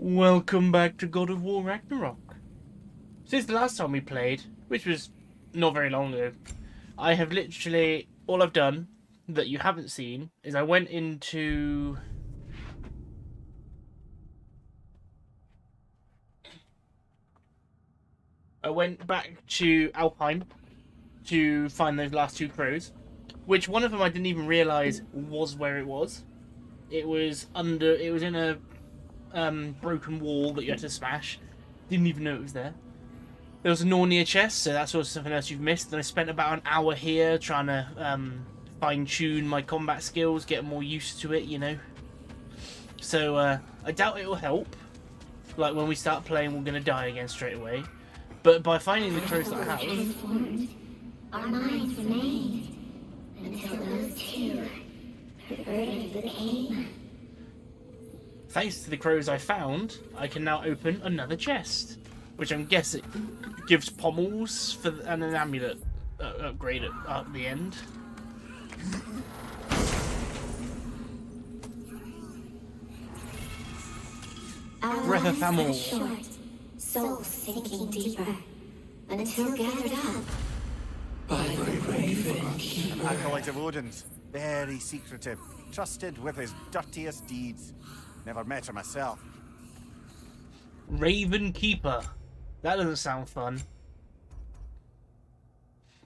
Welcome back to God of War Ragnarok. Since the last time we played, which was not very long ago, I have literally, all I've done that you haven't seen is I went back to Alpine to find those last two crows, which one of them I didn't even realise was where it was. It was in a broken wall that you had to smash. Didn't even know it was there. There was a Nornir chest, so that's also something else you've missed. Then I spent about an hour here trying to fine-tune my combat skills, get more used to it, you know. So I doubt it will help. Like when we start playing, we're going to die again straight away. But by finding the crows that I have, our minds remained until those two perverted the game. Thanks to the crows I found, I can now open another chest, which I'm guessing gives pommels for and an amulet upgrade at the end. Breath of Thamor. Souls sinking deeper until gathered up by the Raven Keeper. Acolyte of Odin's, very secretive, trusted with his dirtiest deeds. Never met her myself. Raven Keeper. That doesn't sound fun.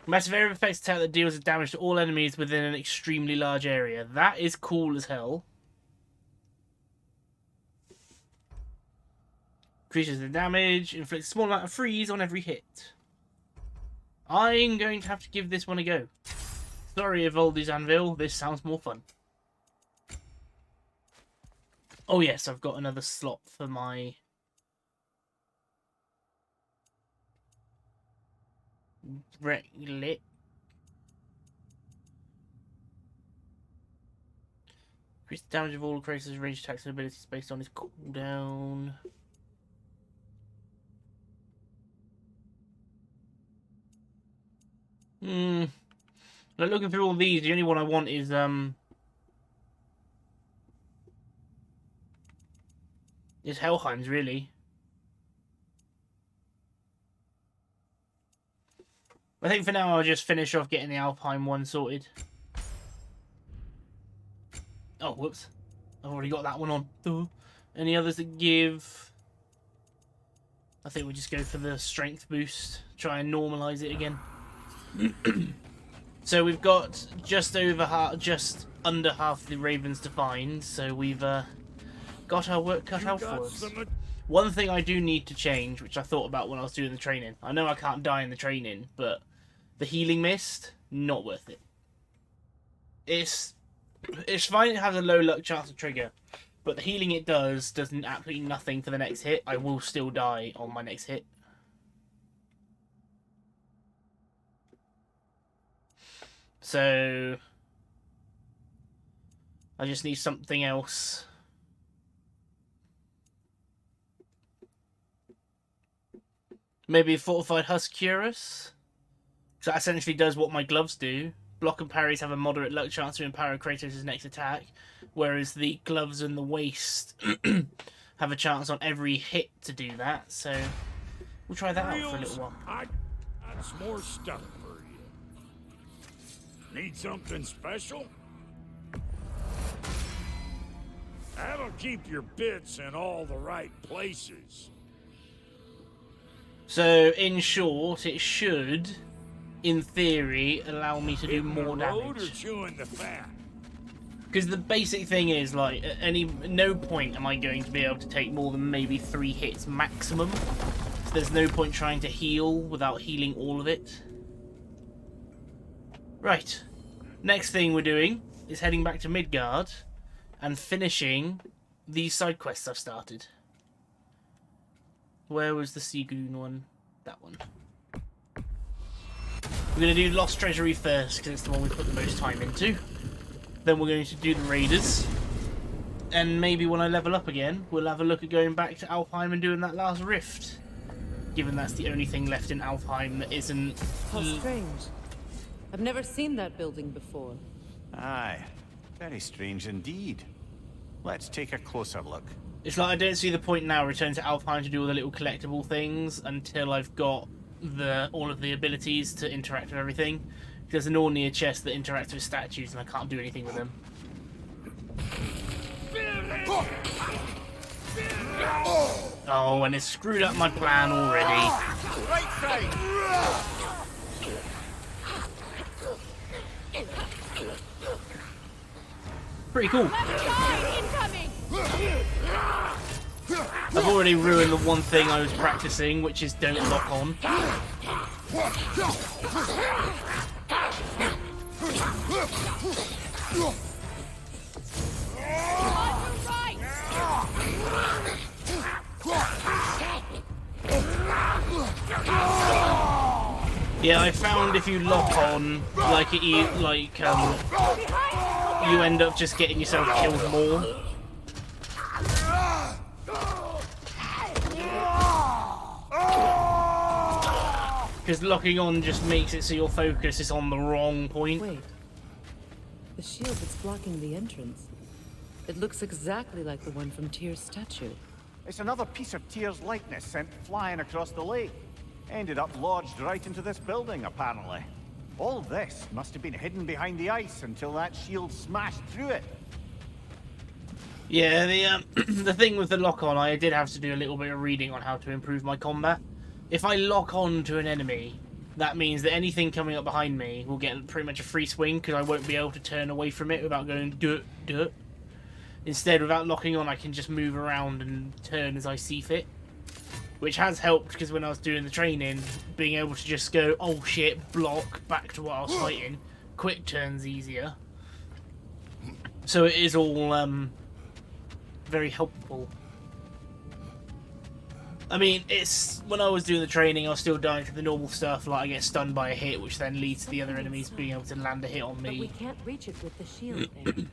Massive area of effects attack that deals damage to all enemies within an extremely large area. That is cool as hell. Increases the damage, inflicts a small amount of freeze on every hit. I'm going to have to give this one a go. Sorry, Evoldi's Anvil, this sounds more fun. Oh yes, I've got another slot for my Lit. Increase the damage of all Kratos' range attacks and abilities based on his cooldown. Like looking through all these, the only one I want is Helheim's, really. I think for now I'll just finish off getting the Alpine one sorted. Oh, whoops. I've already got that one on. Duh. Any others that give? I think we'll just go for the strength boost. Try and normalise it again. So we've got just under half the Ravens defined, so we've got our work cut out for us. One thing I do need to change, which I thought about when I was doing the training. I know I can't die in the training, but the healing mist, not worth it. It's fine, it has a low luck chance to trigger, but the healing it does absolutely nothing for the next hit. I will still die on my next hit. So I just need something else. Maybe a fortified husk cuirass. So that essentially does what my gloves do. Block and parries have a moderate luck chance to empower Kratos' next attack, whereas the gloves and the waist have a chance on every hit to do that. So we'll try that out for a little while. I got some more stuff for you. Need something special? That'll keep your bits in all the right places. So, in short, it should, in theory, allow me to do more damage. Because the basic thing is, like, at no point am I going to be able to take more than maybe 3 hits maximum. So there's no point trying to heal without healing all of it. Right. Next thing we're doing is heading back to Midgard and finishing these side quests I've started. Where was the Seagoon one? That one. We're going to do Lost Treasury first, because it's the one we put the most time into. Then we're going to do the Raiders. And maybe when I level up again, we'll have a look at going back to Alfheim and doing that last rift. Given that's the only thing left in Alfheim that isn't... How strange. I've never seen that building before. Aye, very strange indeed. Let's take a closer look. It's like I don't see the point now returning to Alpine to do all the little collectible things until I've got all of the abilities to interact with everything. There's an Ornir chest that interacts with statues and I can't do anything with them. Oh, and it's screwed up my plan already. Right side! Pretty cool. I've already ruined the one thing I was practicing, which is don't lock on. Yeah, I found if you lock on, you end up just getting yourself killed more. Because locking on just makes it so your focus is on the wrong point. Wait. The shield that's blocking the entrance. It looks exactly like the one from Tyr's statue. It's another piece of Tyr's likeness sent flying across the lake. Ended up lodged right into this building, apparently. All this must have been hidden behind the ice until that shield smashed through it. Yeah, the thing with the lock-on, I did have to do a little bit of reading on how to improve my combat. If I lock on to an enemy, that means that anything coming up behind me will get pretty much a free swing because I won't be able to turn away from it without going duh, duh. Instead, without locking on, I can just move around and turn as I see fit. Which has helped because when I was doing the training, being able to just go, oh shit, block, back to what I was fighting, quick turns easier. So it is all very helpful. I mean, when I was doing the training, I was still dying to the normal stuff, like I get stunned by a hit, which then leads to the other enemies being able to land a hit on But we me. can't reach it with the shield thing.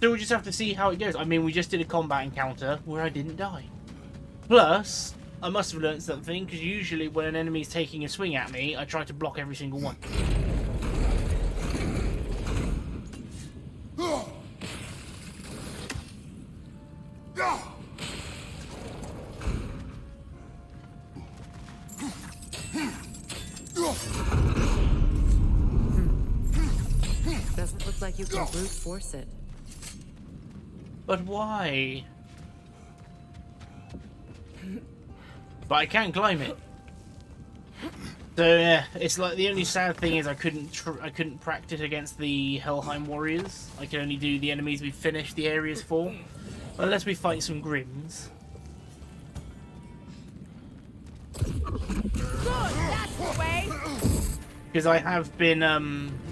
So we'll just have to see how it goes. I mean, we just did a combat encounter where I didn't die. Plus, I must have learned something, because usually when an enemy's taking a swing at me, I try to block every single one. Doesn't look like you can brute force it. But why? But I can climb it. So yeah, it's like the only sad thing is I couldn't practice against the Helheim warriors. I can only do the enemies we finished the areas for, unless we fight some Grims. Because I have been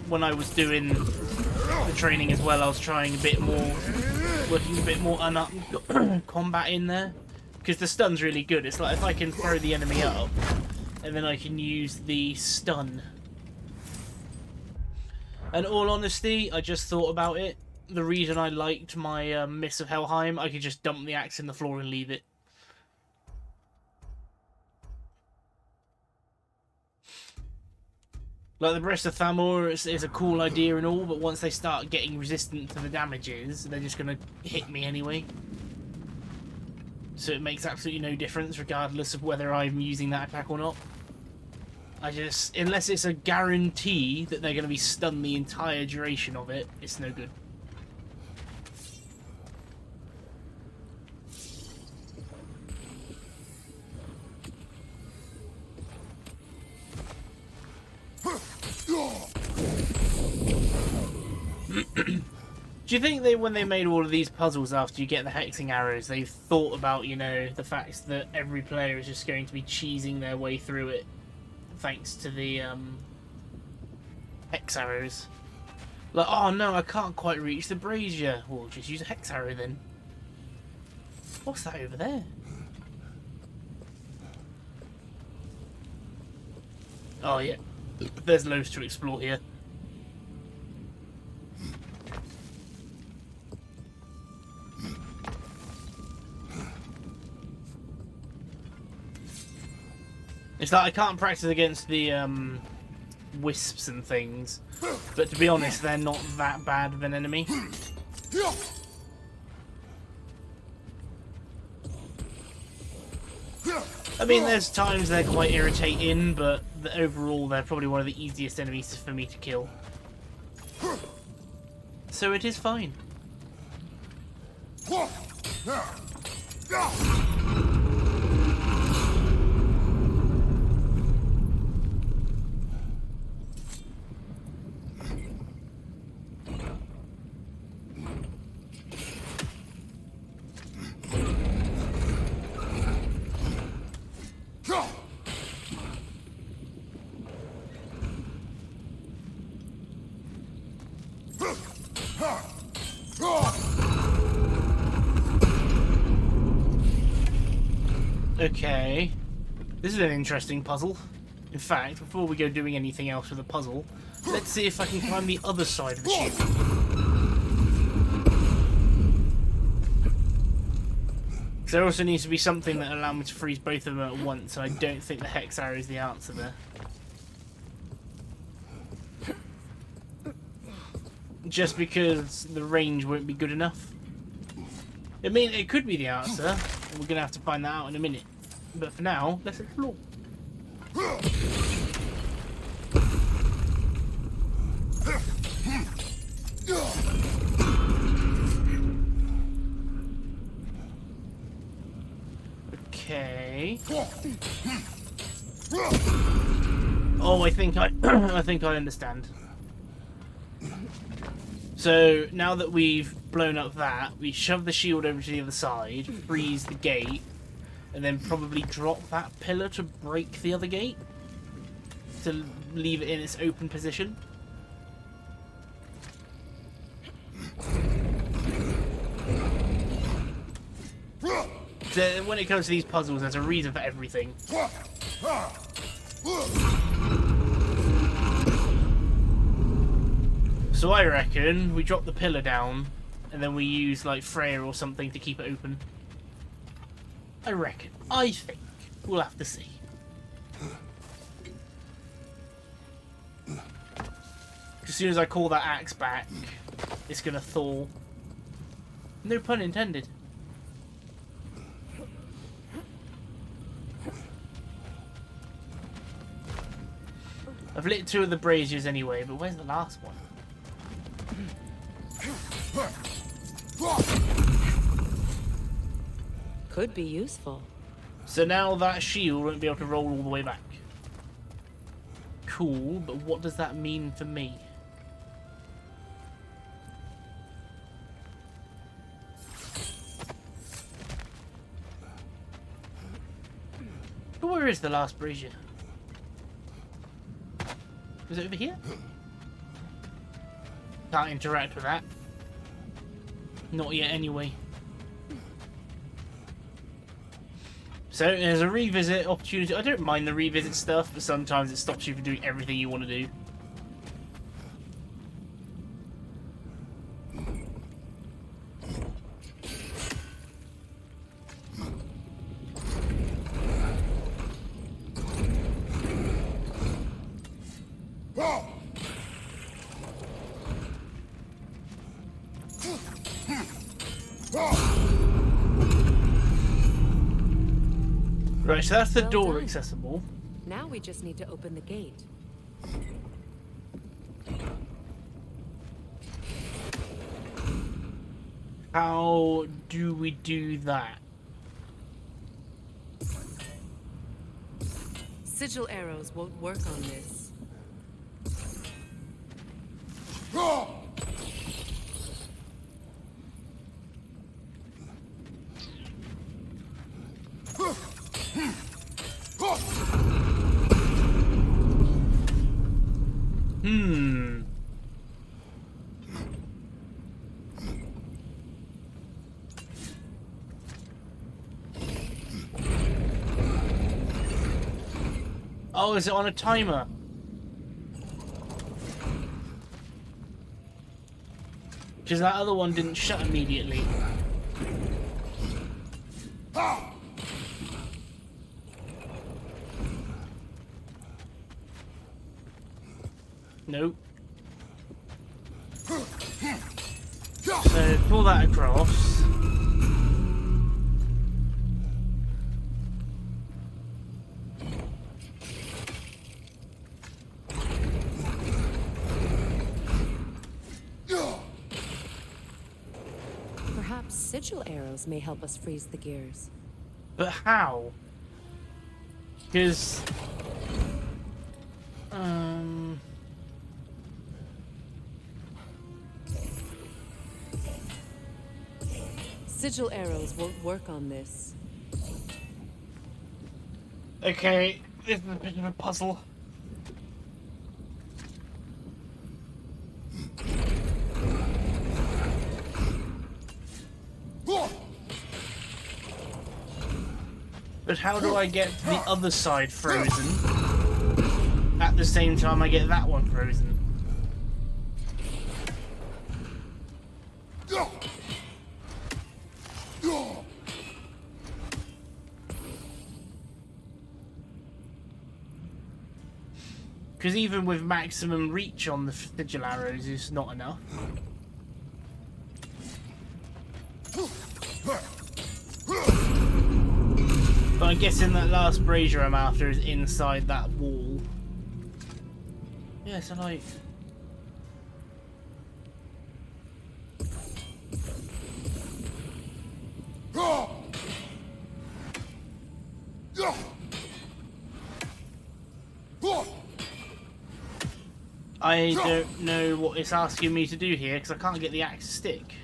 when I was doing the training as well, I was trying working a bit more combat in there. Because the stun's really good. It's like if I can throw the enemy up, and then I can use the stun. And all honesty, I just thought about it. The reason I liked my Miss of Helheim, I could just dump the axe in the floor and leave it. Like the Breast of Thamor is a cool idea and all, but once they start getting resistant to the damages, they're just going to hit me anyway. So it makes absolutely no difference regardless of whether I'm using that attack or not. Unless it's a guarantee that they're going to be stunned the entire duration of it, it's no good. Do you think when they made all of these puzzles after you get the hexing arrows, they've thought about, you know, the fact that every player is just going to be cheesing their way through it thanks to the hex arrows? Like, oh no, I can't quite reach the brazier. Well, just use a hex arrow then. What's that over there? Oh yeah, there's loads to explore here. It's like I can't practice against the wisps and things, but to be honest, they're not that bad of an enemy. I mean, there's times they're quite irritating, but overall they're probably one of the easiest enemies for me to kill. So it is fine. Okay, this is an interesting puzzle. In fact, before we go doing anything else with the puzzle, let's see if I can climb the other side of the shield. There also needs to be something that allows me to freeze both of them at once, and I don't think the hex arrow is the answer there. Just because the range won't be good enough. I mean, it could be the answer, and we're going to have to find that out in a minute. But for now, let's explore. Okay. Oh, I think I understand. So now that we've blown up that, we shove the shield over to the other side, freeze the gate, and then probably drop that pillar to break the other gate to leave it in its open position. So when it comes to these puzzles, there's a reason for everything. So I reckon we drop the pillar down, and then we use like Freya or something to keep it open. I think. We'll have to see. As soon as I call that axe back, it's gonna thaw. No pun intended. I've lit 2 of the braziers anyway, but where's the last one? Could be useful. So now that shield won't be able to roll all the way back. Cool, but what does that mean for me? But where is the last brazier? Is it over here? Can't interact with that. Not yet anyway. So there's a revisit opportunity. I don't mind the revisit stuff, but sometimes it stops you from doing everything you want to do. Right, so that's the Well door done. accessible. Now we just need to open the gate. How do we do that? Sigil arrows won't work on this. Oh, is it on a timer? Because that other one didn't shut immediately. Nope. So pull that across. sigil arrows may help us freeze the gears. But how? Because... Sigil arrows won't work on this. Okay, this is a bit of a puzzle. But how do I get the other side frozen at the same time I get that one frozen? Because even with maximum reach on the sigil arrows, it's not enough. But I'm guessing that last brazier I'm after is inside that wall. Yeah, so like... I don't know what it's asking me to do here because I can't get the axe to stick.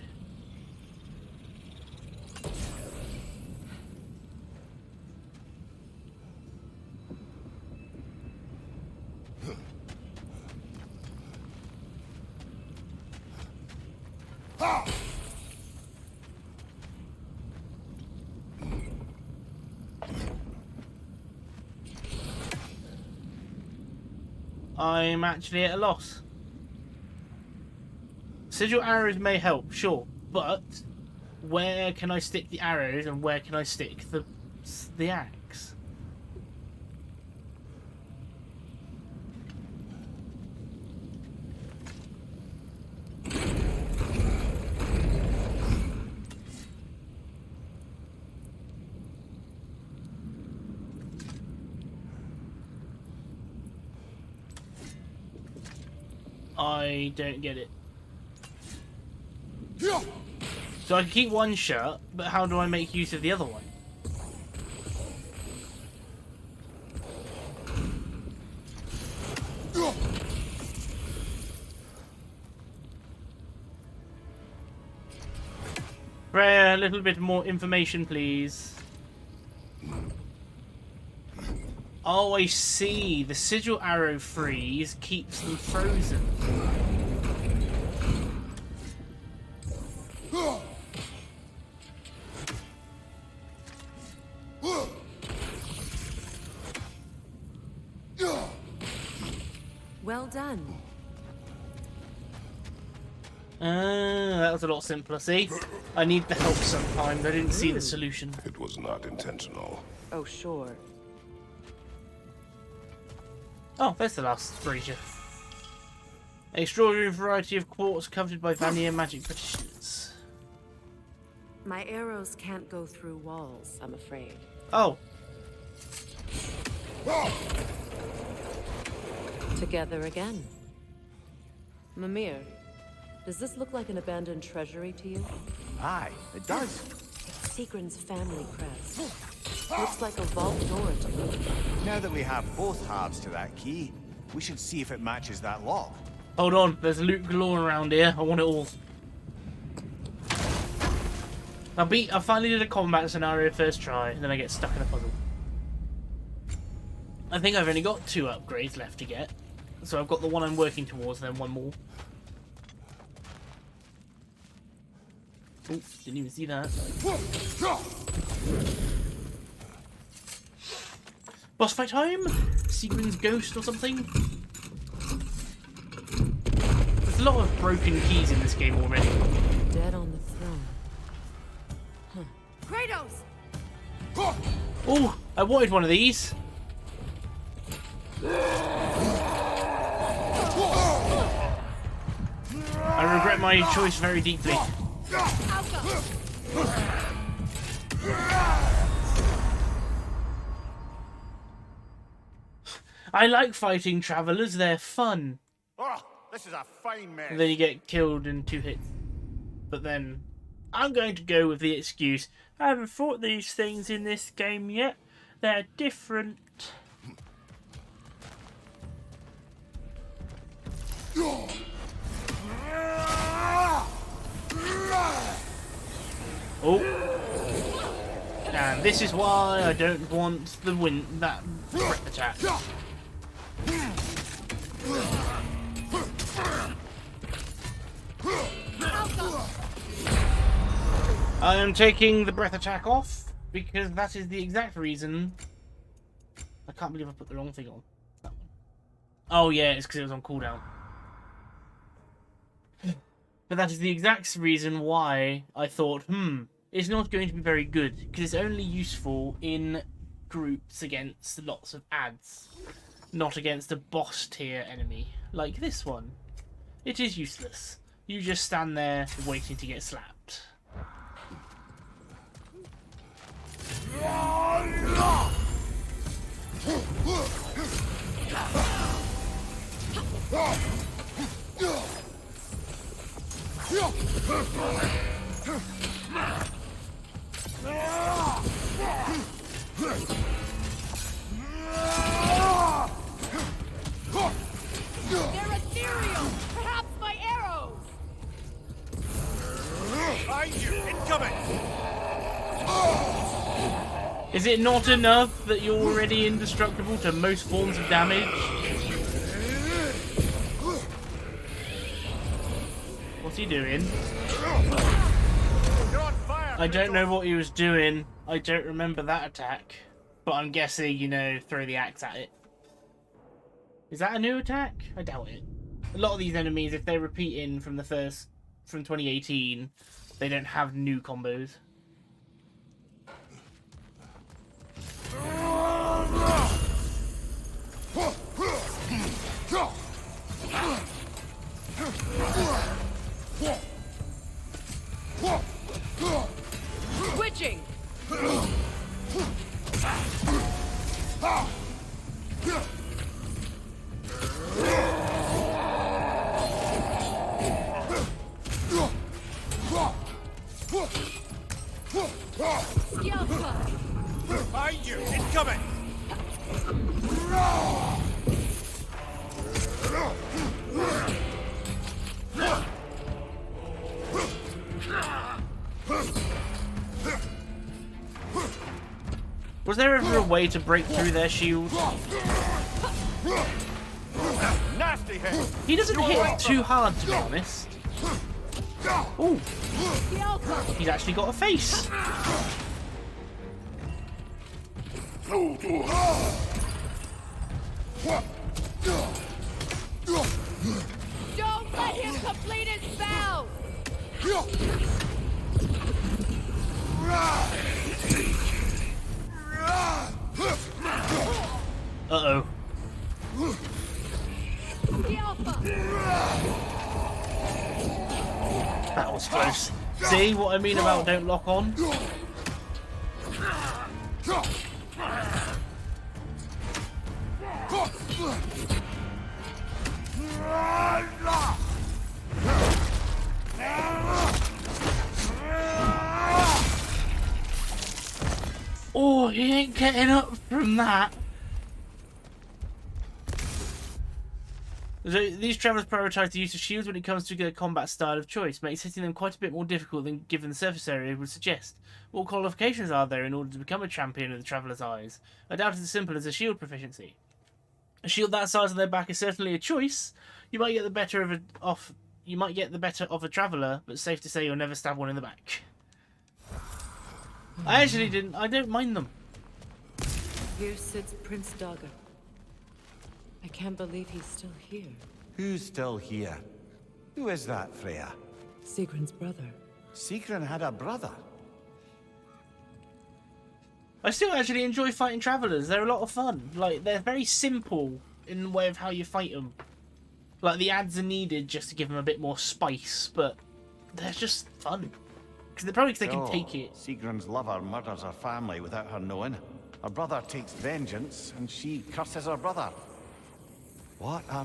I'm actually at a loss. Sigil arrows may help, sure, but where can I stick the arrows and where can I stick the axe? I don't get it. So I can keep one shut, but how do I make use of the other one? Freya, a little bit more information, please. Oh, I see. The sigil arrow freeze keeps them frozen. Well done. That was a lot simpler. See? I need the help sometimes. I didn't see the solution. It was not intentional. Oh, sure. Oh, there's the last brazier. An extraordinary variety of quartz covered by Vanir magic petitions. My arrows can't go through walls, I'm afraid. Oh. Together again. Mimir, does this look like an abandoned treasury to you? Aye, it does. It's Sigrun's family crest. Looks like a vault door to boot. Now that we have both halves to that key, we should see if it matches that lock. Hold on, there's loot galore around here. I want it all. I finally did a combat scenario first try, and then I get stuck in a puzzle. I think I've only got 2 upgrades left to get. So I've got the one I'm working towards, then one more. Oh, didn't even see that. Boss fight time? Sigrun's ghost or something? There's a lot of broken keys in this game already. Dead on the throne. Kratos! Oh, I wanted one of these. I regret my choice very deeply. I like fighting travelers, they're fun. Oh, this is a fine mess. And then you get killed in 2 hits. But then I'm going to go with the excuse, I haven't fought these things in this game yet. They're different. Oh. And this is why I don't want that breath attack. I am taking the breath attack off because that is the exact reason. I can't believe I put the wrong thing on. That one. Oh yeah, it's because it was on cooldown. But that is the exact reason why I thought, it's not going to be very good because it's only useful in groups against lots of ads, not against a boss tier enemy like this one. It is useless. You just stand there waiting to get slapped. They're ethereal! Perhaps my arrows! Behind you! Incoming! Is it not enough that you're already indestructible to most forms of damage? What's he doing? You're on fire! I don't know what he was doing. I don't remember that attack. But I'm guessing, you know, throw the axe at it. Is that a new attack? I doubt it. A lot of these enemies, if they're repeating from 2018, they don't have new combos. Switching! Behind you! Incoming! Was there ever a way to break through their shield? Nasty hit! He doesn't hit too hard, to be honest. Ooh, he's actually got a face. Don't let him complete his spell! Uh-oh. That was close. See what I mean about don't lock on? Oh, he ain't getting up from that. So these travelers prioritise the use of shields when it comes to their combat style of choice, makes hitting them quite a bit more difficult than given the surface area would suggest. What qualifications are there in order to become a champion in the traveller's eyes? I doubt it's as simple as a shield proficiency. A shield that size on their back is certainly a choice. You might get the better of a traveller, but it's safe to say you'll never stab one in the back. I don't mind them. Here sits Prince Dagger. I can't believe he's still here. Who's still here? Who is that, Freya? Sigrun's brother. Sigrun had a brother. I still actually enjoy fighting travellers. They're a lot of fun. Like, they're very simple in the way of how you fight them. Like, the ads are needed just to give them a bit more spice, but they're just fun. Because they can take it. Sigrun's lover murders her family without her knowing. Her brother takes vengeance, and she curses her brother. What a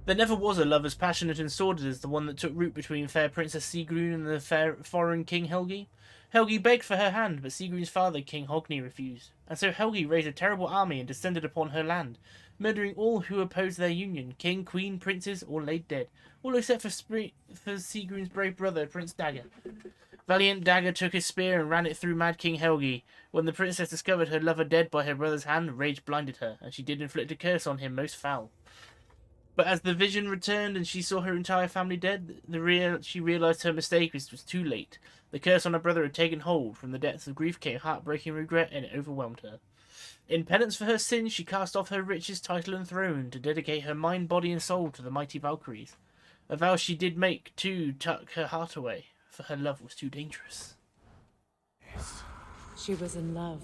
There never was a love as passionate and sordid as the one that took root between fair Princess Sigrun and the fair foreign King Helgi. Helgi begged for her hand, but Sigrun's father, King Hogni, refused. And so Helgi raised a terrible army and descended upon her land, murdering all who opposed their union, king, queen, princes, all laid dead, all except for Sigrun's brave brother, Prince Dagger. Valiant Dagger took his spear and ran it through Mad King Helgi. When the princess discovered her lover dead by her brother's hand, rage blinded her, and she did inflict a curse on him most foul. But as the vision returned and she saw her entire family dead, she realised her mistake was too late. The curse on her brother had taken hold. From the depths of grief came heartbreaking regret, and it overwhelmed her. In penance for her sins, she cast off her riches, title, and throne to dedicate her mind, body, and soul to the mighty Valkyries. A vow she did make, too, tuck her heart away, for her love was too dangerous. Yes. She was in love.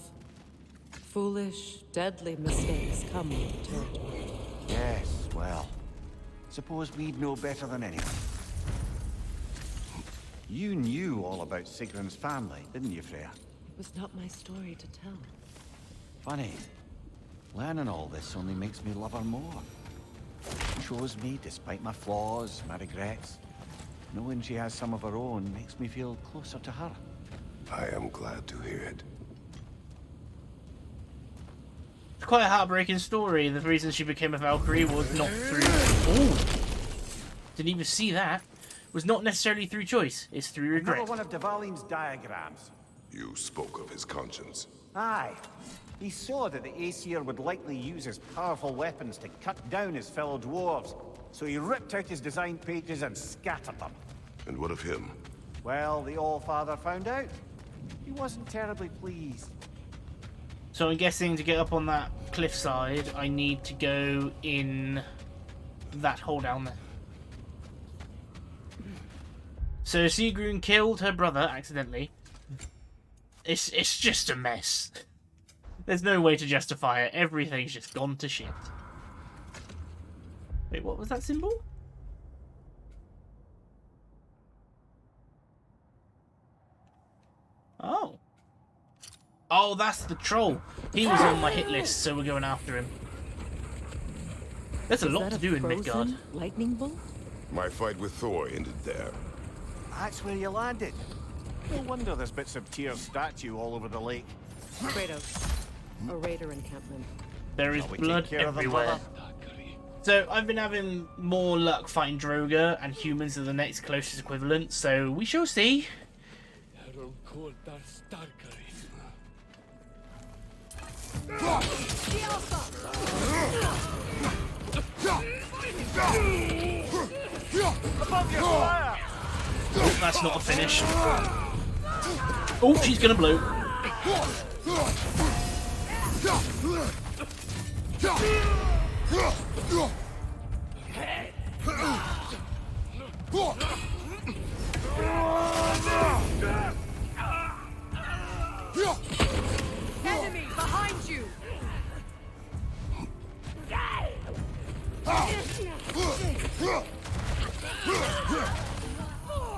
Foolish, deadly mistakes come with the territory. Yes, well, suppose we'd know better than anyone. You knew all about Sigrun's family, didn't you, Freya? It was not my story to tell. Funny. Learning all this only makes me love her more. Shows me, despite my flaws, my regrets. Knowing she has some of her own makes me feel closer to her. I am glad to hear it. It's quite a heartbreaking story. The reason she became a Valkyrie was not through... Ooh! Didn't even see that. Was not necessarily through choice. It's through regret. Another one of Dvalin's diagrams. You spoke of his conscience. Aye. He saw that the Aesir would likely use his powerful weapons to cut down his fellow dwarves, so he ripped out his design pages and scattered them. And what of him? Well, the Allfather found out. He wasn't terribly pleased. So I'm guessing to get up on that cliffside, I need to go in that hole down there. So Sigrun killed her brother accidentally. It's just a mess. There's no way to justify it. Everything's just gone to shit. Wait, what was that symbol? Oh. Oh, that's the troll. He was on my hit list, so we're going after him. There's a lot to do in Midgard. Lightning bolt? My fight with Thor ended there. That's where you landed. No wonder there's bits of Tyr's statue all over the lake. Kratos. A raider encampment. There is Shall we blood take care of them, everywhere. brother? So I've been having more luck fighting Droga, and humans are the next closest equivalent, so we shall see. Oh, that's not a finish. Oh, she's gonna blow. Enemy behind you!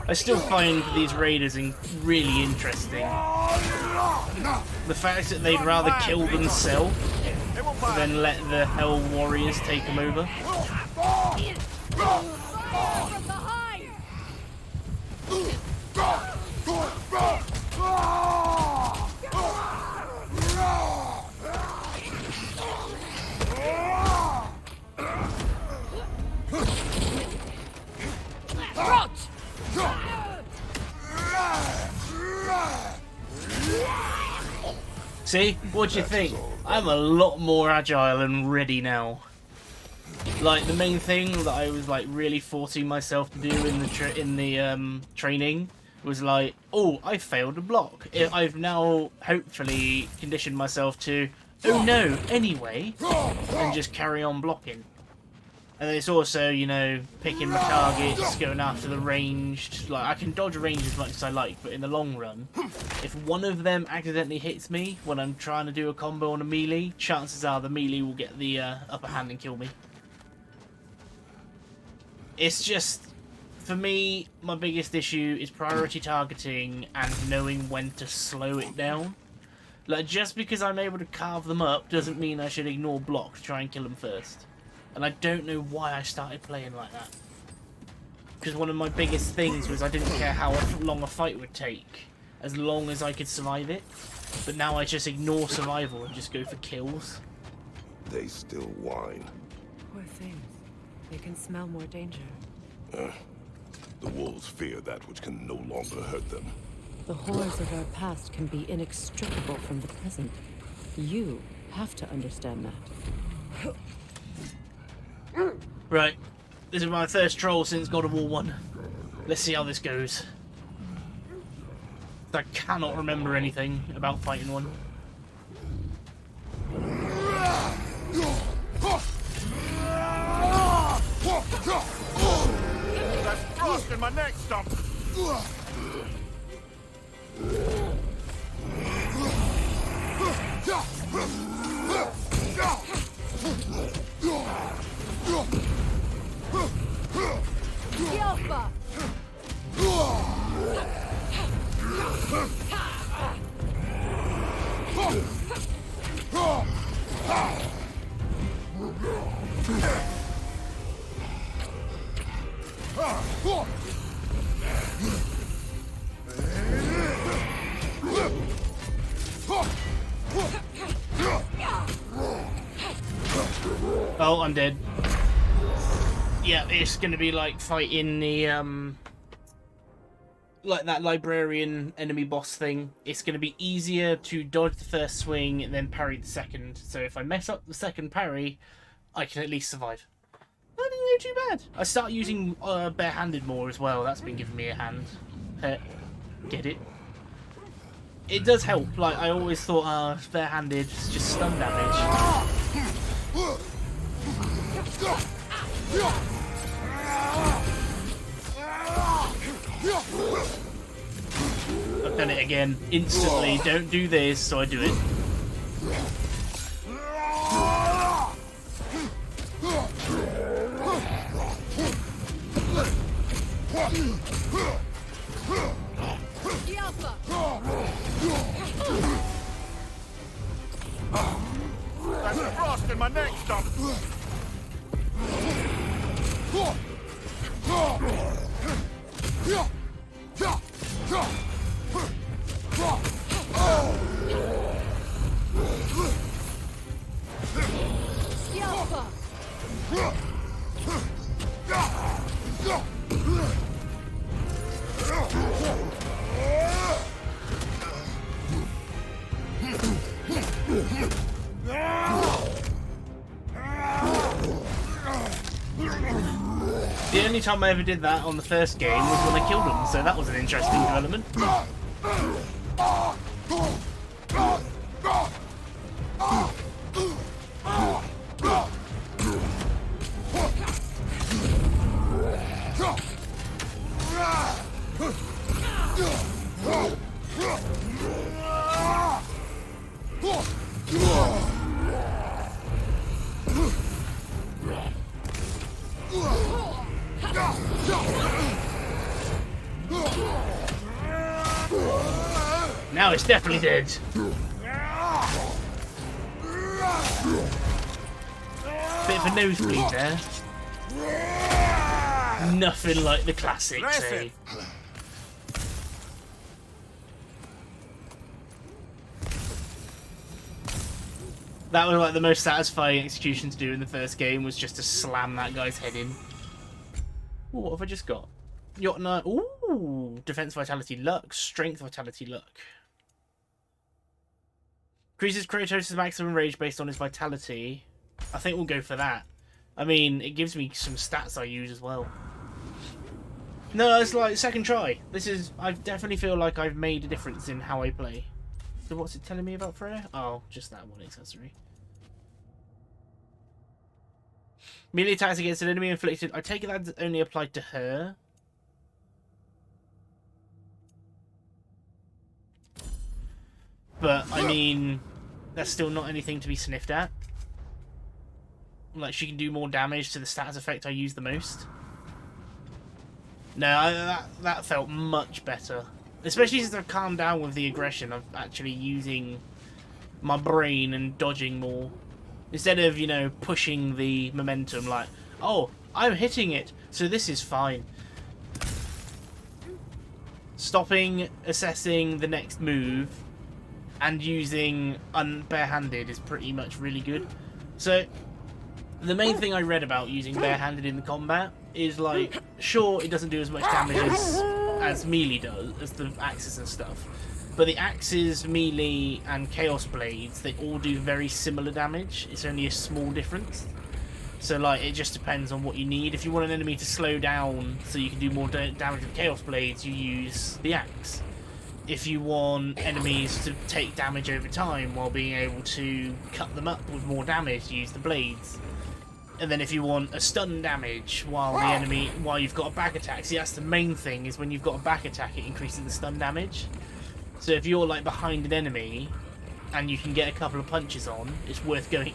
I still find these raiders really interesting. The fact that they'd rather kill themselves than let the Hell Warriors take them over. Fire from behind! Rot! See? What do you think? I'm a lot more agile and ready now. Like, the main thing that I was like really forcing myself to do in the training was like, oh, I failed a block. I've now hopefully conditioned myself to, oh no, anyway, and just carry on blocking. And then it's also, you know, picking my targets, going after the ranged. Like, I can dodge range as much as I like, but in the long run, if one of them accidentally hits me when I'm trying to do a combo on a melee, chances are the melee will get the upper hand and kill me. It's just, for me, my biggest issue is priority targeting and knowing when to slow it down. Like, just because I'm able to carve them up doesn't mean I should ignore block to try and kill them first. And I don't know why I started playing like that. Because one of my biggest things was I didn't care how long a fight would take, as long as I could survive it. But now I just ignore survival and just go for kills. They still whine. Poor things. They can smell more danger. The wolves fear that which can no longer hurt them. The horrors of our past can be inextricable from the present. You have to understand that. Right. This is my first troll since God of War 1. Let's see how this goes. I cannot remember anything about fighting one. That's frost in my neck stump. Alpha! Oh, I'm dead. Yeah, it's gonna be like fighting the like that librarian enemy boss thing. It's gonna be easier to dodge the first swing and then parry the second. So if I mess up the second parry, I can at least survive. That didn't go too bad. I start using barehanded more as well. That's been giving me a hand. Get it? It does help. Like I always thought, barehanded is just stun damage. I've done it again. Instantly. Don't do this, so I do it. Alpha! That's frost in my neck stump. Alpha! The only time I ever did that on the first game was when I killed him, so that was an interesting development. Now it's definitely dead. Bit of a nosebleed there. Nothing like the classics, eh? That was like the most satisfying execution to do in the first game, was just to slam that guy's head in. Ooh, what have I just got? Jotnar. Ooh, defense, vitality, luck, strength, vitality, luck. Increases Kratos' maximum rage based on his vitality. I think we'll go for that. I mean, it gives me some stats I use as well. No, it's like second try. This is. I definitely feel like I've made a difference in how I play. So what's it telling me about Freya? Oh, just that one accessory. Melee attacks against an enemy inflicted. I take it that's only applied to her. But, I mean, that's still not anything to be sniffed at. Like, she can do more damage to the status effect I use the most. No, that felt much better. Especially since I've calmed down with the aggression of actually using my brain and dodging more. Instead of, you know, pushing the momentum like, oh, I'm hitting it, so this is fine. Stopping, assessing the next move, and using barehanded is pretty much really good. So, the main thing I read about using barehanded in the combat is, like, sure, it doesn't do as much damage as melee does, as the axes and stuff. But the axes, melee, and chaos blades, they all do very similar damage. It's only a small difference. So, like, it just depends on what you need. If you want an enemy to slow down so you can do more damage with chaos blades, you use the axe. If you want enemies to take damage over time while being able to cut them up with more damage, use the blades. And then if you want a stun damage while you've got a back attack, see, that's the main thing, is when you've got a back attack, it increases the stun damage. So if you're, like, behind an enemy and you can get a couple of punches on, it's worth going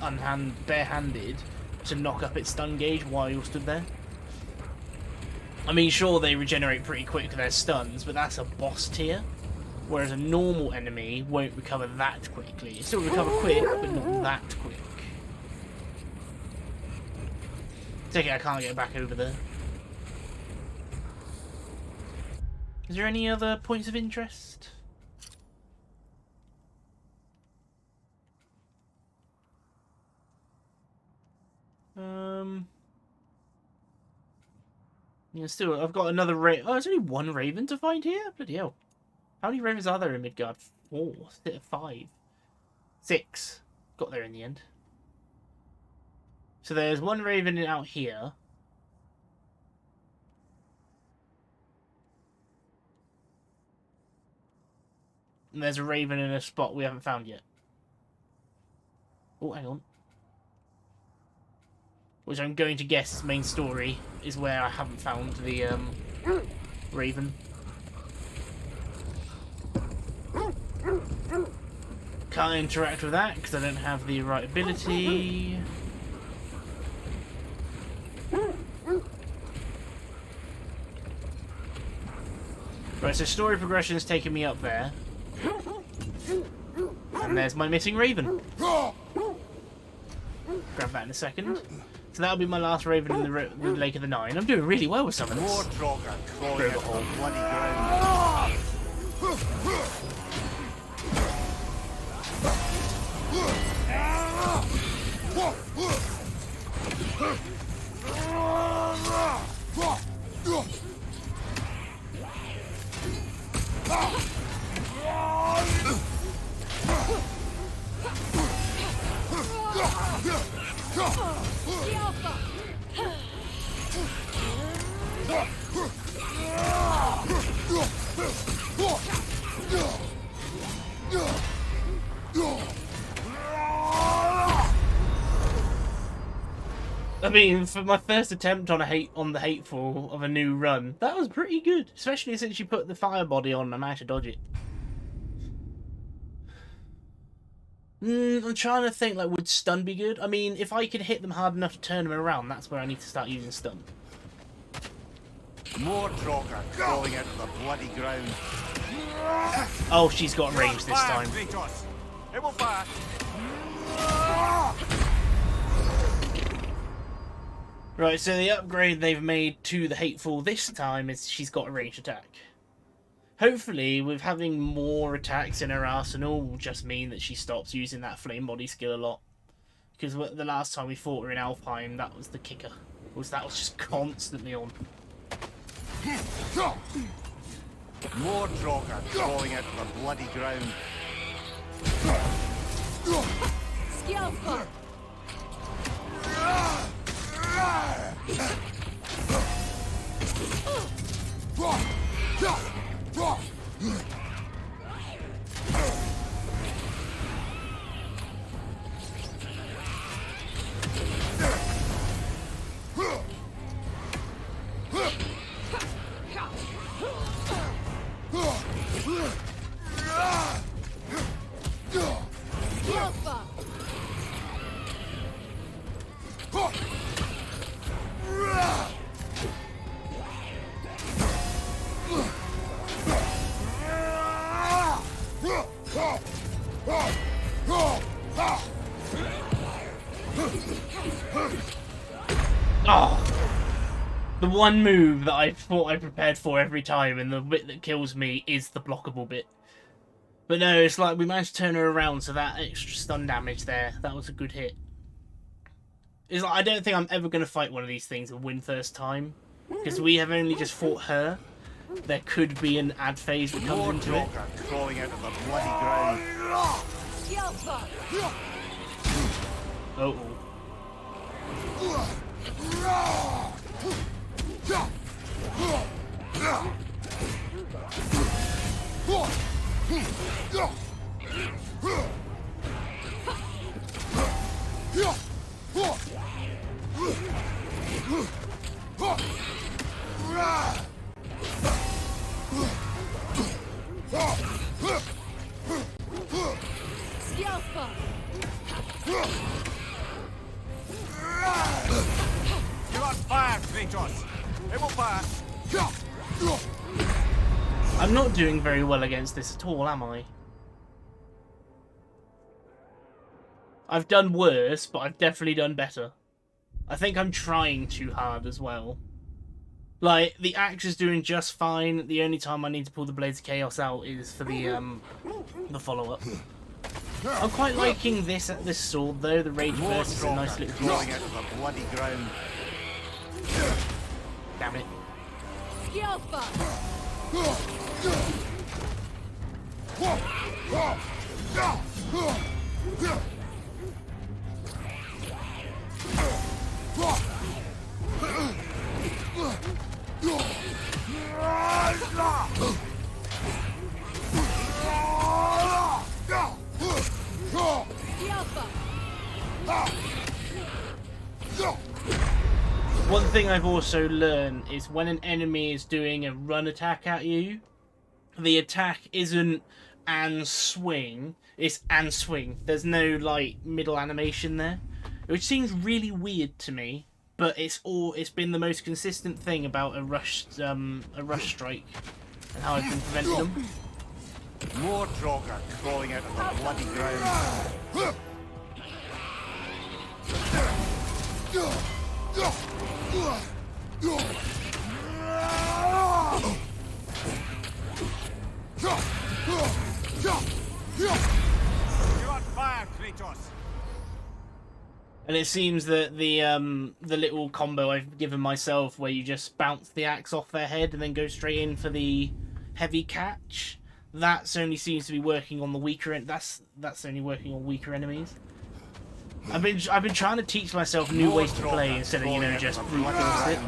barehanded to knock up its stun gauge while you're stood there. I mean, sure, they regenerate pretty quick to their stuns, but that's a boss tier. Whereas a normal enemy won't recover that quickly. It still recover quick, but not that quick. Take it, I can't get back over there. Is there any other points of interest? Yeah, still, I've got another Raven. Oh, there's only one Raven to find here? Bloody hell. How many Ravens are there in Midgard? 4? 5? 6. Got there in the end. So there's one Raven out here. And there's a Raven in a spot we haven't found yet. Oh, hang on. Which I'm going to guess its main story is where I haven't found the Raven. Can't interact with that because I don't have the right ability. Right, so story progression has taken me up there. And there's my missing Raven. Grab that in a second. So that'll be my last Raven in the Lake of the Nine. I'm doing really well with some of this. More Draugr crawling out of the bloody ground. I mean, for my first attempt on the Hateful of a new run, that was pretty good. Especially since you put the fire body on and I managed to dodge it. I'm trying to think, like, would stun be good? I mean, if I could hit them hard enough to turn them around, that's where I need to start using stun. More Draugr crawling out of the bloody ground. Oh, she's got range this time. Kratos. It will pass. Right, so the upgrade they've made to the Hateful this time is she's got a ranged attack. Hopefully, with having more attacks in her arsenal will just mean that she stops using that flame body skill a lot. Because the last time we fought her in Alfheim, that was the kicker. That was just constantly on. More Draugr crawling out of the bloody ground. Skillful. The one move that I thought I prepared for every time, and the bit that kills me is the blockable bit. But no, it's like we managed to turn her around, so that extra stun damage there, that was a good hit. It's like, I don't think I'm ever going to fight one of these things and win first time, because we have only just fought her. There could be an ad phase that comes into it. Crawling out of the bloody ground. Oh. You're on fire, Kratos. It will pass. I'm not doing very well against this at all, am I? I've done worse, but I've definitely done better. I think I'm trying too hard as well. Like, the axe is doing just fine. The only time I need to pull the Blades of Chaos out is for the follow-up. I'm quite liking this sword though. The Rage Burst is a nice little Crawling out of the bloody ground. Damn it. One thing I've also learned is when an enemy is doing a run attack at you, the attack isn't and swing, it's and swing. There's no like middle animation there, which seems really weird to me, but it's been the most consistent thing about a rush strike and how I've been preventing them. More Draugr crawling out of the bloody ground. You're on fire, Kratos. And it seems that the little combo I've given myself, where you just bounce the axe off their head and then go straight in for the heavy catch, that's only seems to be working on the weaker. That's only working on weaker enemies. I've been trying to teach myself new ways to play instead of just brute force it.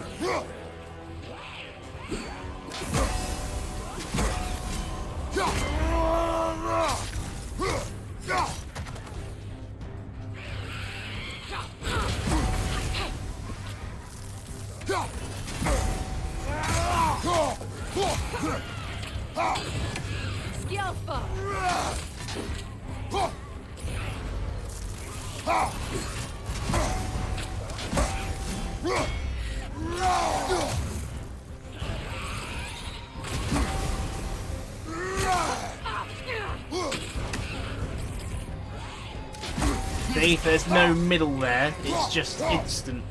See, there's no middle there, it's just instant.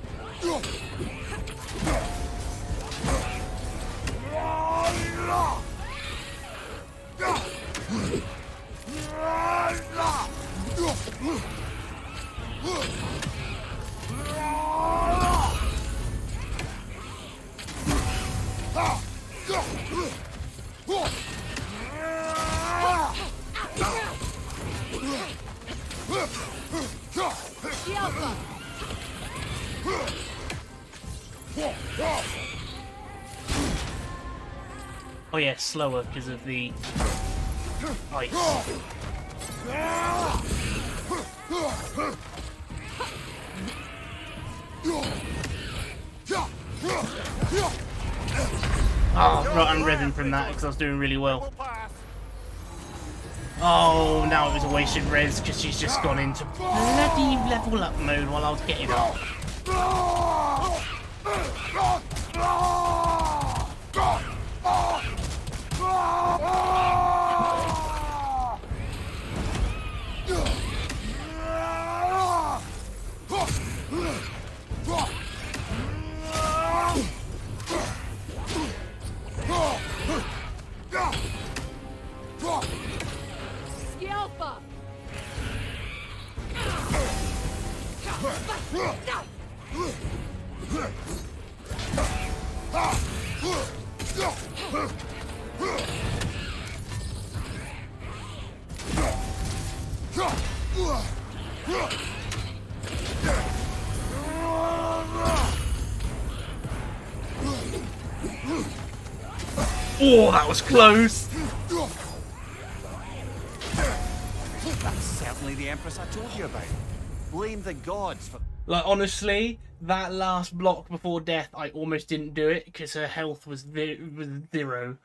Oh yeah, slower because of the ice. Oh, right, I'm revving from that because I was doing really well. Oh, now it was a wasted res because she's just gone into bloody level up mode while I was getting up. Oh, that was close. That's certainly the Empress I told you about. Blame the gods for... Like, honestly, that last block before death, I almost didn't do it because her health was zero.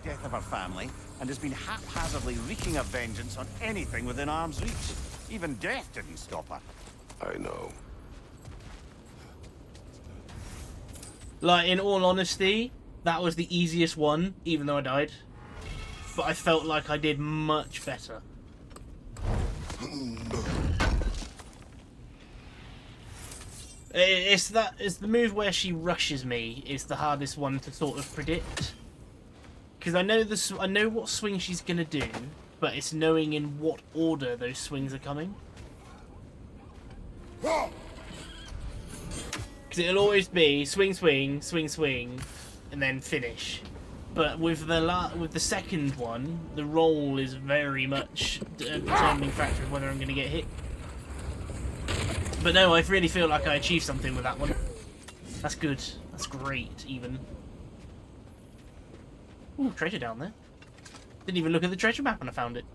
death of her family, and has been haphazardly wreaking her vengeance on anything within arm's reach. Even death didn't stop her. I know. Like, in all honesty, that was the easiest one, even though I died. But I felt like I did much better. It's the move where she rushes me is the hardest one to sort of predict. Because I know what swing she's gonna do, but it's knowing in what order those swings are coming. Because it'll always be swing, swing, swing, swing, and then finish. But with the second one, the roll is very much a determining factor of whether I'm going to get hit. But no, I really feel like I achieved something with that one. That's good. That's great, even. Ooh, treasure down there. Didn't even look at the treasure map when I found it.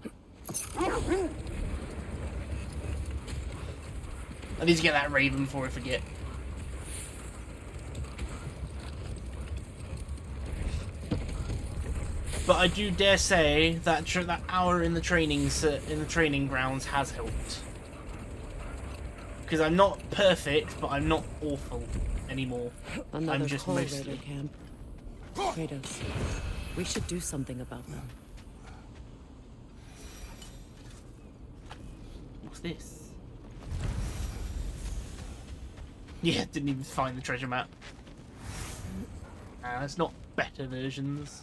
I need to get that raven before I forget. But I do dare say that that hour in the training grounds has helped. Because I'm not perfect, but I'm not awful anymore. Another I'm just Cold mostly. Raider camp. Kratos, we should do something about them. What's this? Yeah, didn't even find the treasure map. It's not better versions.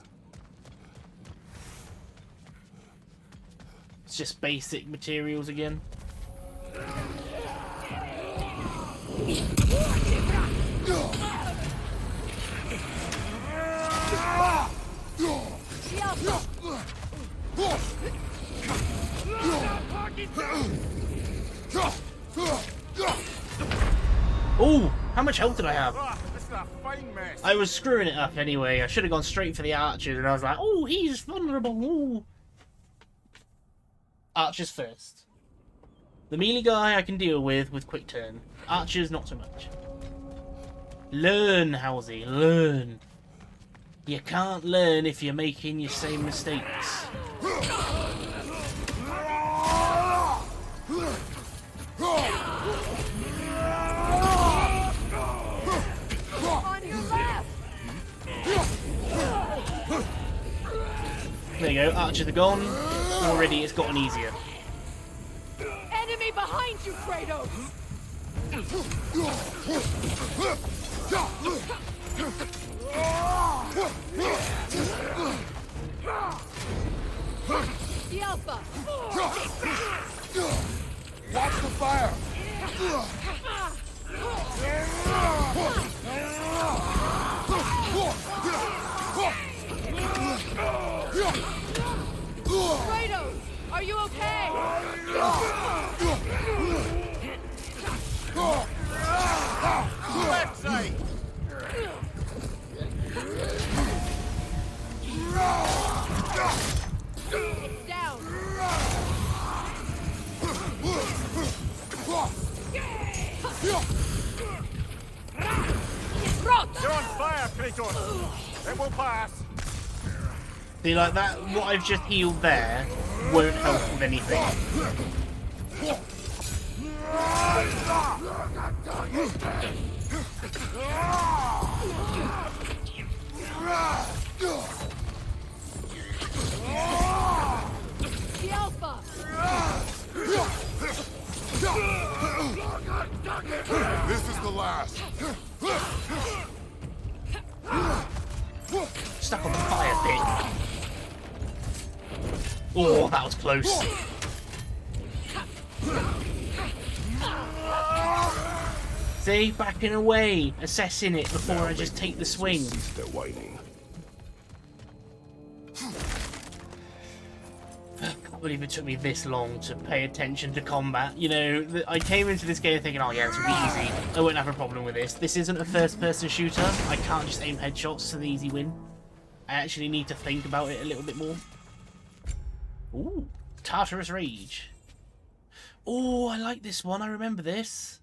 It's just basic materials again. Oh, how much health did I have? This is a fine mess. I was screwing it up anyway. I should have gone straight for the archers, and I was like, oh, he's vulnerable. Ooh. Archers first. The melee guy I can deal with quick turn. Archers, not so much. Learn, Howsey, learn. You can't learn if you're making your same mistakes. On your left! There you go, archers are gone. Already it's gotten easier. Enemy behind you, Kratos! The Alpha! Watch the fire! Kratos! Are you okay? Left side! It's down! You're on fire, Kratos! It will pass! See, like that, what I've just healed there won't help with anything. The Alpha! This is the last. Stuck on the fire pit. Oh, that was close. See, backing away, assessing it before I just take the swing. Cease their whining. I can't believe it took me this long to pay attention to combat. You know, I came into this game thinking, oh yeah, this will be easy. I won't have a problem with this. This isn't a first-person shooter. I can't just aim headshots to the easy win. I actually need to think about it a little bit more. Ooh, Tartarus Rage. Oh, I like this one. I remember this.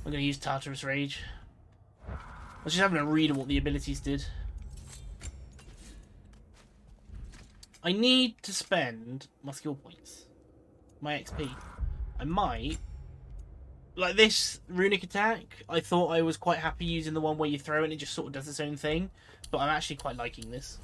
I'm going to use Tartarus Rage. I was just having a read of what the abilities did. I need to spend my skill points. My XP. I might... Like this runic attack, I thought I was quite happy using the one where you throw it and it just sort of does its own thing. But I'm actually quite liking this.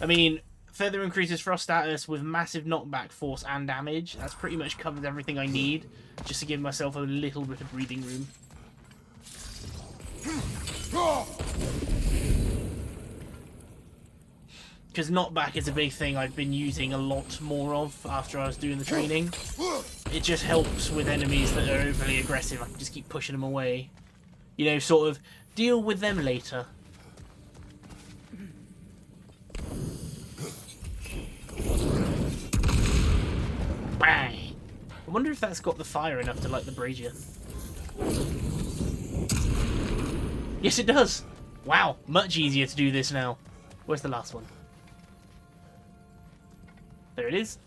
I mean... Further increases frost status with massive knockback force and damage. That's pretty much covers everything I need, just to give myself a little bit of breathing room. Because knockback is a big thing I've been using a lot more of after I was doing the training. It just helps with enemies that are overly aggressive. I can just keep pushing them away. You know, sort of deal with them later. Bang! I wonder if that's got the fire enough to light the brazier. Yes, it does! Wow, much easier to do this now. Where's the last one? There it is.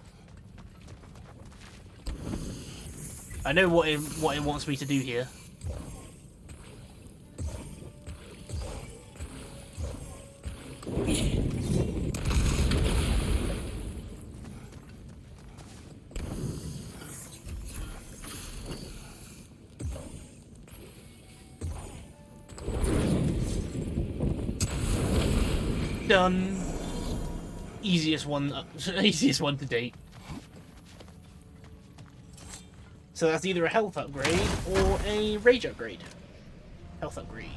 I know what it wants me to do here. Done. Easiest one to date. So that's either a health upgrade or a rage upgrade. Health upgrade.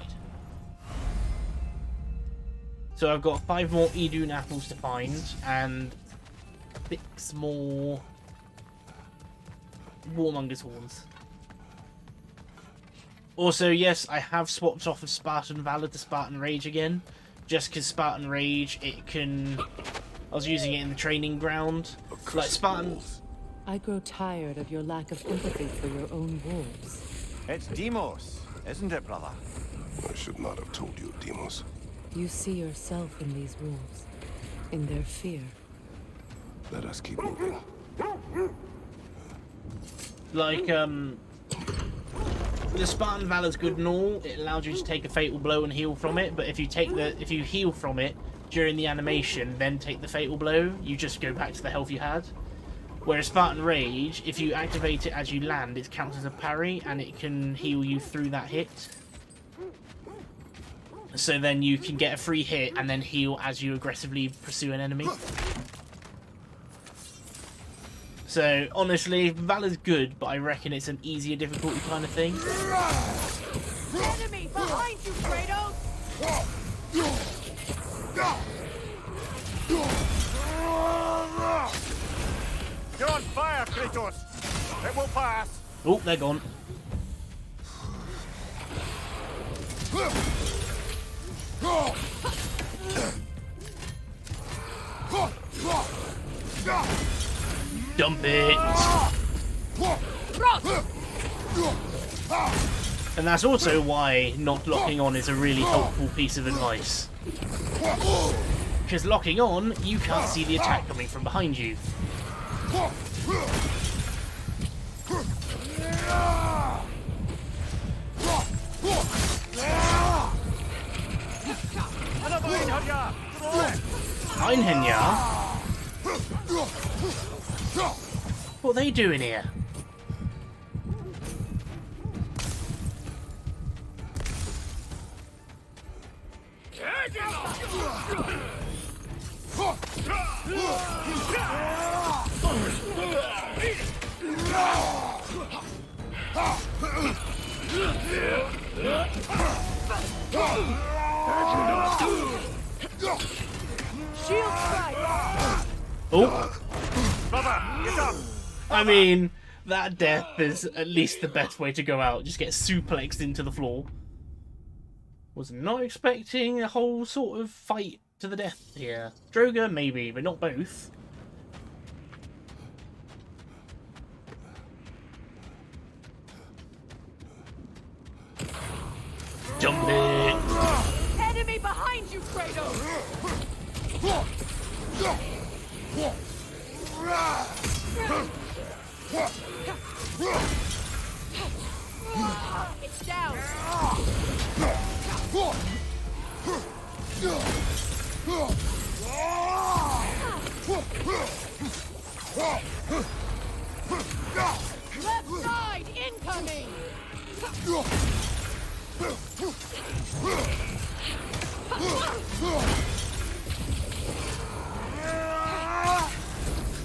So I've got 5 more Idun apples to find and 6 more Warmonger's horns. Also, yes, I have swapped off of Spartan Valor to Spartan Rage again. Just because Spartan Rage, it can... I was using it in the training ground. Like Spartan... I grow tired of your lack of empathy for your own wolves. It's Demos, isn't it, brother? I should not have told you, Demos. You see yourself in these wolves, in their fear. Let us keep moving. Like, the Spartan Valor's good and all. It allows you to take a fatal blow and heal from it, but if you heal from it during the animation, then take the fatal blow, you just go back to the health you had. Whereas Spartan Rage, if you activate it as you land, it counts as a parry, and it can heal you through that hit. So then you can get a free hit and then heal as you aggressively pursue an enemy. So, honestly, Valor's good, but I reckon it's an easier difficulty kind of thing. Enemy behind you, Kratos! You're on fire, Kratos! It will pass! Oh, they're gone. Dump it! And that's also why not locking on is a really helpful piece of advice. Because locking on, you can't see the attack coming from behind you. Einherjar? What are they doing here? Shield strike! Oh, Brother, get up! I mean, that death is at least the best way to go out. Just get suplexed into the floor. Was not expecting a whole sort of fight to the death here. Droga, maybe, but not both. Jump it! Enemy behind you, Kratos! It's down! Left side incoming!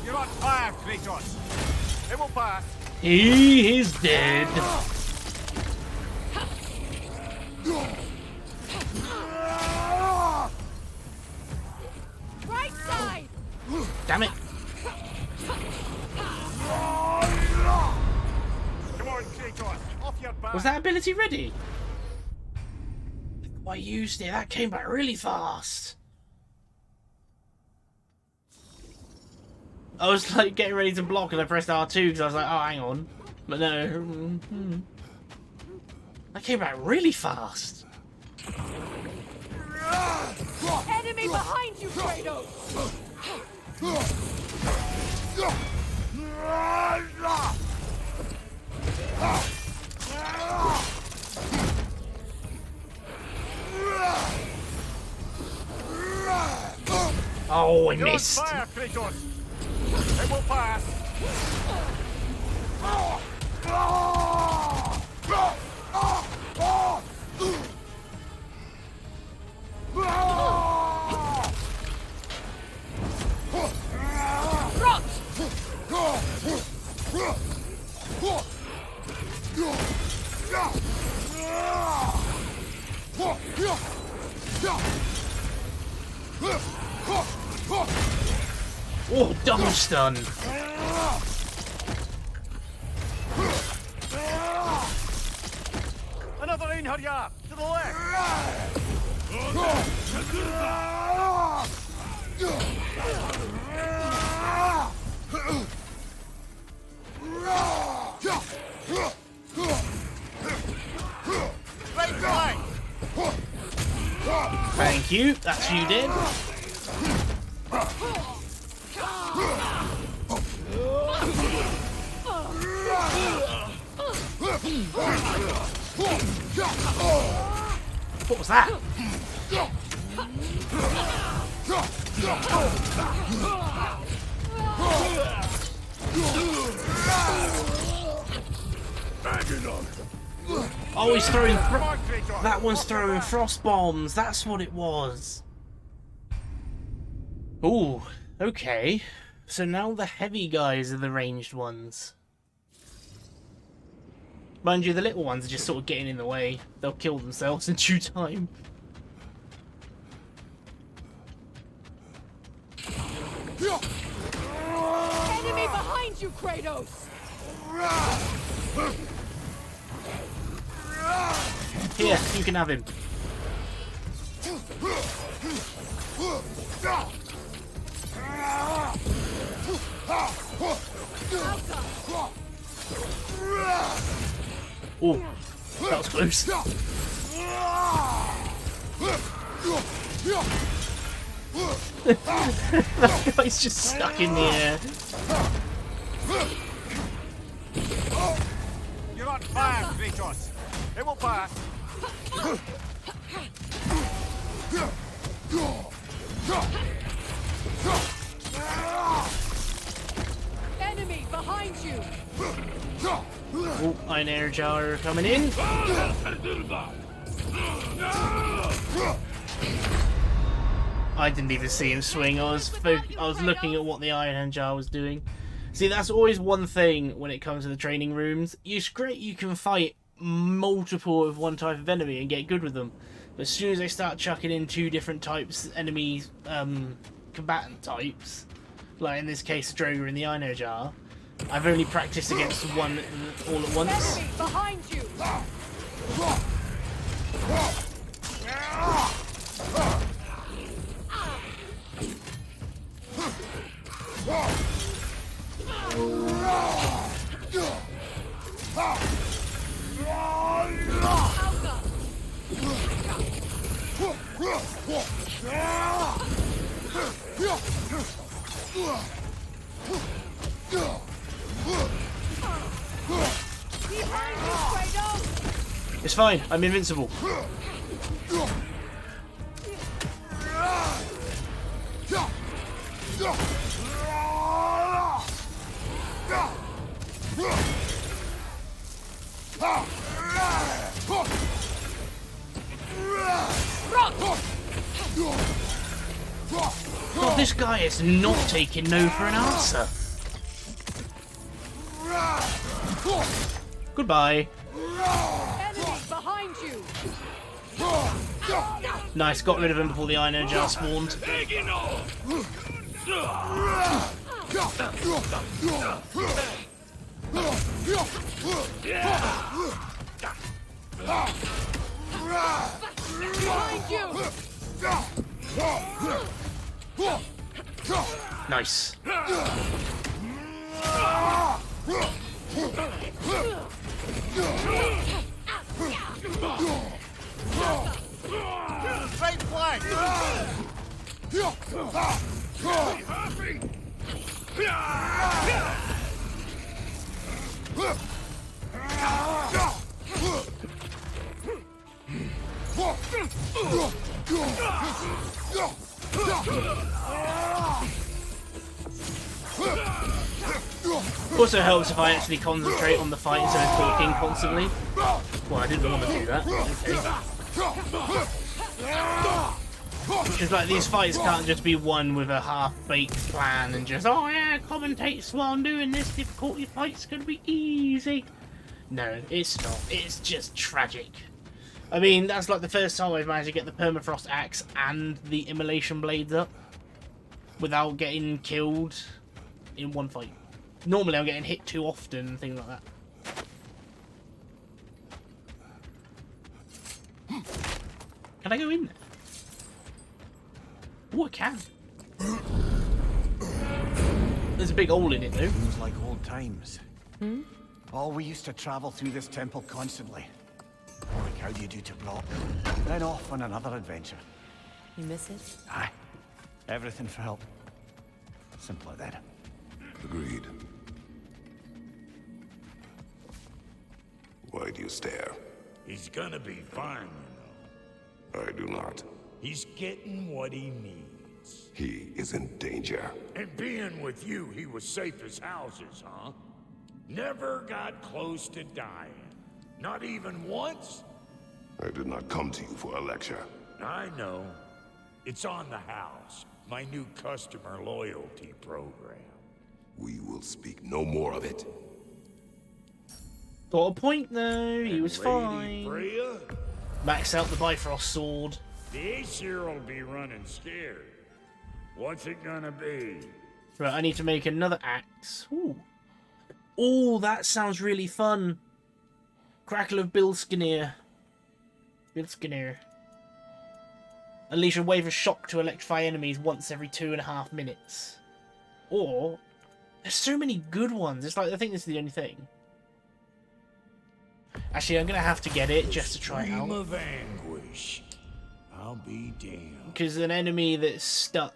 You're on fire, Kratos. It will pass. He is dead. Right side! Damn it. Come on, Kratos. Off your back. Was that ability ready? I used it. That came back really fast. I was like getting ready to block and I pressed R2 because I was like, oh, hang on. But no. That came back really fast. Enemy behind you, Kratos! Oh, I You're on missed. fire, Kratos. It will pass. Oh, double stun. Another Einherjar to the left. Right flank. Thank you. That's you did. What was that? Oh, he's throwing. That one's throwing frost bombs. That's what it was. Ooh, okay. So now the heavy guys are the ranged ones. Mind you, the little ones are just sort of getting in the way. They'll kill themselves in due time. Enemy behind you, Kratos! Here, you can have him. Oh, that was close. That guy's just stuck in the air. You're on fire, Kratos. It will pass. Enemy behind you! Oh, Iron Air Jar coming in. I didn't even see him swing. I was looking at what the Iron Hand Jar was doing. See, that's always one thing when it comes to the training rooms. It's great you can fight multiple of one type of enemy and get good with them. But as soon as I start chucking in 2 different types, enemy combatant types, like in this case Droger and the Ino Jar, I've only practiced against one all at once. Enemy behind you! Behind you, Kratos! It's fine, I'm invincible. God, this guy is not taking no for an answer. Goodbye. Enemy behind you! Nice, got rid of him before the Ino Jar spawned. Behind you! Nice. Right flank! Also helps if I actually concentrate on the fight instead of talking constantly. Well, I didn't want to do that. Okay. Because like these fights can't just be won with a half-baked plan and just, oh yeah, commentates while I'm doing this, difficulty fight's gonna be easy. No, it's not. It's just tragic. I mean, that's like the first time I've managed to get the permafrost axe and the immolation blades up without getting killed in one fight. Normally I'm getting hit too often and things like that. Can I go in there? Oh, I can. There's a big hole in it though. Seems like old times. Oh, we used to travel through this temple constantly. Like, how do you do to block? Then off on another adventure. You miss it? Aye. Everything for help. Simpler then. Agreed. Why do you stare? He's gonna be fine, you know. I do not. He's getting what he needs. He is in danger. And being with you, he was safe as houses, huh? Never got close to dying. Not even once? I did not come to you for a lecture. I know. It's on the house. My new customer loyalty program. We will speak no more of it. Got a point though, he And was Lady fine. Freya? Max out the Bifrost sword. The Aesir will be running scared. What's it gonna be? Right, I need to make another axe. Ooh. Oh, that sounds really fun. Crackle of Bilsknir. Bilsknir. Unleash a wave of shock to electrify enemies once every 2.5 minutes. Or, there's so many good ones. It's like, I think this is the only thing. Actually, I'm going to have to get it just to try it Scream out. of anguish. I'll be damned. Because an enemy that's stuck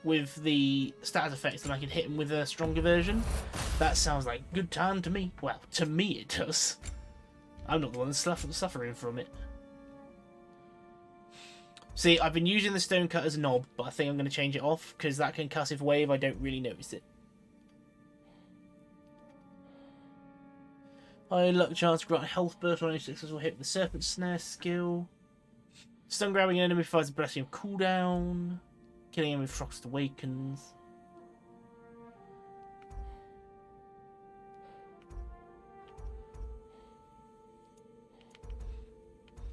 with the status effects and I can hit him with a stronger version, that sounds like good time to me. Well, to me it does. I'm not the one that's suffering from it. See, I've been using the Stonecutter's knob, but I think I'm going to change it off because that concussive wave, I don't really notice it. High luck chance to grant health burst on each successful hit with the Serpent Snare skill. Stun grabbing an enemy provides a blessing of cooldown. Killing him with Frost Awakens.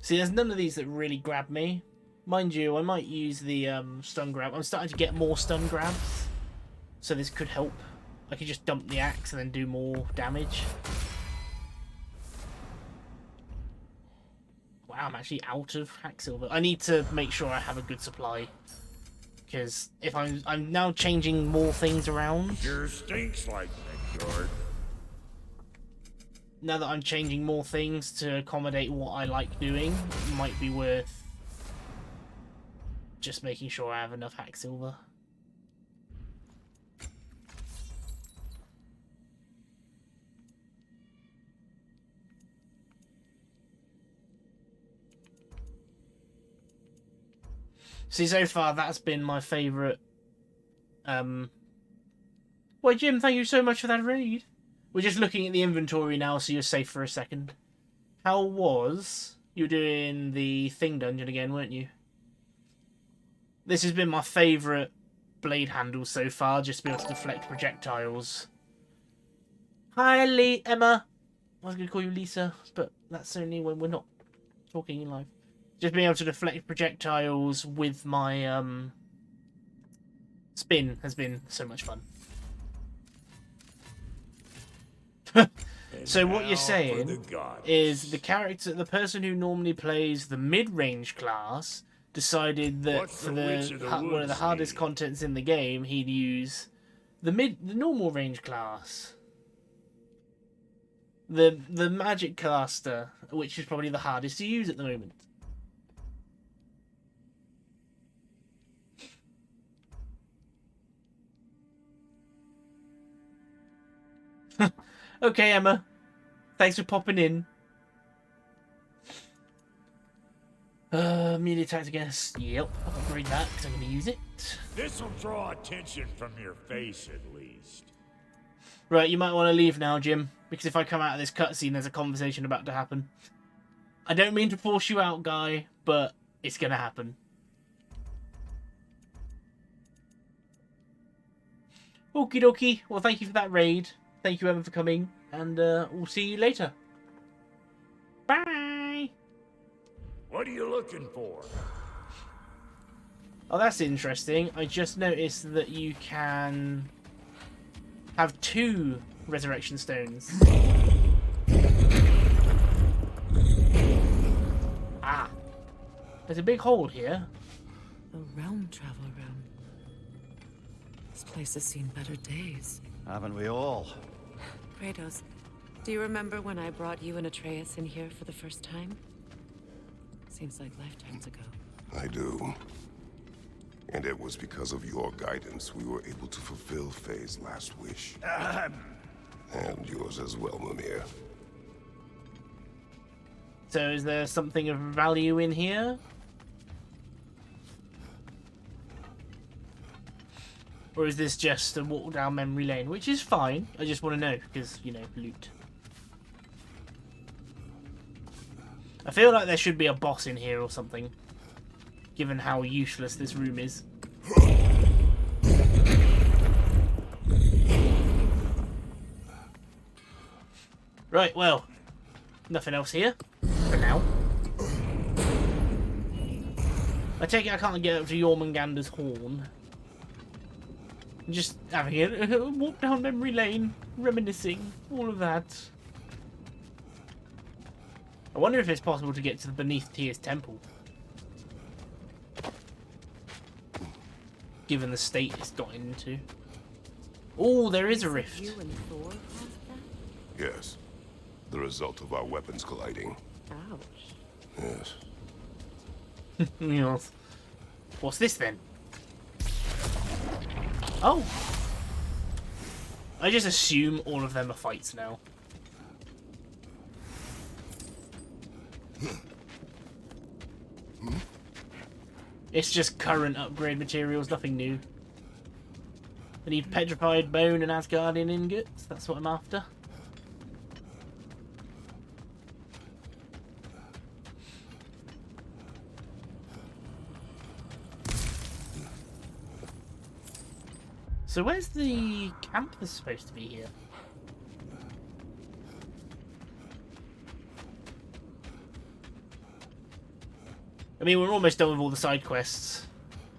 See, there's none of these that really grab me. Mind you, I might use the stun grab. I'm starting to get more stun grabs, so this could help. I could just dump the axe and then do more damage. Wow, I'm actually out of hacksilver. I need to make sure I have a good supply, because if I'm now changing more things around. Sure stinks like backyard. Now that I'm changing more things to accommodate what I like doing, it might be worth just making sure I have enough hacksilver. See, so far that's been my favourite. Well, Jim, thank you so much for that raid. We're just looking at the inventory now, so you're safe for a second. How was... You were doing the Thing dungeon again, weren't you? This has been my favourite blade handle so far, just to be able to deflect projectiles. Hi, Emma. I was going to call you Lisa, but that's only when we're not talking in live. Just being able to deflect projectiles with my spin has been so much fun. So what you're saying is the person who normally plays the mid-range class decided that for one of the hardest contents in the game, he'd use the normal range class, the magic caster, which is probably the hardest to use at the moment. Okay, Emma. Thanks for popping in. Melee attacks against... Yep, I'll upgrade that because I'm going to use it. This'll draw attention from your face, at least. Right, you might want to leave now, Jim, because if I come out of this cutscene, there's a conversation about to happen. I don't mean to force you out, guy, but it's going to happen. Okie dokie. Well, thank you for that raid. Thank you, Emma, for coming, and we'll see you later. Bye! What are you looking for? Oh, that's interesting. I just noticed that you can have 2 resurrection stones. Ah! There's a big hole here. A realm travel room. This place has seen better days. Haven't we all? Kratos, do you remember when I brought you and Atreus in here for the first time? Seems like lifetimes ago. I do. And it was because of your guidance we were able to fulfill Faye's last wish. And yours as well, Mimir. So is there something of value in here? Or is this just a walk down memory lane? Which is fine. I just want to know, because, you know, loot. I feel like there should be a boss in here or something, given how useless this room is. Right, well, nothing else here, for now. I take it I can't get up to Jormungandr's horn. Just having a walk down memory lane, reminiscing, all of that. I wonder if it's possible to get to the Beneath Tears Temple. Given the state it's got into. Oh, there is a rift. You and Thor caused that? Yes. The result of our weapons colliding. Ouch. Yes. Yes. What's this then? Oh! I just assume all of them are fights now. It's just current upgrade materials, nothing new. I need petrified bone and Asgardian ingots, that's what I'm after. So where's the camp that's supposed to be here? I mean, we're almost done with all the side quests.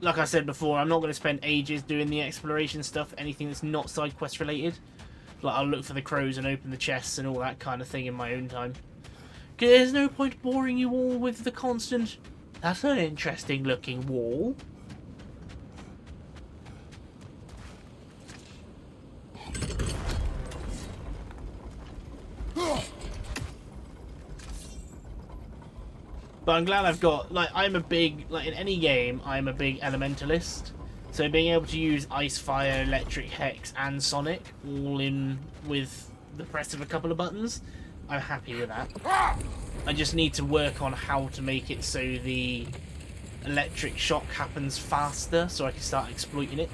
Like I said before, I'm not going to spend ages doing the exploration stuff, anything that's not side quest related. Like, I'll look for the crows and open the chests and all that kind of thing in my own time. There's no point boring you all with the constant, that's an interesting looking wall. But I'm glad I've got, like, I'm a big, like, in any game, I'm a big elementalist. So being able to use Ice, Fire, Electric, Hex, and Sonic all in with the press of a couple of buttons, I'm happy with that. I just need to work on how to make it so the electric shock happens faster so I can start exploiting it.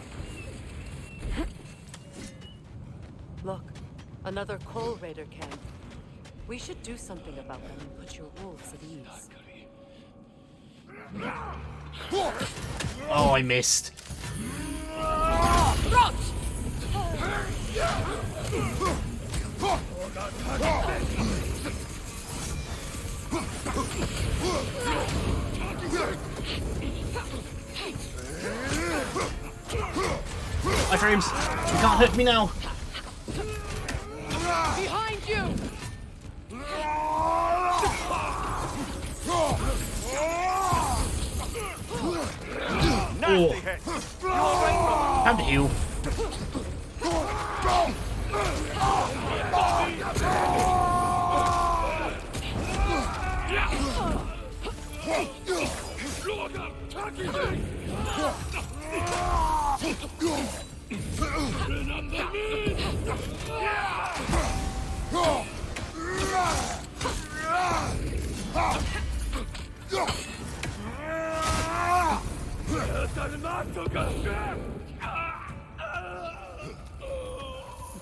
Look, another coal raider camp. We should do something about them and put your wolves at ease. Oh, I missed. My frames, you can't hurt me now. Behind you! Oh. Time to heal.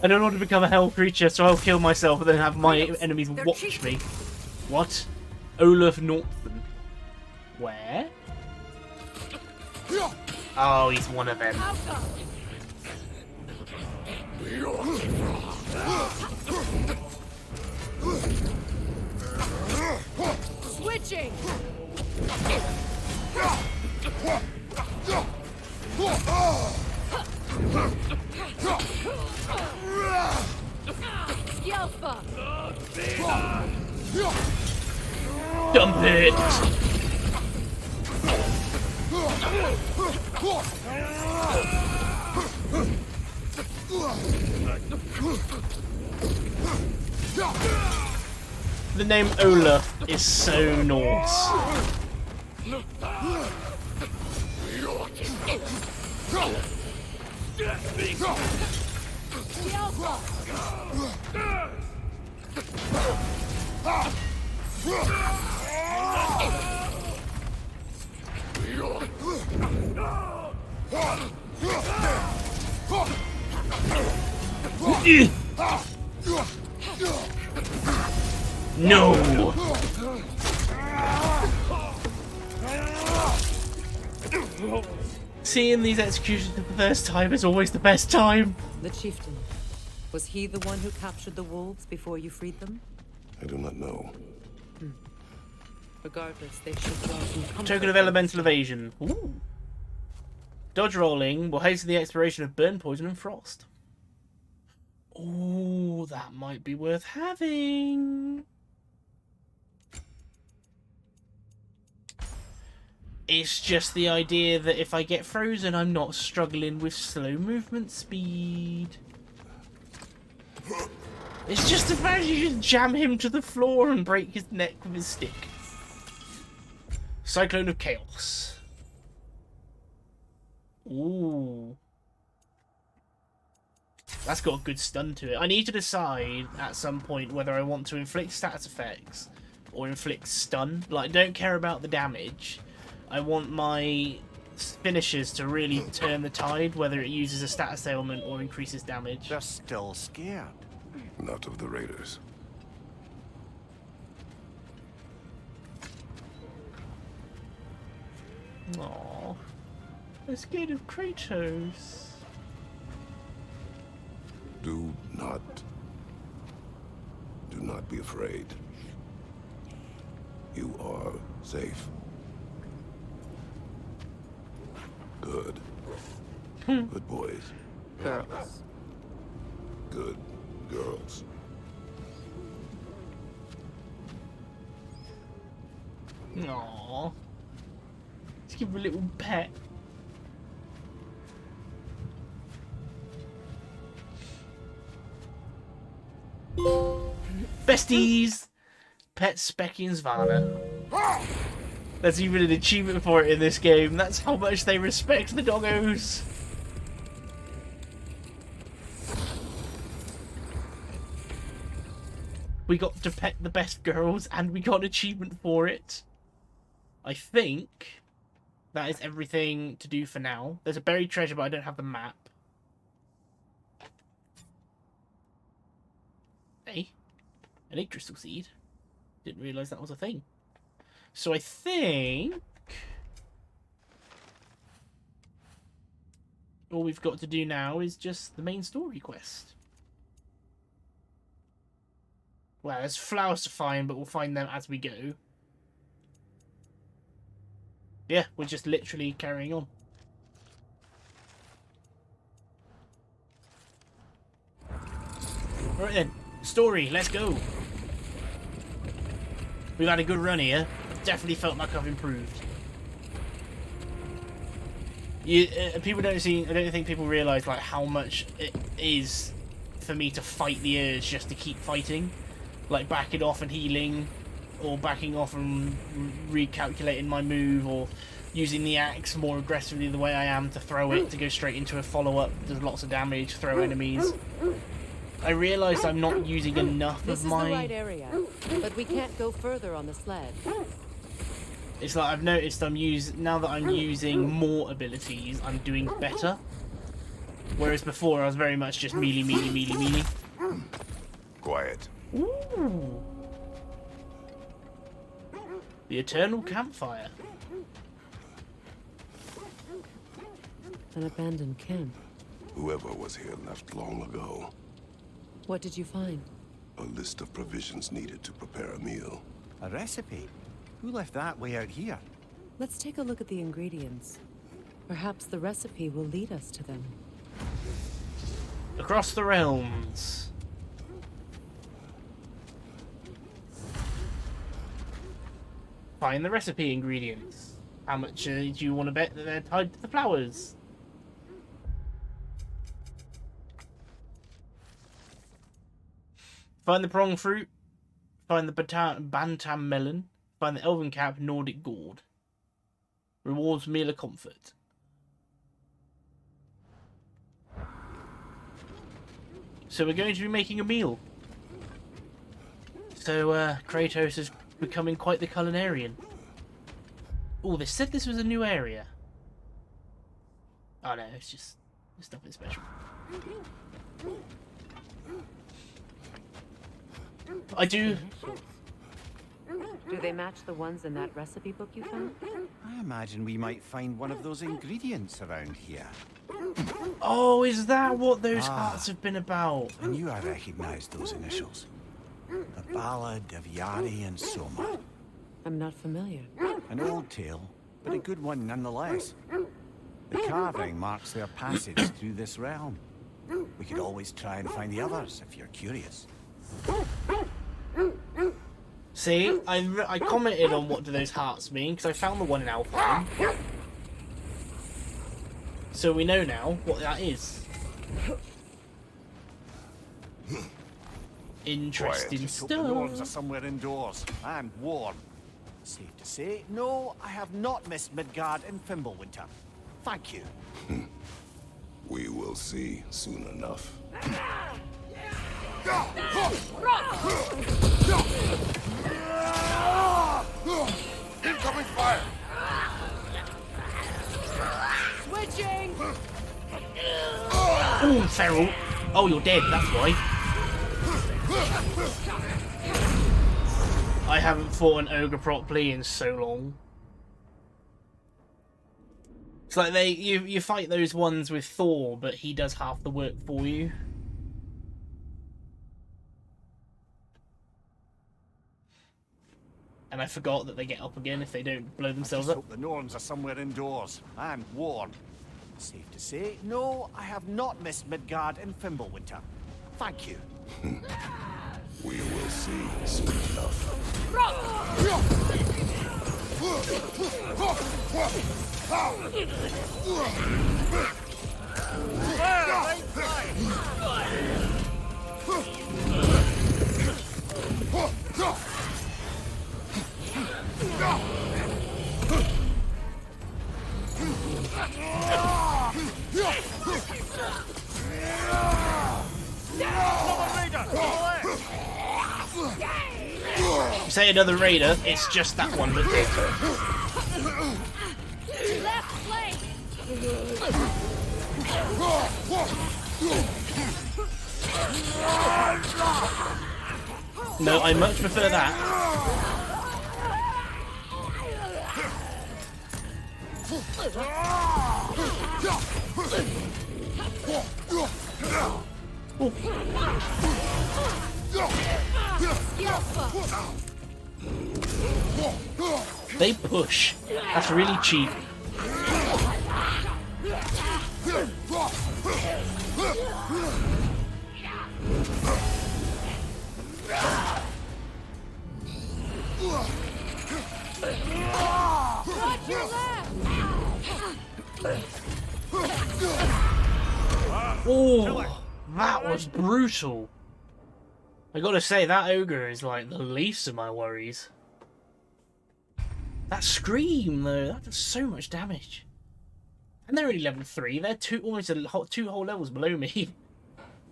I don't want to become a hell creature, so I'll kill myself and then have my enemies watch me. What? Olaf Northman. Where? Oh, he's one of them. Switching! Yelfa! Dump it! The name Olaf is so Norse. No! Seeing these executions for the first time is always the best time. The chieftain. Was he the one who captured the wolves before you freed them? I do not know. Regardless, they should draw some comfort. Token of elemental evasion. Ooh. Dodge rolling will hasten the expiration of burn, poison, and frost. Ooh, that might be worth having. It's just the idea that if I get frozen, I'm not struggling with slow movement speed. It's just the fact you just jam him to the floor and break his neck with his stick. Cyclone of Chaos. Ooh. That's got a good stun to it. I need to decide at some point whether I want to inflict status effects or inflict stun. Like, I don't care about the damage. I want my finishes to really turn the tide, whether it uses a status ailment or increases damage. They're still scared. Not of the raiders. Aww. They're scared of Kratos. Do not be afraid. You are safe. Good. Good boys. Girls. Good girls. Aww. Let's give her a little pet. Besties! Pet Specky and Svana. There's even an achievement for it in this game. That's how much they respect the doggos. We got to pet the best girls and we got an achievement for it. I think that is everything to do for now. There's a buried treasure, but I don't have the map. Hey, an egg crystal seed. Didn't realise that was a thing. So I think all we've got to do now is just the main story quest. Well, there's flowers to find, but we'll find them as we go. Yeah, we're just literally carrying on. Right then, story, let's go. We've had a good run here. Definitely felt like I've improved. People don't see. I don't think people realise like how much it is for me to fight the urge just to keep fighting, like backing off and healing, or backing off and recalculating my move, or using the axe more aggressively the way I am to throw it to go straight into a follow-up. Does lots of damage, throw enemies. I realised I'm not using enough This of is my. the right area, but we can't go further on the sled. It's like I've noticed now that I'm using more abilities, I'm doing better. Whereas before I was very much just melee, melee, melee, melee. Quiet. Ooh. The Eternal Campfire. An abandoned camp. Whoever was here left long ago. What did you find? A list of provisions needed to prepare a meal. A recipe? Who left that way out here? Let's take a look at the ingredients. Perhaps the recipe will lead us to them. Across the realms. Find the recipe ingredients. How much do you want to bet that they're tied to the flowers? Find the prong fruit. Find the bantam melon. Find the elven cap Nordic gourd. Rewards meal of comfort. So we're going to be making a meal. So Kratos is becoming quite the culinarian. Oh, they said this was a new area. Oh no, it's just nothing special. I do. Do they match the ones in that recipe book you found? I imagine we might find one of those ingredients around here. Oh, is that what those hearts have been about? I knew I recognized those initials. The Ballad of Yari and Soma. I'm not familiar. An old tale, but a good one nonetheless. The carving marks their passage through this realm. We could always try and find the others if you're curious. See, I commented on what do those hearts mean because I found the one in Alpine. So we know now what that is. Interesting Hope the Norns are stuff. somewhere indoors and warm. Safe to say, no, I have not missed Midgard in Fimbulwinter. Thank you. We will see soon enough. Incoming fire! Switching! Oh, feral. Oh, you're dead, that's why. I haven't fought an ogre properly in so long. It's like you fight those ones with Thor, but he does half the work for you. And I forgot that they get up again if they don't blow themselves I just up. hope the Norns are somewhere indoors and warm. Safe to say, no, I have not missed Midgard in Fimbulwinter. Thank you. We will see soon enough. You say another raider, it's just that one that did. Left flank. No, I much prefer that. They push. That's really cheap. Watch your left. Oh, that was brutal. I gotta say, that ogre is like the least of my worries. That scream, though, that does so much damage. And they're only level 3. They're almost two whole levels below me.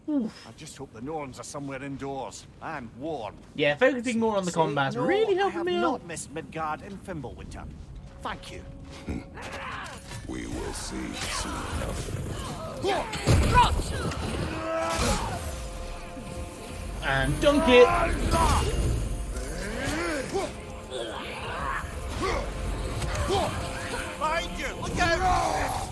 Oof. I just hope the Norns are somewhere indoors and warm. Yeah, focusing more on the combat no, really I helping have me out. not missed Midgard in Fimbulwinter. Thank you. We will see soon enough. And dunk it. Behind you! Look out!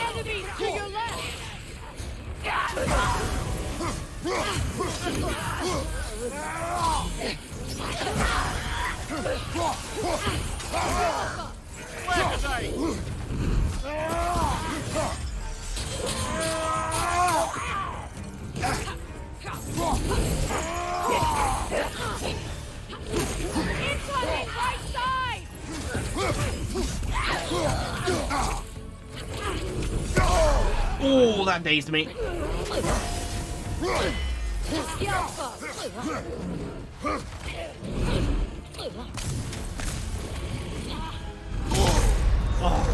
Enemies to your left. Incoming right side. Oh, that dazed me. Oh.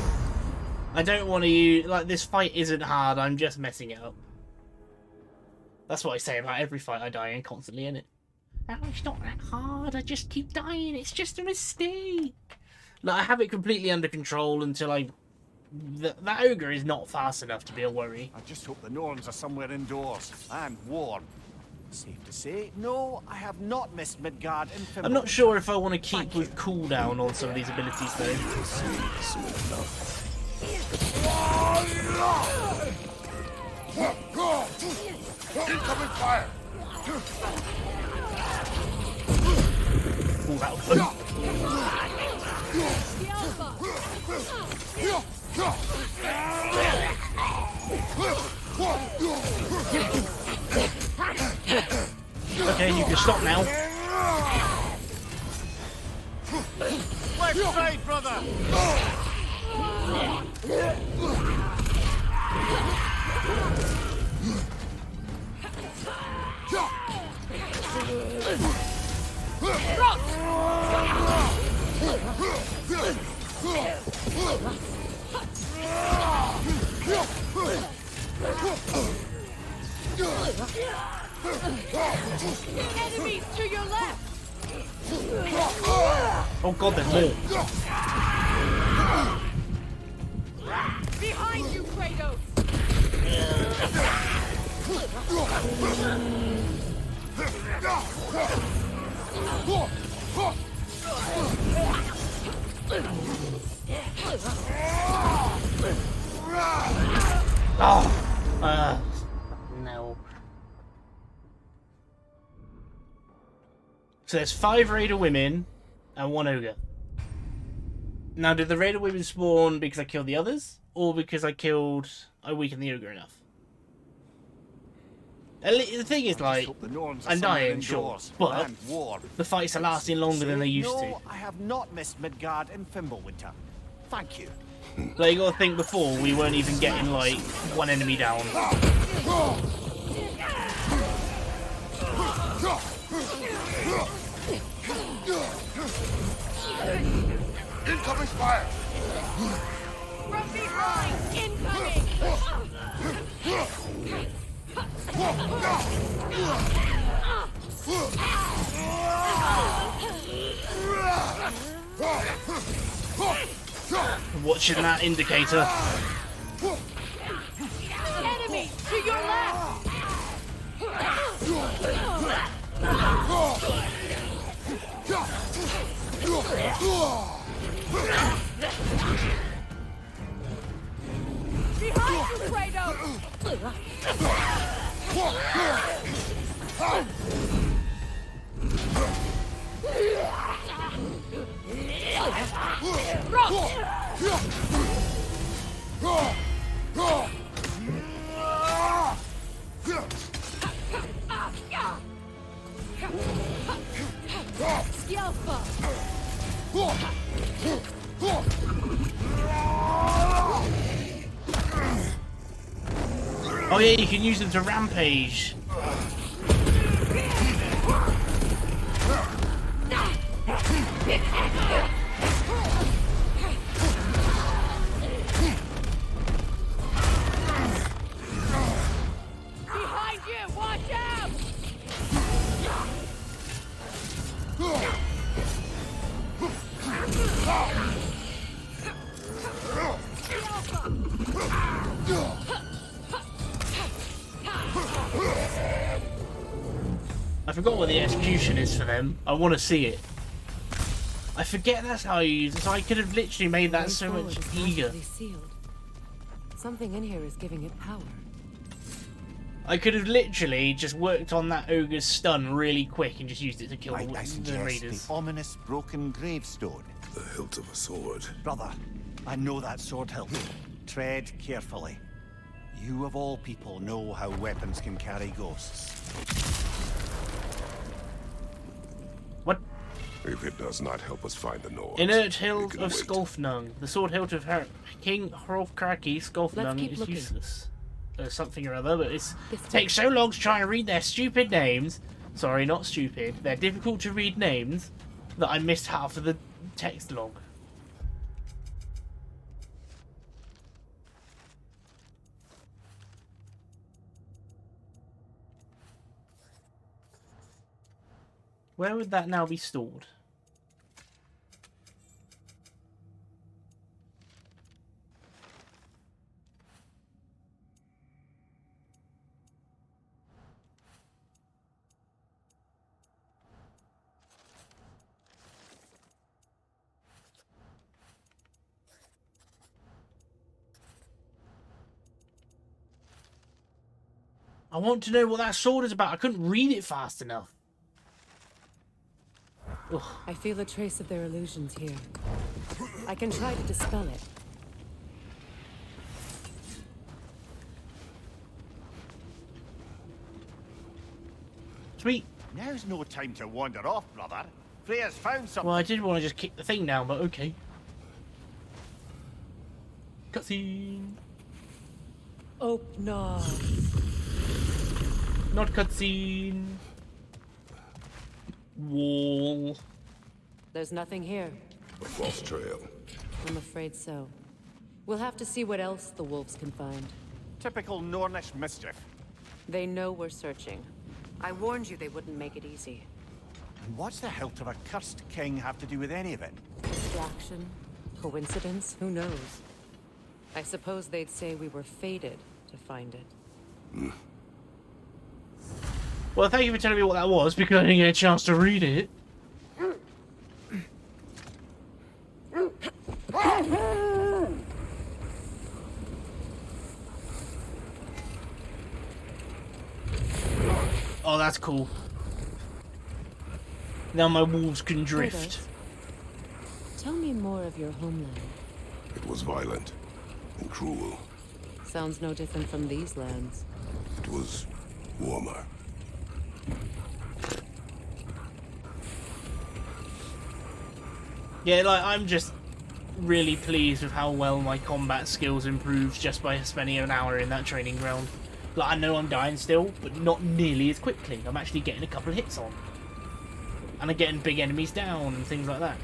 I don't want to use... Like, this fight isn't hard, I'm just messing it up. That's what I say about every fight I die in, constantly, innit? Oh, it's not that hard, I just keep dying, it's just a mistake. Like, I have it completely under control until I... That ogre is not fast enough to be a worry. I just hope the Norns are somewhere indoors and warm. Safe to say, no, I have not missed Midgard in Fimbulwinter. I'm not sure if I want to keep with cooldown on some of these abilities, though. We'll see soon enough. Incoming fire! Oh, that was good. Okay, you can stop now. Left side, brother! Enemies to your left. Oh god, there's more. Behind you, Kratos. Oh, no. So there's 5 Raider women and 1 ogre. Now, did the Raider women spawn because I killed the others, or because I weakened the ogre enough? The thing is, like, I'm dying, sure, but the fights are lasting longer than they used to. No, I have not missed Midgard in Fimbulwinter. Thank you. Like, you gotta think, before, we weren't even getting, like, 1 enemy down. Incoming fire! From behind! Incoming! Watching that indicator. Enemy! To your left! Behind you, Kratos! Skillful! Oh yeah, you can use them to rampage. Behind you! Watch out! I forgot what the execution is for them. I want to see it. I forget that's how you use it, so I could have literally made that so much easier. Sealed. Something in here is giving it power. I could have literally just worked on that ogre's stun really quick and just used it to kill I the suggest raiders. the ominous broken gravestone. The hilt of a sword. Brother, I know that sword hilt. Tread carefully. You of all people know how weapons can carry ghosts. What? If it does not help us find the Nords, Inert hilt can of wait. Skolfnung. The sword hilt of King Hrolfkraki Let's Skolfnung keep is looking. useless. Something or other, but it This takes so long to try and read their stupid names. Sorry, not stupid. They're difficult to read names that I missed half of the text log. Where would that now be stored? I want to know what that sword is about. I couldn't read it fast enough. Ugh. I feel a trace of their illusions here. I can try to dispel it. Sweet. Now's no time to wander off, brother. Freya's found something. Well, I did want to just kick the thing down, but okay. Cutscene. Oh, no. Not cutscene. Wall. There's nothing here. A false trail. I'm afraid so. We'll have to see what else the wolves can find. Typical Nornish mischief. They know we're searching. I warned you they wouldn't make it easy. And what's the hilt of a cursed king have to do with any of it? Distraction? Coincidence? Who knows? I suppose they'd say we were fated to find it. Well, thank you for telling me what that was, because I didn't get a chance to read it. Oh, that's cool. Now my wolves can drift. Kratos, tell me more of your homeland. It was violent and cruel. Sounds no different from these lands. It was warmer. Yeah, like, I'm just really pleased with how well my combat skills improved just by spending an hour in that training ground. Like, I know I'm dying still, but not nearly as quickly. I'm actually getting a couple of hits on. And I'm getting big enemies down and things like that.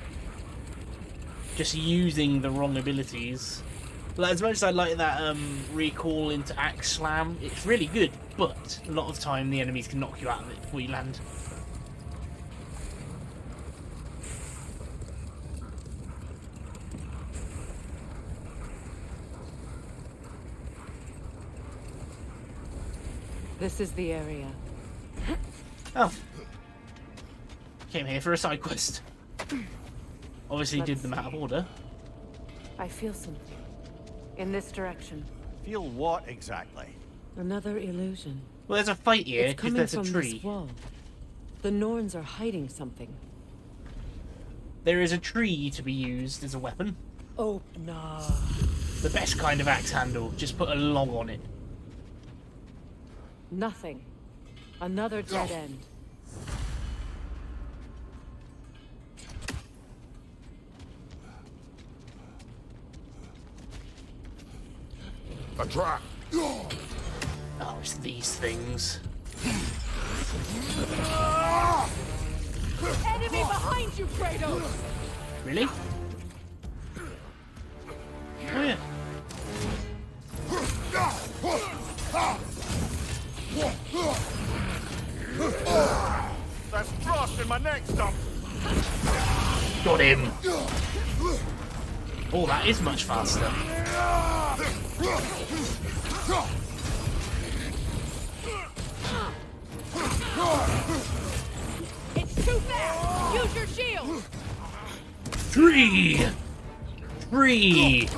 Just using the wrong abilities. Like, as much as I like that recall into Axe Slam, it's really good, but a lot of time the enemies can knock you out of it before you land. This is the area. Oh. Came here for a side quest. Obviously did them out of order. I feel something. In this direction. Feel what exactly? Another illusion. Well, there's a fight here It's because coming there's a from tree. this wall. The Norns are hiding something. There is a tree to be used as a weapon. Oh, no. The best kind of axe handle. Just put a log on it. Nothing. Another dead end. A trap. Oh, it's these things. Enemy behind you, Kratos! Really? Oh yeah. There's frost in my neck stump. Got him. Oh, that is much faster. It's too fast! Use your shield! Tree! Tree!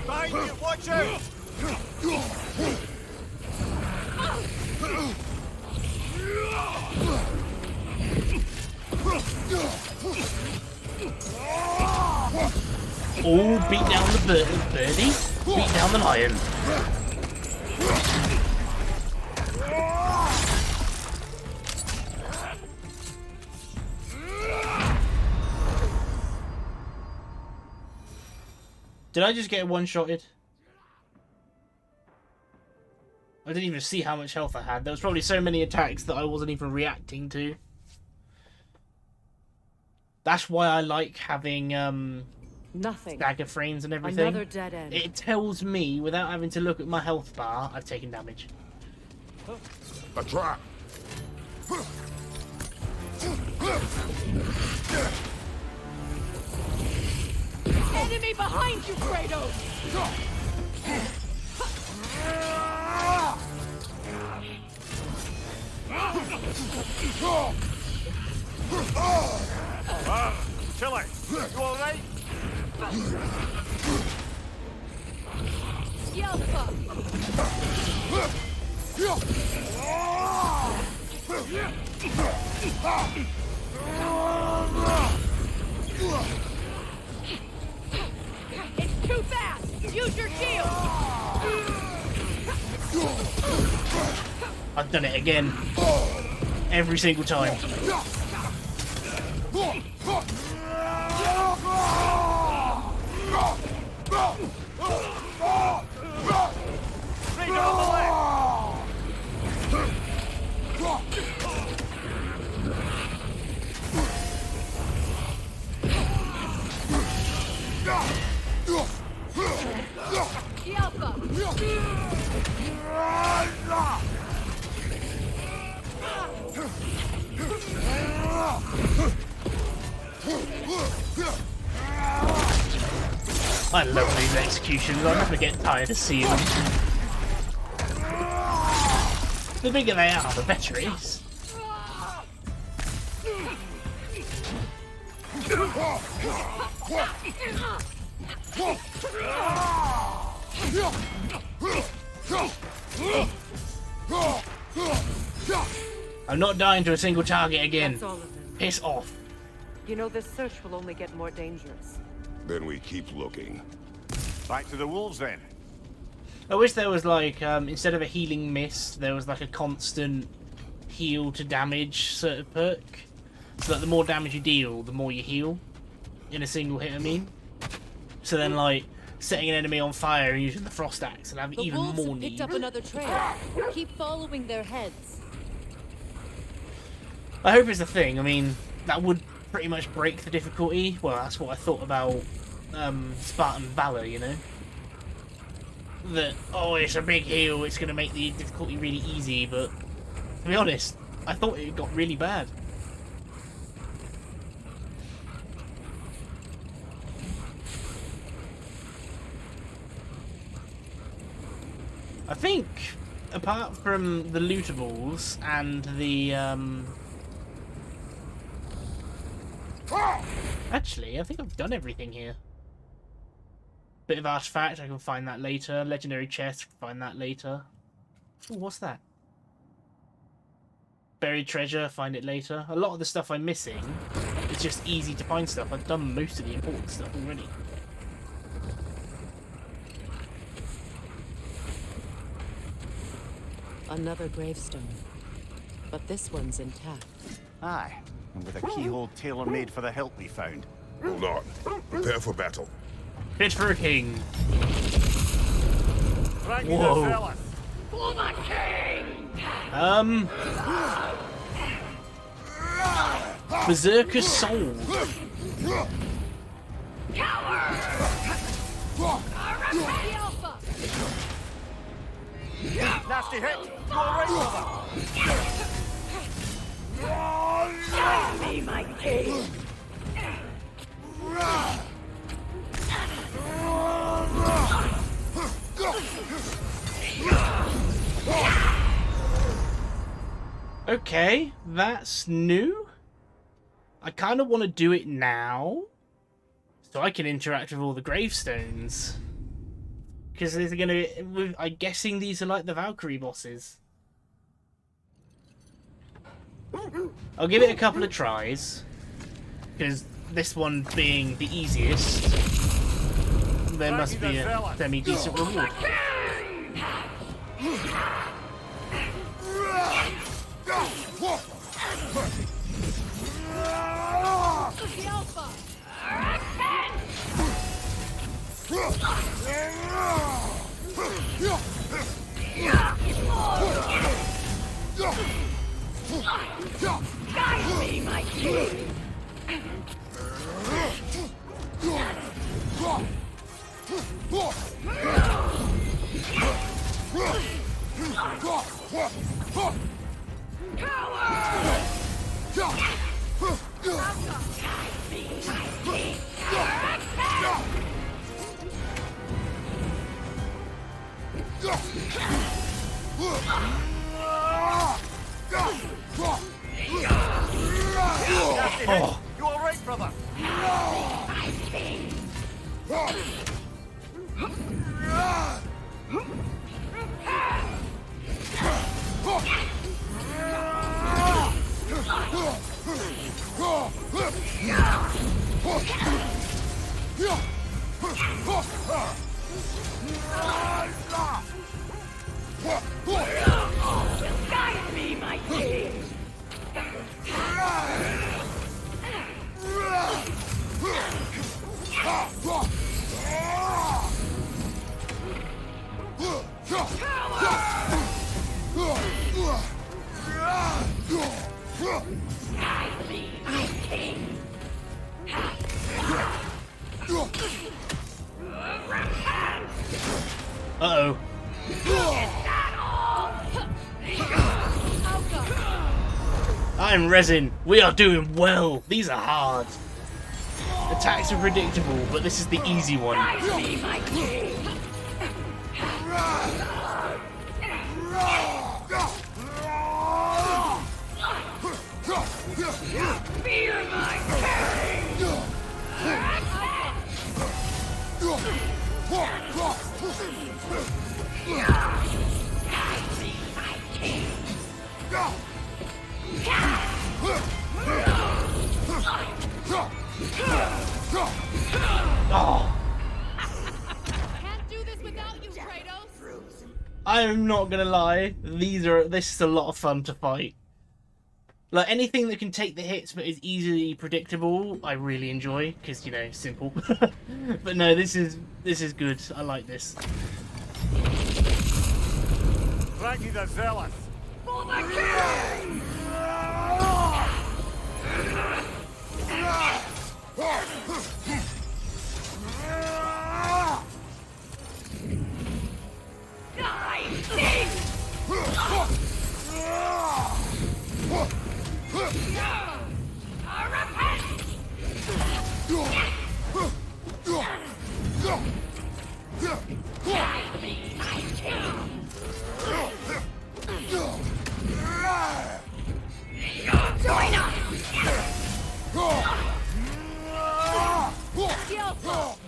Behind you, watch out! Oh, beat down the birdie. Beat down the lion. Did I just get one-shotted? I didn't even see how much health I had. There was probably so many attacks that I wasn't even reacting to. That's why I like having Nothing. dagger frames and everything. Another dead end. It tells me, without having to look at my health bar, I've taken damage. A trap. Enemy behind you, Kratos! Chile, you alright? Yelpa! It's too fast! Use your shield! I've done it again. Every single time. Straight on the left! Yelpa! I love these executions. I never get tired of seeing them. The bigger they are, the better it is. I'm not dying to a single target again. That's all of them. Piss off. You know, this search will only get more dangerous. Then we keep looking. Back to the wolves then. I wish there was like, instead of a healing mist, there was like a constant heal to damage sort of perk. So that the more damage you deal, the more you heal. In a single hit, I mean. So then like, setting an enemy on fire and using the frost axe and have The even wolves more have picked need. up another trail. Keep following their heads. I hope it's a thing. I mean, that would pretty much break the difficulty. Well, that's what I thought about Spartan Valor, you know? That, oh, it's a big heal, it's going to make the difficulty really easy, but to be honest, I thought it got really bad. I think, apart from the lootables and the, actually, I think I've done everything here. Bit of artifact, I can find that later. Legendary chest, I can find that later. Ooh, what's that? Buried treasure, find it later. A lot of the stuff I'm missing is just easy to find stuff. I've done most of the important stuff already. Another gravestone. But this one's intact. Aye, and with a keyhole tailor-made for the hilt we found. Hold on. Prepare for battle. Fit for a king. Right, Whoa. fella. Berserker Soul. The Alpha! Nasty hit. You all right, brother? Me, my king! Okay, that's new. I kind of want to do it now, so I can interact with all the gravestones. Because there's gonna, I'm guessing these are like the Valkyrie bosses. I'll give it a couple of tries, because this one being the easiest, there must be a semi-decent reward. The Alpha! Guide me, my king! Oh, You all right, brother? Guide me, my king! uh-oh. I'm resin. We are doing well. These are hard. Attacks are predictable, but this is the easy one. Fear my king! I'm not gonna lie. This is a lot of fun to fight. Like anything that can take the hits but is easily predictable, I really enjoy because you know, simple. But no, this is good. I like this. Ragnar the Zealous. For the king! Die, thief! Repent! Guide me, my king! Join us! Skillful!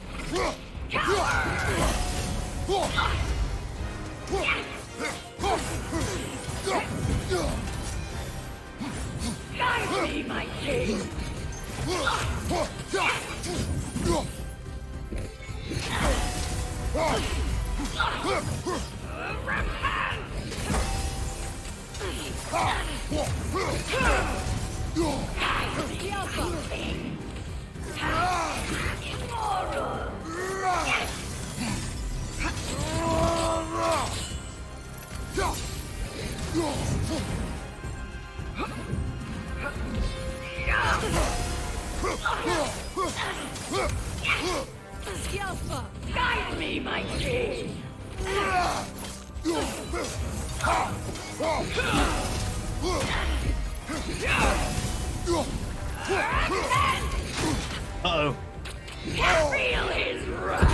Guide me, my king! Skillful! Guide me, my king! Uh-oh. Feel his wrath!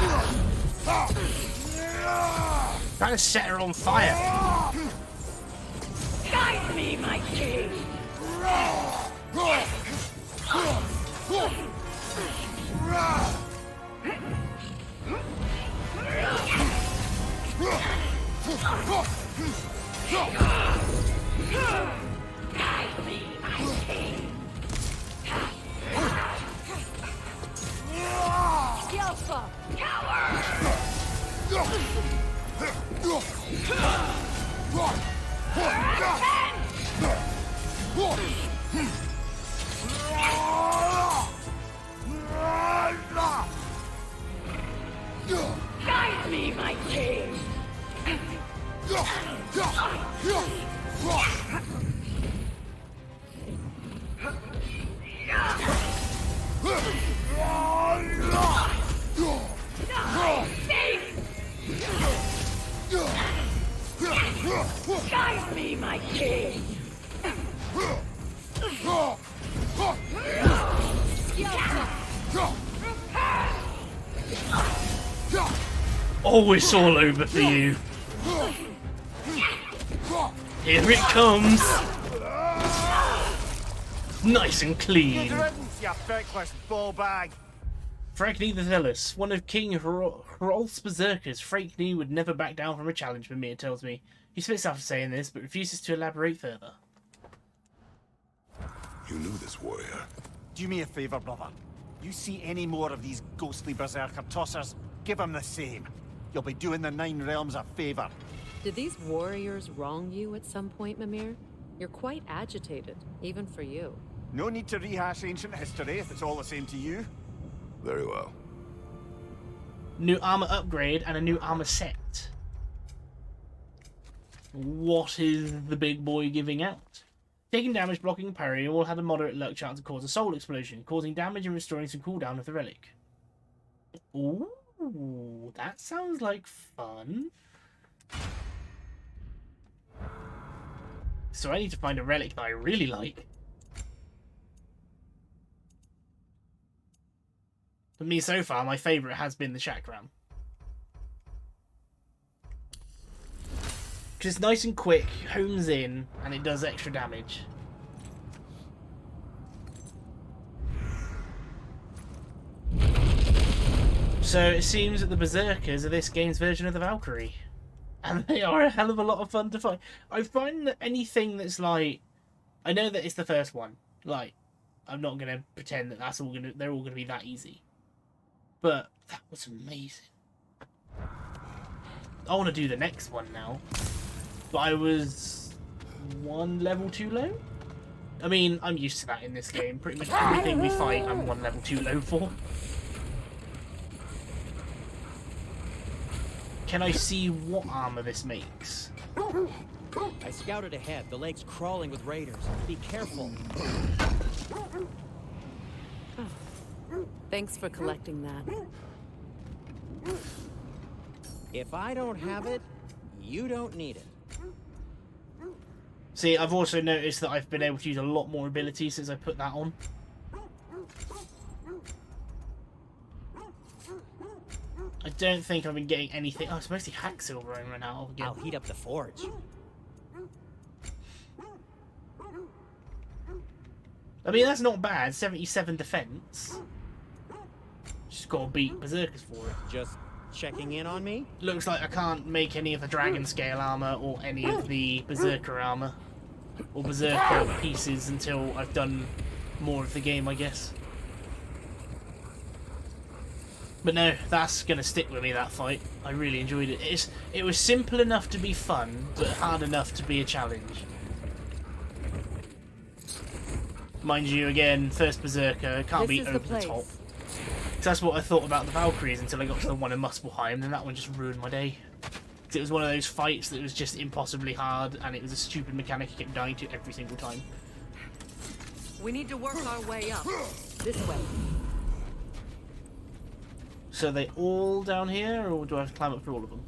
Trying to set her on fire. Guide me, my king! Guide me, my king! Skillful! Coward! Guide me, my king! Guide me, my king! Oh, it's all over for you. Here it comes. Nice and clean. Good riddance, you feckless ball bag. Fragny the Zealous, one of King Hrolf's berserkers. Fragny would never back down from a challenge, Mimir tells me. He spits after saying this, but refuses to elaborate further. You knew this warrior. Do me a favor, brother. You see any more of these ghostly berserker tossers, give them the same. You'll be doing the Nine Realms a favor. Did these warriors wrong you at some point, Mimir? You're quite agitated, even for you. No need to rehash ancient history if it's all the same to you. Very well. New armor upgrade and a new armor set. What is the big boy giving out? Taking damage, blocking, parrying all had a moderate luck chance to cause a soul explosion, causing damage and restoring some cooldown of the relic. Ooh, that sounds like fun. So I need to find a relic that I really like. For me so far, my favourite has been the Chakram. Because it's nice and quick, homes in, and it does extra damage. So it seems that the Berserkers are this game's version of the Valkyrie. And they are a hell of a lot of fun to fight. I find that anything that's like... I know that it's the first one. Like, I'm not going to pretend that they're all going to be that easy. But that was amazing. I want to do the next one now. but I was one level too low. I mean, I'm used to that in this game. Pretty much everything we fight, I'm one level too low for. Can I see what armor this makes? I scouted ahead. The lake's crawling with raiders. Be careful. Thanks for collecting that. If I don't have it, you don't need it. See, I've also noticed that I've been able to use a lot more abilities since I put that on. I don't think I've been getting anything. Oh, it's mostly hack silver I run out of again. I'll heat up the forge. I mean, that's not bad. 77 defense. Just gotta beat berserkers for it. Just checking in on me? Looks like I can't make any of the dragon scale armor or any of the berserker armor or berserker pieces until I've done more of the game, I guess. But no, that's gonna stick with me, that fight. I really enjoyed it. It was simple enough to be fun, but hard enough to be a challenge. Mind you, again, first berserker can't be over the top. That's what I thought about the Valkyries until I got to the one in Muspelheim, and that one just ruined my day. It was one of those fights that was just impossibly hard, and it was a stupid mechanic I kept dying to every single time. We need to work our way up. This way. So are they all down here, or do I have to climb up through all of them?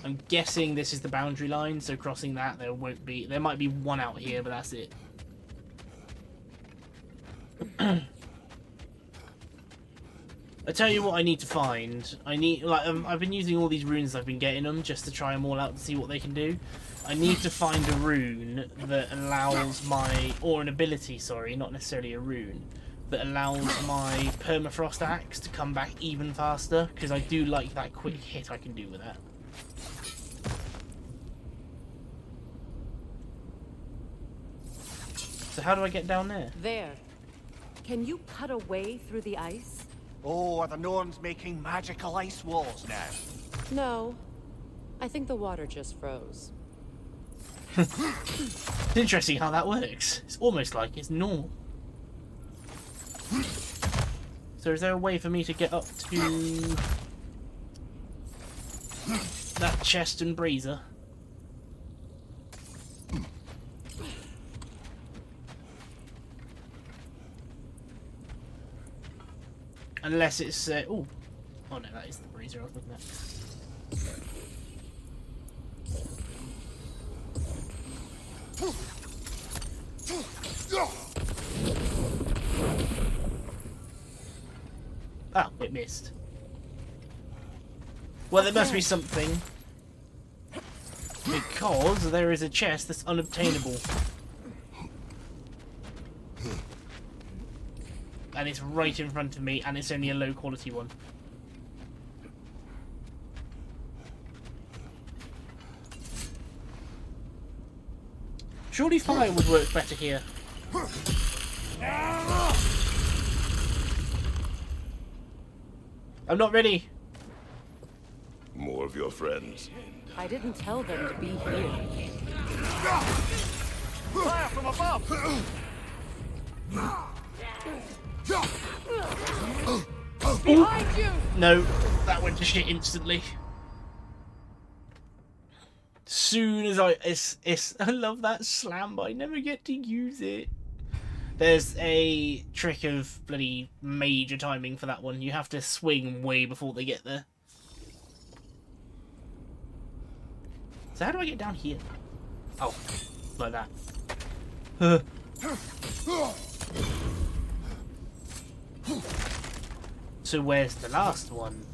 I'm guessing this is the boundary line, so crossing that there won't be... There might be one out here, but that's it. I tell you what I need to find. I need, like, I've been using all these runes I've been getting them just to try them all out to see what they can do. I need to find a rune that allows my, or an ability, sorry, not necessarily a rune, that allows my permafrost axe to come back even faster, because I do like that quick hit I can do with that. So how do I get down there? There. Can you cut a way through the ice? Oh, are the Norns making magical ice walls now? No. I think the water just froze. It's interesting how that works. It's almost like it's normal. So is there a way for me to get up to that chest and brazier? Unless it's oh no, that is the brazier I was looking at. Oh, it missed. Well, there must be something. Because there is a chest that's unobtainable. And it's right in front of me, and it's only a low quality one. Surely fire would work better here. I'm not ready. More of your friends. I didn't tell them to be here. Fire from above! Behind you! No, that went to shit instantly. Soon as I love that slam, but I never get to use it. There's a trick of bloody major timing for that one. You have to swing way before they get there. So how do I get down here? Oh, like that. So where's the last one?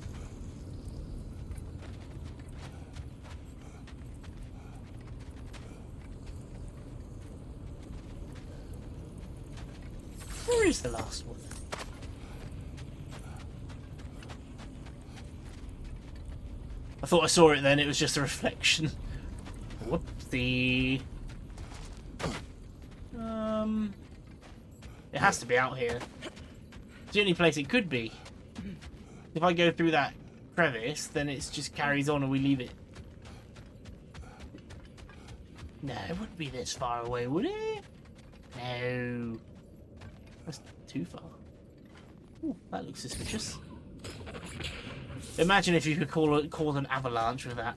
Where is the last one? I thought I saw it then, it was just a reflection. Whoopsie. It has to be out here. It's the only place it could be. If I go through that crevice, then it just carries on and we leave it. No, it wouldn't be this far away, would it? No. That's too far. Ooh, that looks suspicious. Imagine if you could cause an avalanche with that.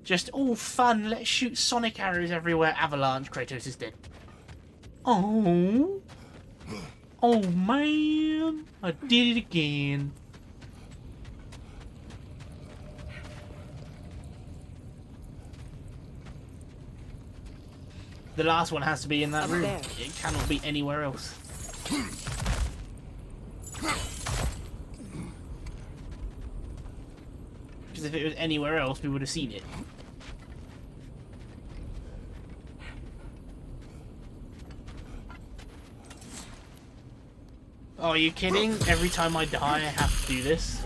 Just, oh, fun, let's shoot sonic arrows everywhere. Avalanche, Kratos is dead. Oh. Oh, man. I did it again. The last one has to be in that room. There. It cannot be anywhere else. Because if it was anywhere else, we would have seen it. Oh, are you kidding? Every time I die, I have to do this.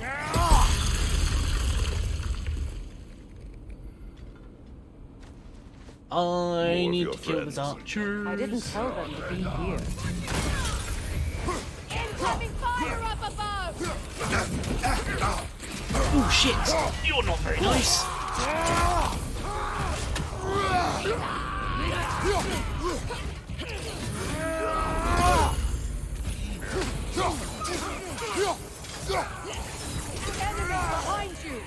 I need to kill this archer. I didn't tell them to be here. Incoming fire up above! Oh shit! You're not very nice. Enemy behind you!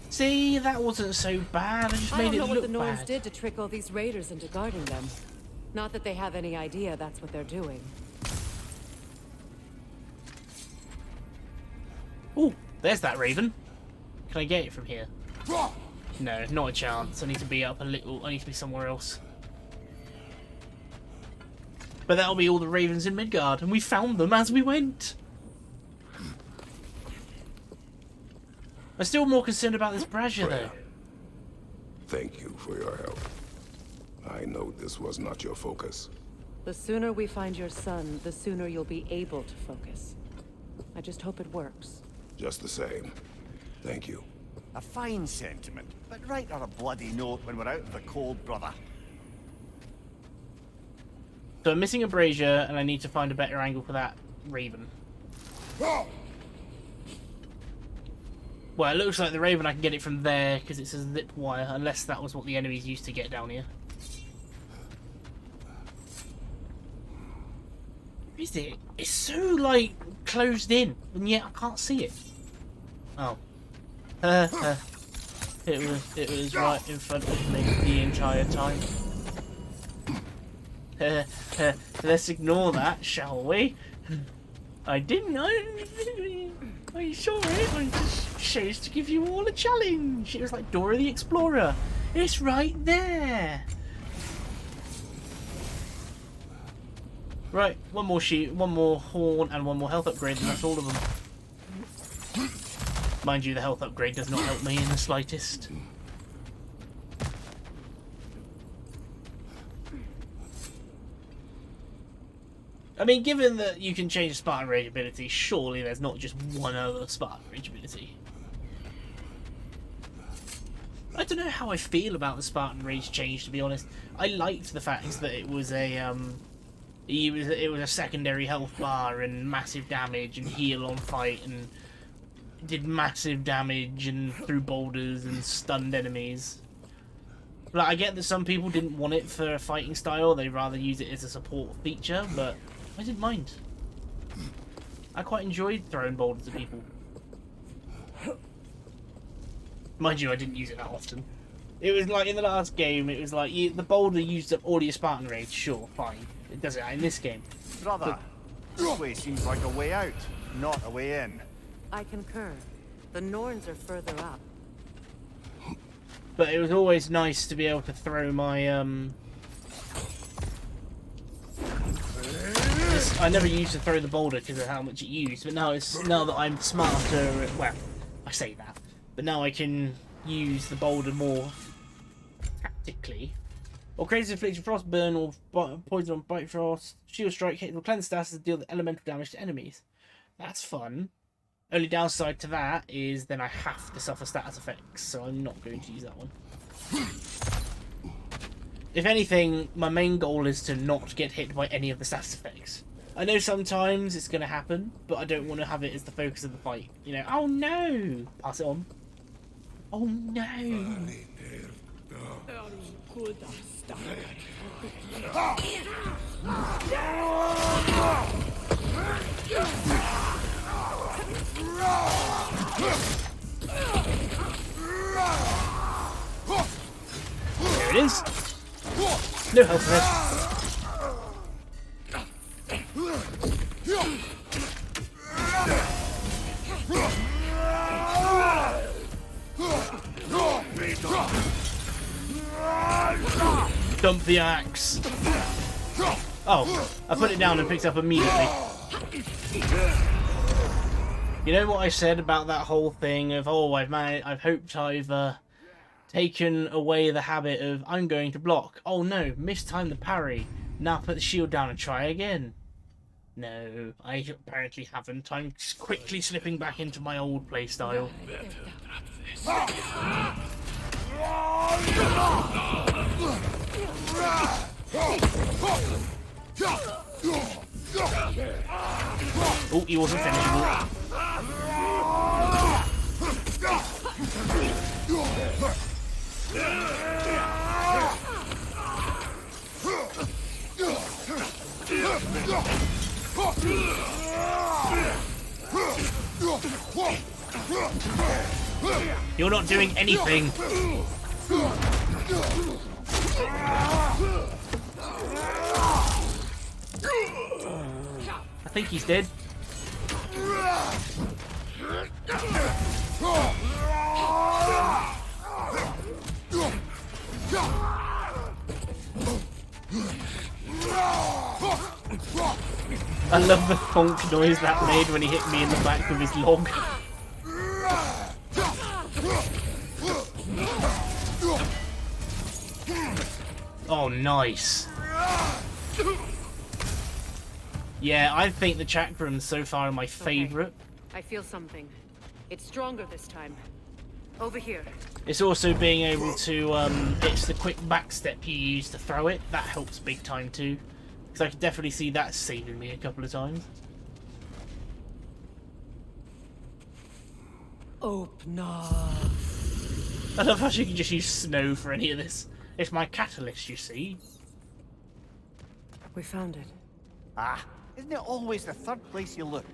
See, that wasn't so bad. I just I made don't it know what look the Norns bad. did to trick all these raiders into guarding them. Not that they have any idea that's what they're doing. Ooh, there's that raven. Can I get it from here? No, not a chance. I need to be up a little. I need to be somewhere else. But that'll be all the ravens in Midgard, and we found them as we went. I'm still more concerned about this brazier, though. Thank you for your help. I know this was not your focus. The sooner we find your son, the sooner you'll be able to focus. I just hope it works. Just the same. Thank you. A fine sentiment, but write on a bloody note when we're out in the cold, brother. So I'm missing a brazier, and I need to find a better angle for that raven. Well, it looks like the raven, I can get it from there, because it's a zip wire, unless that was what the enemies used to get down here. Is it? It's so, like, closed in, and yet I can't see it. Oh. It was right in front of me the entire time. Let's ignore that, shall we? I didn't. I saw it. I just chose to give you all a challenge. It was like Dora the Explorer. It's right there. Right, one more sheet, one more horn, and one more health upgrade, and that's all of them. Mind you, the health upgrade does not help me in the slightest. I mean, given that you can change the Spartan Rage ability, surely there's not just one other Spartan Rage ability. I don't know how I feel about the Spartan Rage change, to be honest. I liked the fact that it was a it was a secondary health bar and massive damage and heal on fight and did massive damage and threw boulders and stunned enemies. Like, I get that some people didn't want it for a fighting style, they'd rather use it as a support feature, but I didn't mind. I quite enjoyed throwing boulders at people. Mind you, I didn't use it that often. It was like in the last game, it was like the boulder used up all your Spartan Rage, sure, fine. It does it in this game. Brother, this way seems like a way out, not a way in. I concur. The Norns are further up. But it was always nice to be able to throw my I never used to throw the boulder because of how much it used, but now that I'm smarter. Well, I say that, but now I can use the boulder more tactically. Or crazy infliction, frost burn, or poison on bite frost, shield strike, hit, or cleanse stats to deal the elemental damage to enemies. That's fun. Only downside to that is then I have to suffer status effects, so I'm not going to use that one. If anything, my main goal is to not get hit by any of the status effects. I know sometimes it's going to happen, but I don't want to have it as the focus of the fight. You know, oh no! Pass it on. Oh no! There it is. No help for it. Dump the axe. Oh, I put it down and picked it up immediately. You know what I said about that whole thing of, oh, I've hoped I've taken away the habit of I'm going to block. Oh no, mistimed the parry. Now put the shield down and try again. No, I apparently haven't. I'm just quickly slipping back into my old playstyle. Oh, he wasn't finishable. You're not doing anything. I think he's dead. I love the thunk noise that made when he hit me in the back with his log. Oh, nice. Yeah, I think the chakrams so far are my favourite. I feel something. It's stronger this time. Over here. It's also being able to, it's the quick back step you use to throw it. That helps big time too. Because I can definitely see that saving me a couple of times. Open up. I love how she can just use snow for any of this. It's my catalyst, you see. We found it. Ah, isn't it always the third place you look?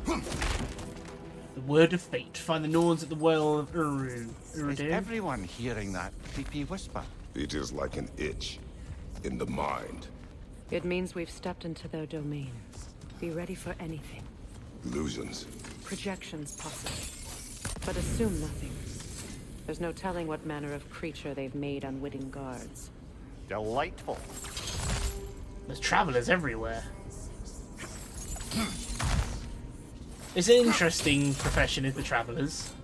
The word of fate. Find the Norns at the well of Uru. Is everyone hearing that creepy whisper? It is like an itch in the mind. It means we've stepped into their domain. Be ready for anything. Illusions. Projections possible. But assume nothing. There's no telling what manner of creature they've made unwitting guards. Delightful. There's travelers everywhere. It's an interesting profession, is the travelers.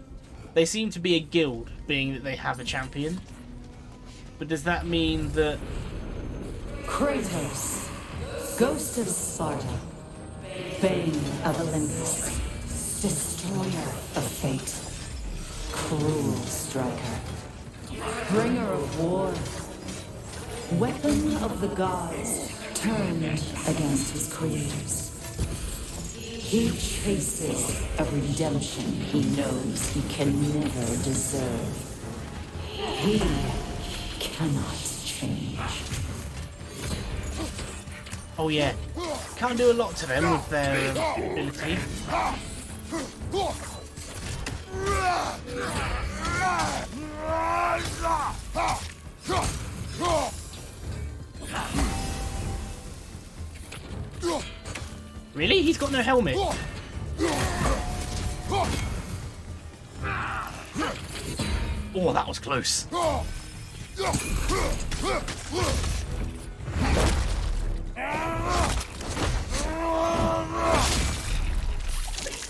They seem to be a guild, being that they have a champion. But does that mean that... Kratos, Ghost of Sparta, Bane of Olympus, Destroyer of Fate, Cruel Striker, Bringer of War, Weapon of the Gods, turned against his creators. He chases a redemption he knows he can never deserve. He cannot change. Oh yeah, can't do a lot to them with their ability. Really? He's got no helmet. Oh, that was close. I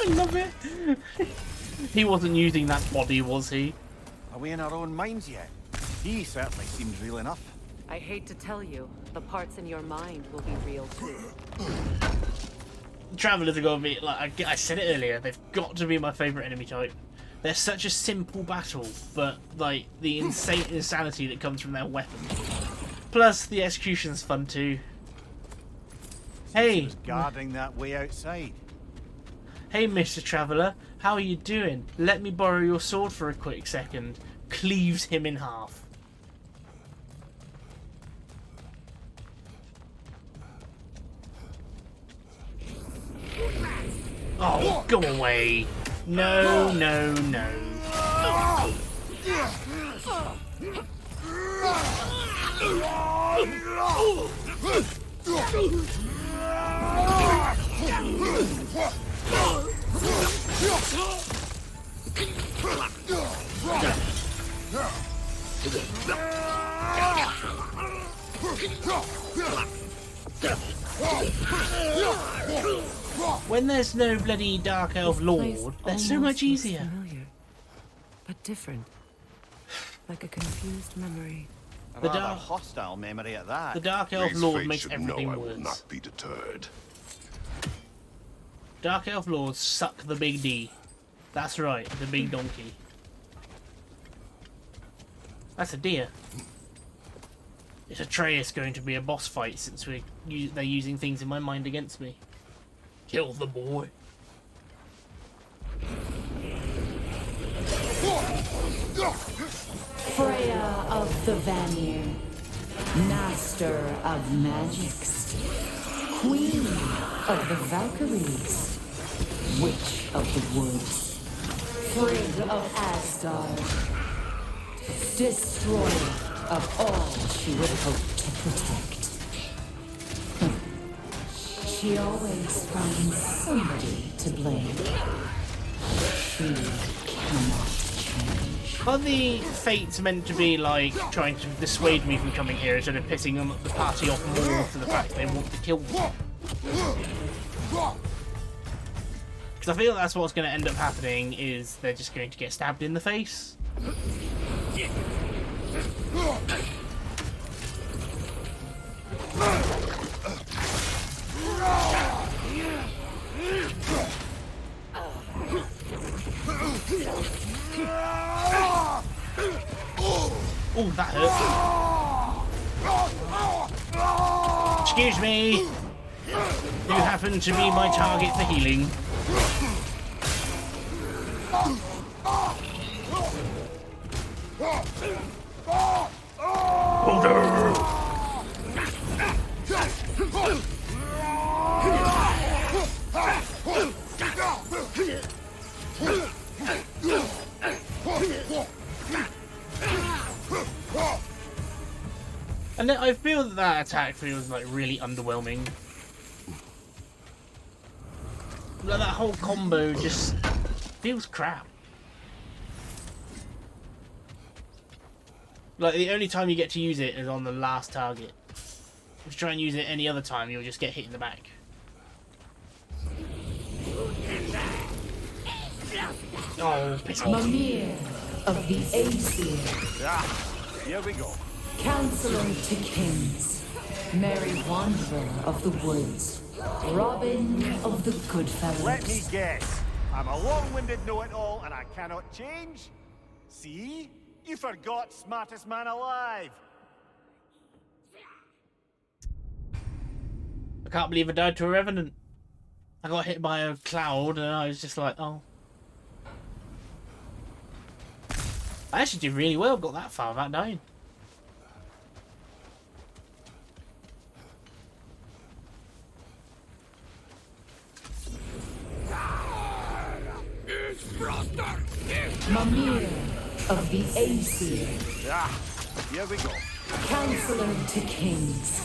love it. He wasn't using that body, was he? Are we in our own minds yet? He certainly seems real enough. I hate to tell you, the parts in your mind will be real too. Travelers are gonna be like I said it earlier. They've got to be my favourite enemy type. They're such a simple battle, but like the insane insanity that comes from their weapons. Plus, the execution's fun too. Hey, guarding that way outside. Hey, Mr. Traveller, how are you doing? Let me borrow your sword for a quick second. Cleaves him in half. Oh, go away. No, no, no. When there's no bloody Dark Elf Lord, they're so much easier. Familiar, but different. Like a confused memory. A rather hostile memory at that. The Dark Elf Lord makes should everything know I worse. will not be deterred. Dark Elf Lords suck the big D. That's right, the big donkey. That's a deer. Is Atreus going to be a boss fight since they're using things in my mind against me? Kill the boy. Freya of the Vanir, Master of Magics, Queen of the Valkyries, Witch of the Woods, Frigg of Asgard, Destroyer of all she would hope to protect. She always finds somebody to blame. She cannot change. Are the fates meant to be like trying to dissuade me from coming here instead of pissing them, the party off more to the fact they want to kill me? Because I feel that's what's going to end up happening is they're just going to get stabbed in the face. Oh, that hurt. Excuse me. You happen to be my target for healing. And I feel that attack feels like really underwhelming. Like that whole combo just feels crap. Like the only time you get to use it is on the last target. If you try and use it any other time, you'll just get hit in the back. Oh, piss off. Mimir of the Aesir. Ah, here we go. Counselor to Kings, Merry Wanderer of the Woods, Robin of the Goodfellows. Let me guess. I'm a long-winded know-it-all and I cannot change? See? You forgot smartest man alive. I can't believe I died to a Revenant. I got hit by a cloud and I was just like, oh. I actually did really well, got that far without dying. Mimir of the Aesir. Ah, here we go. Counselor to Kings,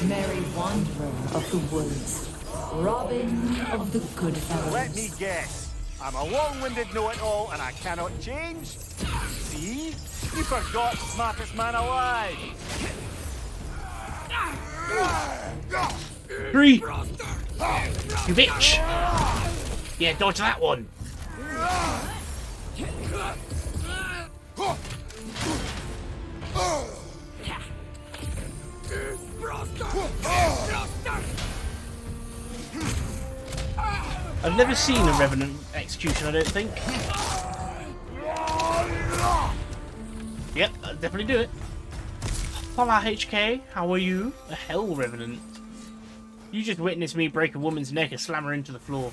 Merry Wanderer of the Woods, Robin of the Goodfellows. Let me guess. I'm a long-winded know-it-all and I cannot change? See? You forgot smartest man alive. 3. You bitch. Yeah, dodge that one. I've never seen a Revenant execution, I don't think. Yep, I'll definitely do it. Hola HK, how are you? A Hell Revenant. You just witnessed me break a woman's neck and slam her into the floor.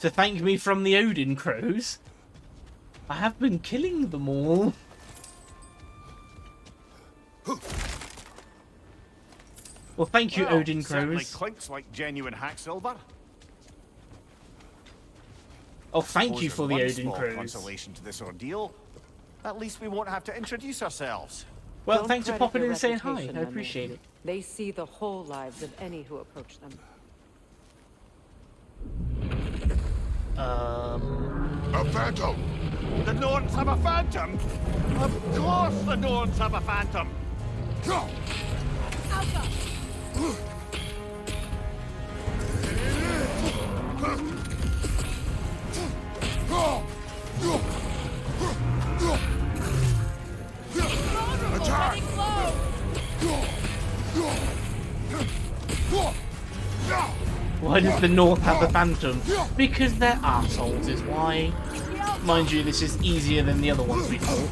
To thank me from the Odin Crows. I have been killing them all. Well, thank you, Odin certainly Crows. clinks like genuine hack silver. Oh, thank you for the One Odin small Crows. consolation to this ordeal. At least we won't have to introduce ourselves. Well, Don't thanks for credit popping in your and saying hi. reputation, I my appreciate man. it. They see the whole lives of any who approach them. A phantom! The Norns have a phantom? Of course the Norns have a phantom! Go! Alpha! Attack! Getting close! Why does the North have the Phantom? Because they're arseholes is why. Mind you, this is easier than the other ones we fought.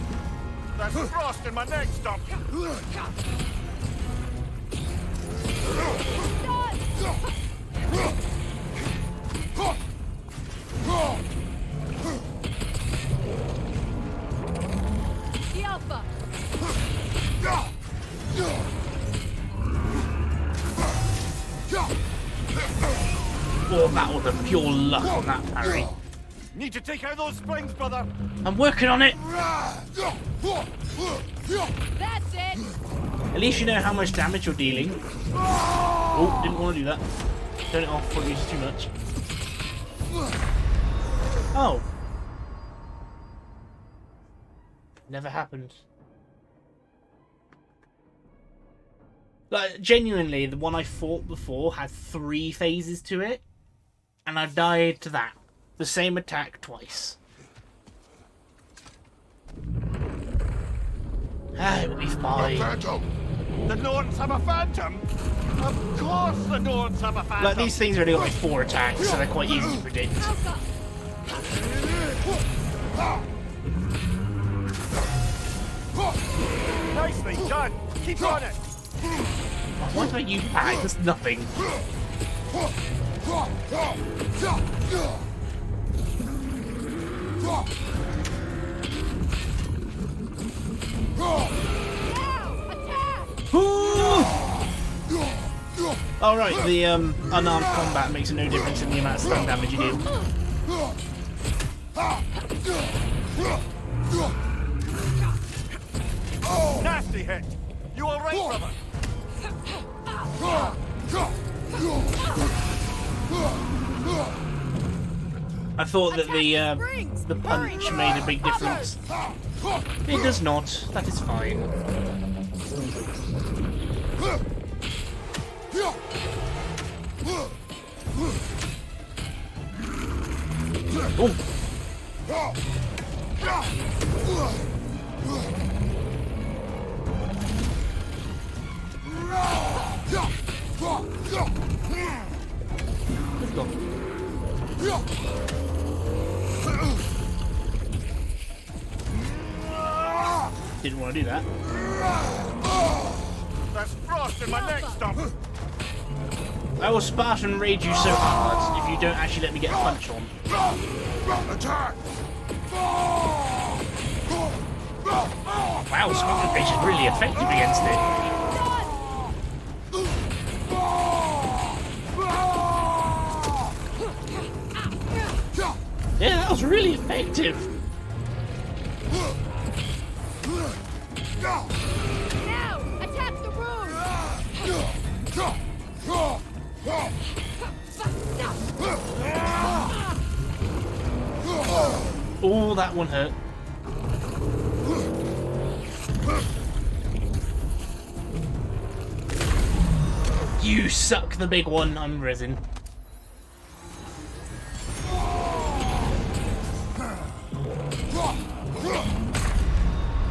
There's frost in my neck stump! The Alpha! Oh, that was a pure luck on that parry. Need to take out those springs, brother! I'm working on it! That's it! At least you know how much damage you're dealing. Oh, didn't want to do that. Turn it off before it uses too much. Oh. Never happened. Like, genuinely, the one I fought before had 3 phases to it. And I died to that. The same attack twice. Ah, it will be A fine. phantom! The Norns have a phantom? Of course the Norns have a phantom! Like, these things already got like 4 attacks, so they're quite easy to predict. Alpha! Nicely done! Keep on it! Why do I use that? It does nothing. Alright, the unarmed combat makes no difference in the amount of stun damage you do. Nasty hit! You alright, brother? I thought that the punch made a big difference. It does not. That is fine. Oh. Let's go. Didn't want to do that. There's frost in my neck stump! I will Spartan rage you so hard if you don't actually let me get a punch on. Attack! Wow, Spartan rage is really effective against it. Yeah, that was really effective. Now! Attack the room! Oh, that one hurt. You suck, the big one. I'm resin.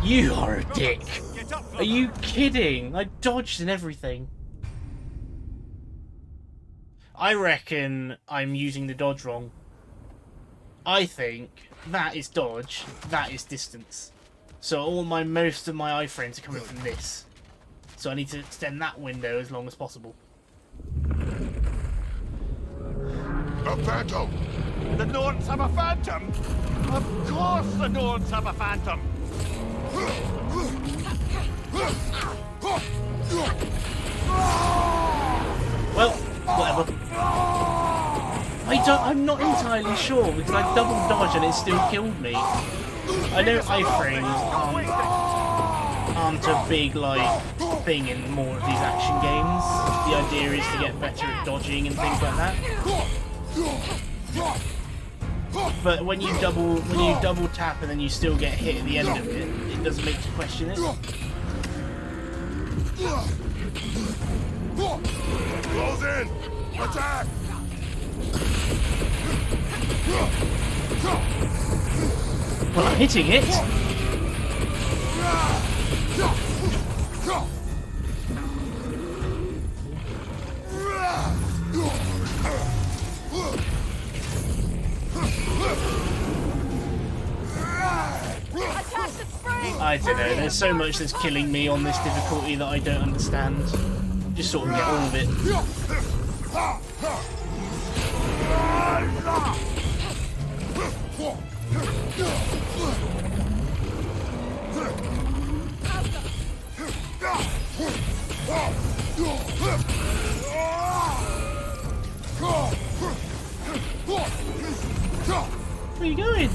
You are a dick. Are you kidding? I dodged and everything. I reckon I'm using the dodge wrong. I think that is dodge, that is distance. So most of my iframes are coming from this. So I need to extend that window as long as possible. A phantom! The Norns have a phantom? Of course the Norns have a phantom! Well, whatever. I'm not entirely sure because I double dodged and it still killed me. I know iframes aren't a big thing in more of these action games. The idea is to get better at dodging and things like that. But when you double tap and then you still get hit at the end of it, it does make you question it. Close in! Attack! Well, I'm hitting it. I don't know, there's so much that's killing me on this difficulty that I don't understand. Just sort of get all of it. Where are you going?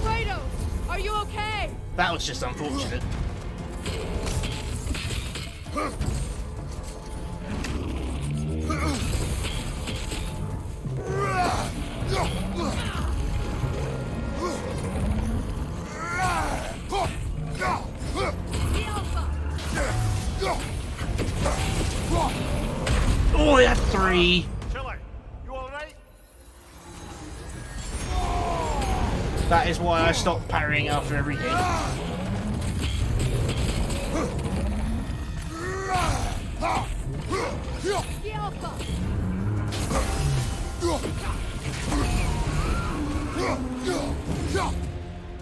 Kratos, are you okay? That was just unfortunate. Oh, I had 3. Chiller, you alright? That is why I stopped parrying after every hit.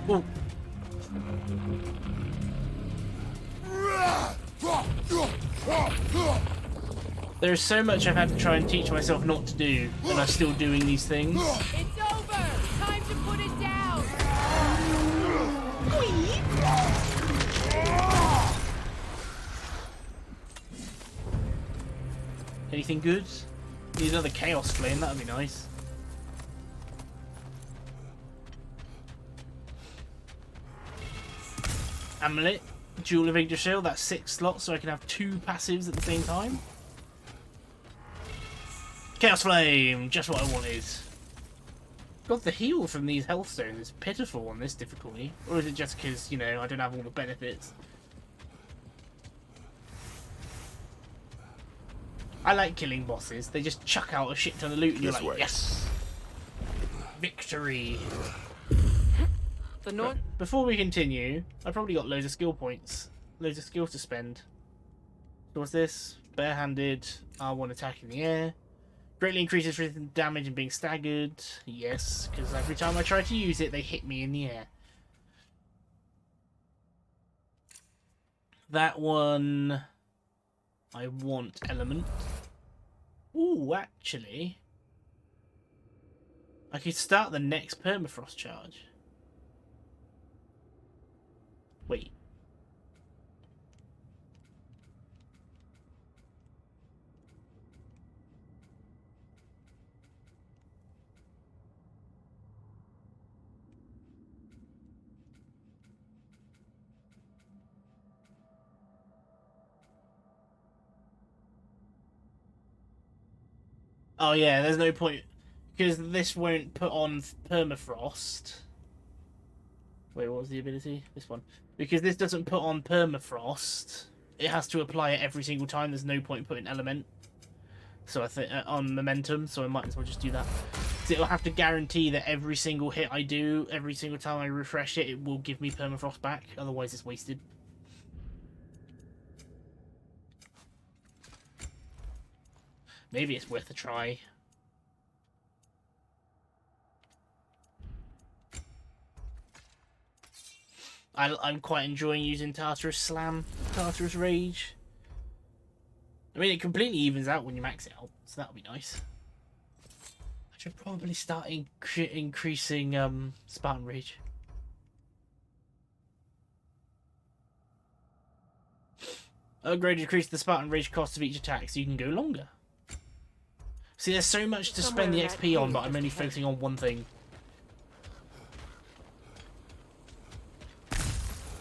Oh. There's so much I've had to try and teach myself not to do, and I'm still doing these things. It's over! Time to put it down! Anything good? Need another Chaos Flame, that would be nice. Amulet, Jewel of Yggdrasil, that's 6 slots, so I can have 2 passives at the same time. Chaos Flame, just what I wanted. God, the heal from these health stones is pitiful on this difficulty. Or is it just because, you know, I don't have all the benefits? I like killing bosses. They just chuck out a shit ton of loot and you're like, yes! Victory! The North. Before we continue, I've probably got loads of skill points. Loads of skills to spend. So what's this? Barehanded, R1 attack in the air. Greatly increases resistance damage and being staggered. Yes, because every time I try to use it, they hit me in the air. That one... I want element. Ooh, actually... I could start the next permafrost charge. Wait. Oh yeah, there's no point because this won't put on permafrost. Wait, what was the ability? This one. Because this doesn't put on permafrost, it has to apply it every single time. There's no point putting element. So I think on momentum, so I might as well just do that. So it'll have to guarantee that every single hit I do, every single time I refresh it, it will give me permafrost back. Otherwise, it's wasted. Maybe it's worth a try. I'm quite enjoying using Tartarus Slam, Tartarus Rage. I mean, it completely evens out when you max it out, so that'll be nice. I should probably start increasing Spartan Rage. Upgrade decrease the Spartan Rage cost of each attack, so you can go longer. See, there's so much to spend the XP on, but I'm only focusing on one thing.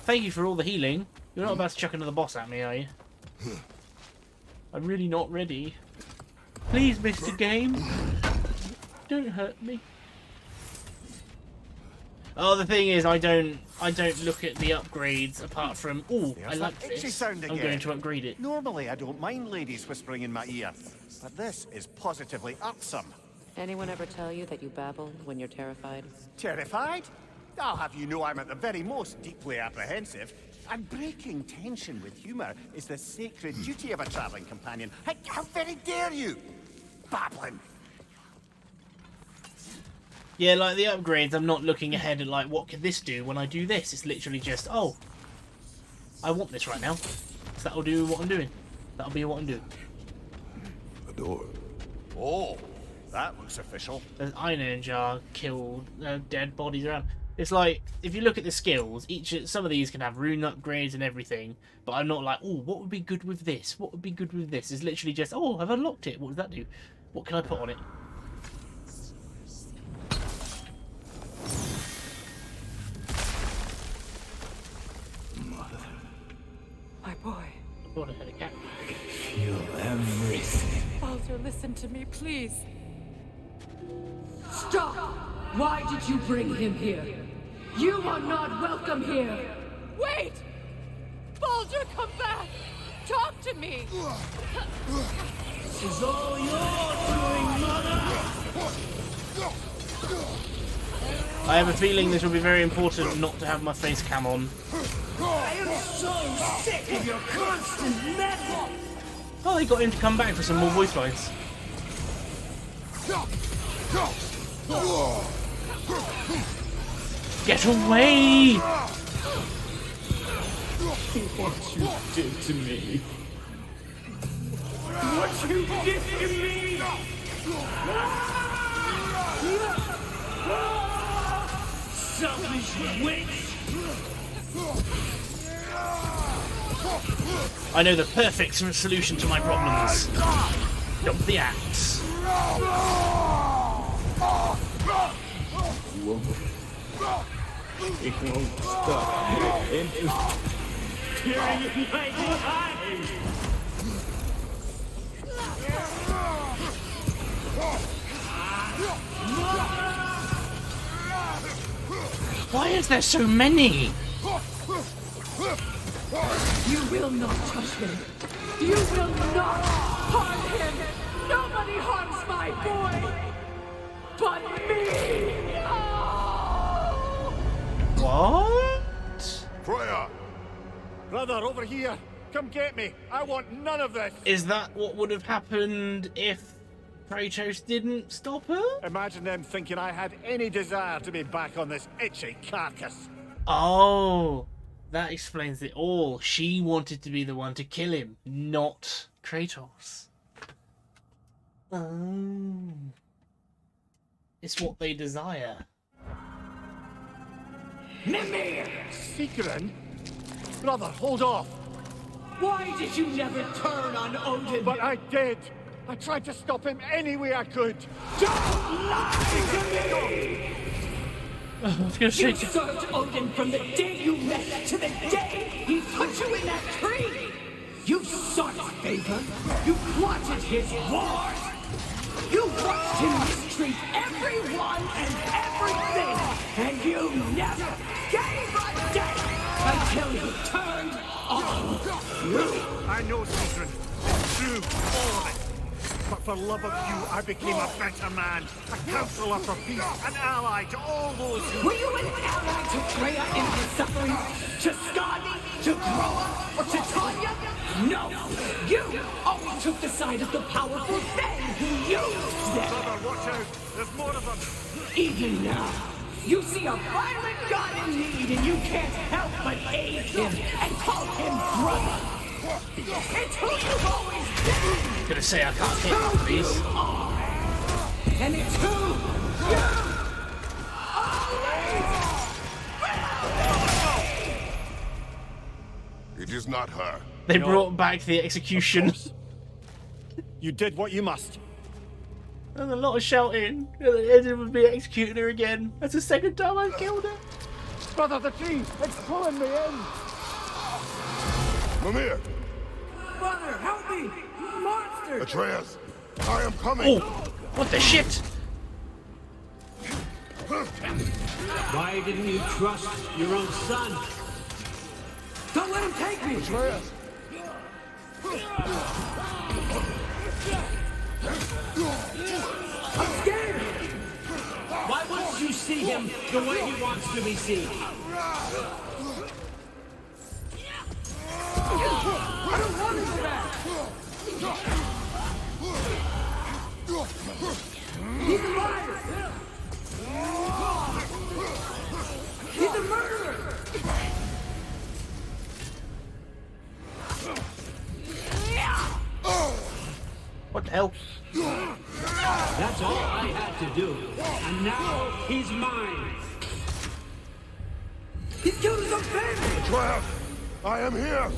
Thank you for all the healing. You're not about to chuck another boss at me, are you? I'm really not ready. Please, Mr. Game. Don't hurt me. Oh, the thing is, I don't look at the upgrades apart from, oh, I like this. I'm going to upgrade it. Normally, I don't mind ladies whispering in my ear, but this is positively irksome. Anyone ever tell you that you babble when you're terrified? Terrified? I'll have you know I'm at the very most deeply apprehensive. And breaking tension with humor is the sacred duty of a traveling companion. How very dare you? Babbling. Yeah, like the upgrades, I'm not looking ahead at like, what can this do when I do this? It's literally just, oh, I want this right now. So that'll do what I'm doing. That'll be what I'm doing. A door. Oh, that looks official. There's iron jar killed dead bodies around. It's like, if you look at the skills, some of these can have rune upgrades and everything, but I'm not like, oh, what would be good with this? What would be good with this? It's literally just, oh, I've unlocked it. What does that do? What can I put on it? My boy. I thought I had a cat. Feel everything. Baldur, listen to me, please. Stop! Why did you bring him here? You are not welcome here! Wait! Baldur, come back! Talk to me! This is all your doing, mother! I have a feeling this will be very important not to have my face cam on. I am so sick of your constant meddling! Oh, they got him to come back for some more voice lines. Get away! What you did to me. What you did to me! Selfish witch! I know the perfect solution to my problems. Dump the axe. It won't stop. It's tearing in my eyes! Why is there so many? You will not touch him! You will not harm him! Nobody harms my boy! But me! What? Freya! Brother, over here! Come get me! I want none of this! Is that what would have happened if Kratos didn't stop her? Imagine them thinking I had any desire to be back on this itchy carcass. Oh, that explains it all. She wanted to be the one to kill him, not Kratos. Oh. It's what they desire. Mimir! Secret? Brother, hold off! Why did you never turn on Odin? But I did! I tried to stop him any way I could! Don't lie to me! I was gonna say, You served Odin from the day you met to the day he put you in that tree! You sought his favor! You plotted his wars! You watched him mistreat everyone and everything! And you never gave a damn until you turned on you! I know, Secret. It's true, all of it. But for love of you, I became a better man, a counselor for peace, an ally to all those who... Were you an ally to Freya in his suffering? To Skadi? To Groa? Or to Tanya? No! You always took the side of the powerful, then who used them! Brother, watch out! There's more of them! Even now, you see a violent god in need and you can't help but aid him and call him brother! It's who you've always been! Gonna say I can't hit one of these. And it's who you always... It is not her. They brought back the execution. You did what you must. There's a lot of shouting. It would be executing her again. That's the second time I've killed her. Brother, the tree! It's pulling me in! Mimir! Brother, help me! Monster! Atreus, I am coming! Oh! What the shit? Why didn't you trust your own son? Don't let him take me! Atreus! I'm scared! Why wouldn't you see him the way he wants to be seen? I don't want to go back! He's a liar! He's a murderer! What the hell? That's all I had to do. And now he's mine. He's killed his own family! Atreus! I am here!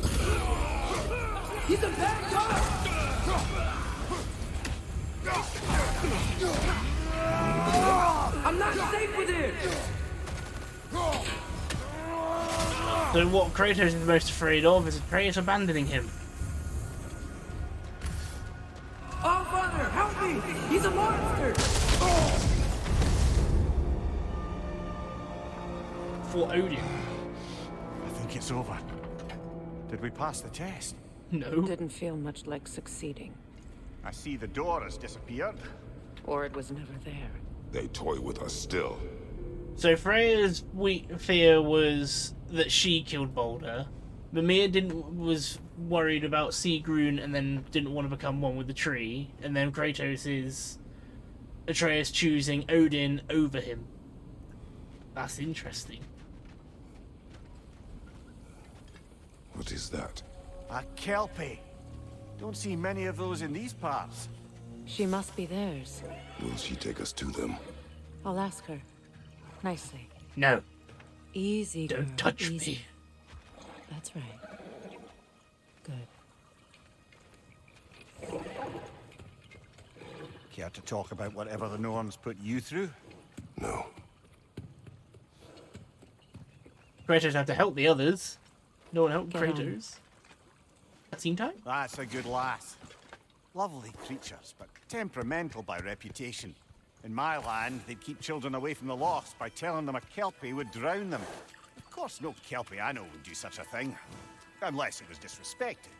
He's a bad guy! I'm not safe with him! So what Kratos is most afraid of is Atreus abandoning him. Oh, Father, help me! He's a monster! For Odin. I think it's over. Did we pass the test? No. Didn't feel much like succeeding. I see the door has disappeared. Or it was never there. They toy with us still. So Freya's fear was that she killed Balder. Mimir was worried about Sigrun and then didn't want to become one with the tree. And then Kratos is Atreus choosing Odin over him. That's interesting. What is that? A Kelpie. Don't see many of those in these parts. She must be theirs. Will she take us to them? I'll ask her. Nicely. No. Easy, girl. Don't touch Easy. me. That's right. Good. Care to talk about whatever the Norns put you through? No. Kratos had to help the others. No one helped Get on. Kratos. Cutscene time? That's a good lass. Lovely creatures, but temperamental by reputation. In my land, they'd keep children away from the lost by telling them a Kelpie would drown them. Of course, no Kelpie I know would do such a thing. Unless it was disrespected.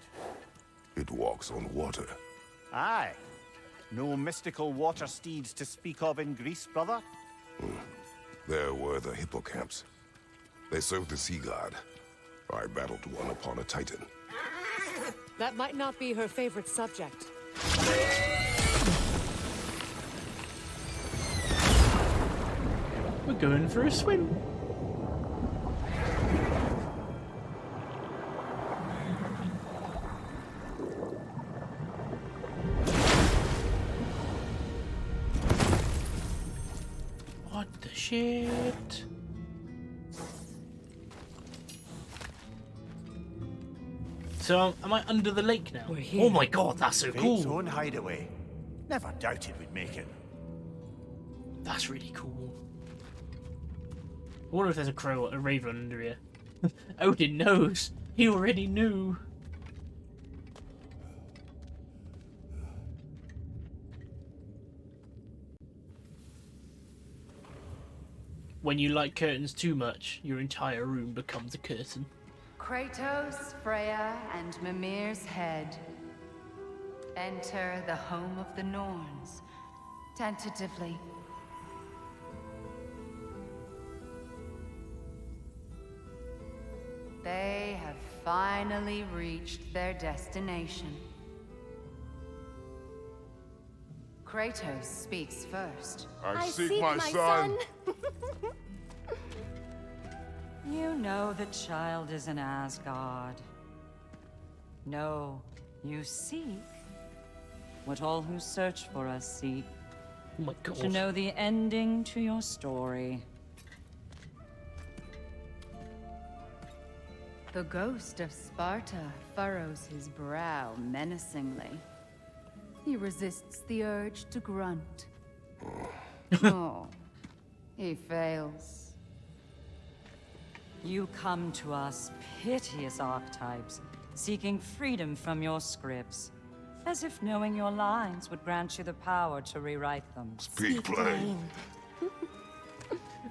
It walks on water. Aye. No mystical water steeds to speak of in Greece, brother? There were the hippocamps. They served the sea god. I battled one upon a titan. That might not be her favorite subject. We're going for a swim. What the shit? So am I under the lake now? We're here. Oh my god, that's so Fate's cool. own hideaway. Never doubted we'd make it. That's really cool. I wonder if there's a crow or a raven under here. Odin knows. He already knew. When you like curtains too much, your entire room becomes a curtain. Kratos, Freya, and Mimir's head. Enter the home of the Norns. Tentatively. They have finally reached their destination. Kratos speaks first. I seek my son. You know the child is in Asgard. No, you seek what all who search for us seek. Oh my god. To know the ending to your story. The ghost of Sparta furrows his brow menacingly. He resists the urge to grunt. Oh, he fails. You come to us, piteous archetypes, seeking freedom from your scripts, as if knowing your lines would grant you the power to rewrite them. Speak plain.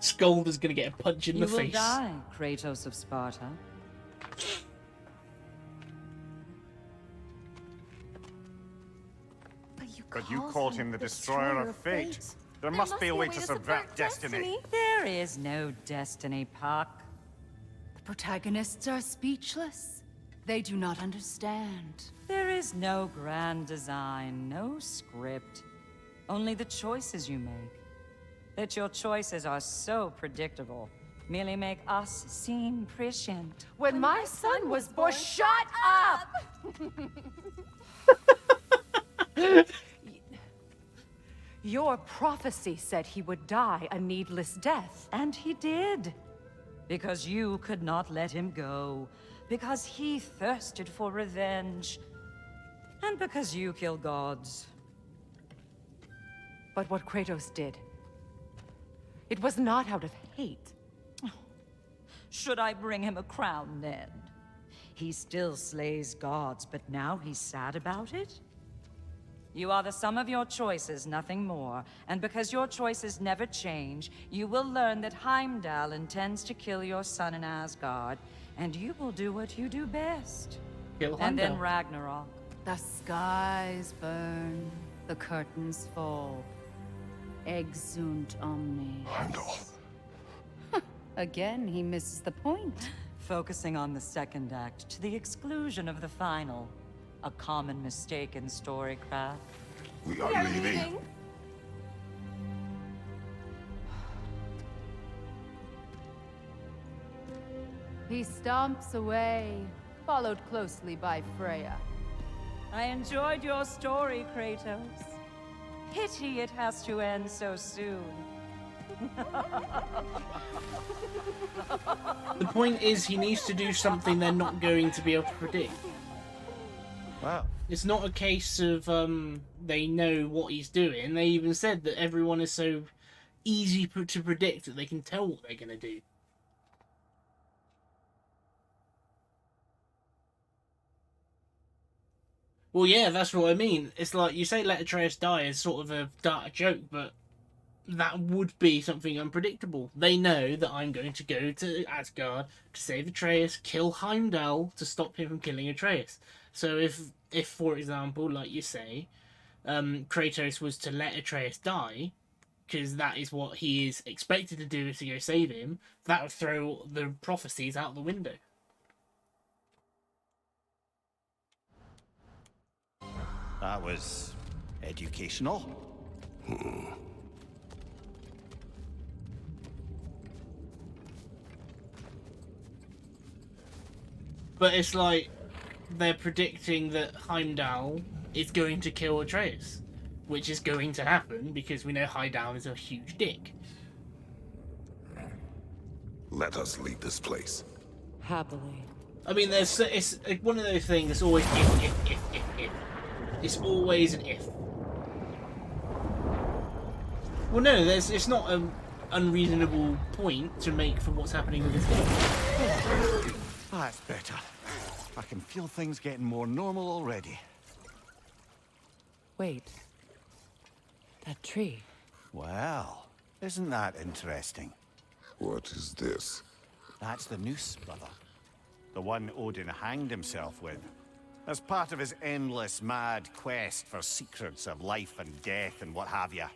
Scold is gonna get a punch in the face. You will die, Kratos of Sparta. But you called him the destroyer of fate. There must be a way to subvert destiny. There is no destiny, Puck. The protagonists are speechless. They do not understand. There is no grand design, no script. Only the choices you make. That your choices are so predictable merely make us seem prescient. When my son was born, shut up! Your prophecy said he would die a needless death. And he did. Because you could not let him go. Because he thirsted for revenge. And because you kill gods. But what Kratos did, it was not out of hate. Should I bring him a crown then? He still slays gods, but now he's sad about it? You are the sum of your choices, nothing more. And because your choices never change, you will learn that Heimdall intends to kill your son in Asgard, and you will do what you do best. Kill And then Heimdall. Ragnarok. The skies burn, the curtains fall. Exunt omnes. Heimdall. Again, he misses the point. Focusing on the second act to the exclusion of the final. A common mistake in storycraft. We are leaving. He stomps away, followed closely by Freya. I enjoyed your story, Kratos. Pity it has to end so soon. The point is, he needs to do something they're not going to be able to predict. Wow. It's not a case of they know what he's doing. They even said that everyone is so easy to predict that they can tell what they're going to do. Well, yeah, that's what I mean. It's like, you say let Atreus die as sort of a dark joke, but that would be something unpredictable. They know that I'm going to go to Asgard to save Atreus, kill Heimdall to stop him from killing Atreus. So if for example, like you say, Kratos was to let Atreus die, because that is what he is expected to do, is to go save him, that would throw the prophecies out the window. That was educational. But it's like they're predicting that Heimdall is going to kill Atreus, which is going to happen because we know Heimdall is a huge dick. Let us leave this place. Happily. I mean, it's one of those things that's always if. It's always an if. Well, no, it's not an unreasonable point to make for what's happening with this game. That's better. I can feel things getting more normal already. Wait. That tree. Well, isn't that interesting? What is this? That's the noose, brother. The one Odin hanged himself with. As part of his endless, mad quest for secrets of life and death and what have you.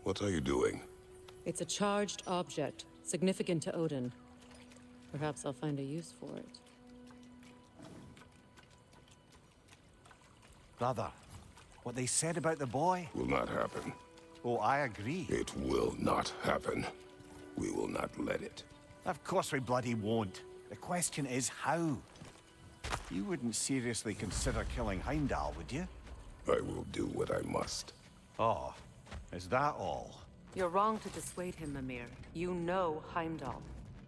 What are you doing? It's a charged object, significant to Odin. Perhaps I'll find a use for it. Brother, what they said about the boy? Will not happen. Oh, I agree. It will not happen. We will not let it. Of course we bloody won't. The question is how? You wouldn't seriously consider killing Heimdall, would you? I will do what I must. Oh, is that all? You're wrong to dissuade him, Mimir. You know Heimdall.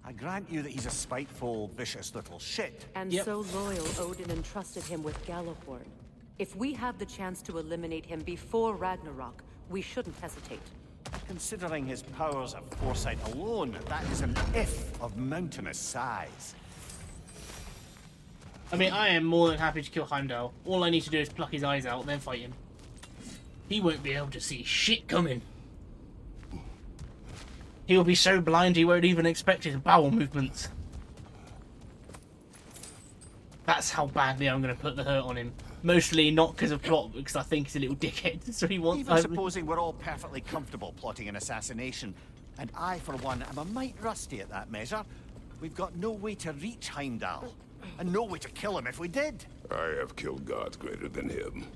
I grant you that he's a spiteful, vicious little shit. And so loyal, Odin entrusted him with Gjallarhorn. If we have the chance to eliminate him before Ragnarok, we shouldn't hesitate. Considering his powers of foresight alone, that is an if of mountainous size. I mean, I am more than happy to kill Heimdall. All I need to do is pluck his eyes out, then fight him. He won't be able to see shit coming. He will be so blind he won't even expect his bowel movements. That's how badly I'm going to put the hurt on him. Mostly not because of plot, but because I think he's a little dickhead, so he wants... Even supposing we're all perfectly comfortable plotting an assassination, and I, for one, am a mite rusty at that measure, we've got no way to reach Heimdall, and no way to kill him if we did. I have killed gods greater than him.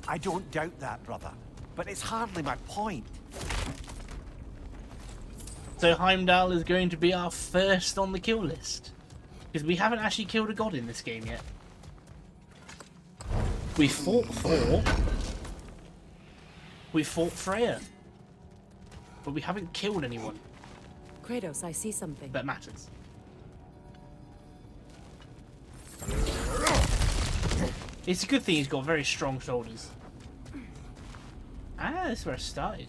I don't doubt that, brother, but it's hardly my point. So Heimdall is going to be our first on the kill list. Because we haven't actually killed a god in this game yet. We fought Thor. We fought Freya. But we haven't killed anyone. Kratos, I see something. That matters. It's a good thing he's got very strong shoulders. Ah, that's where I started.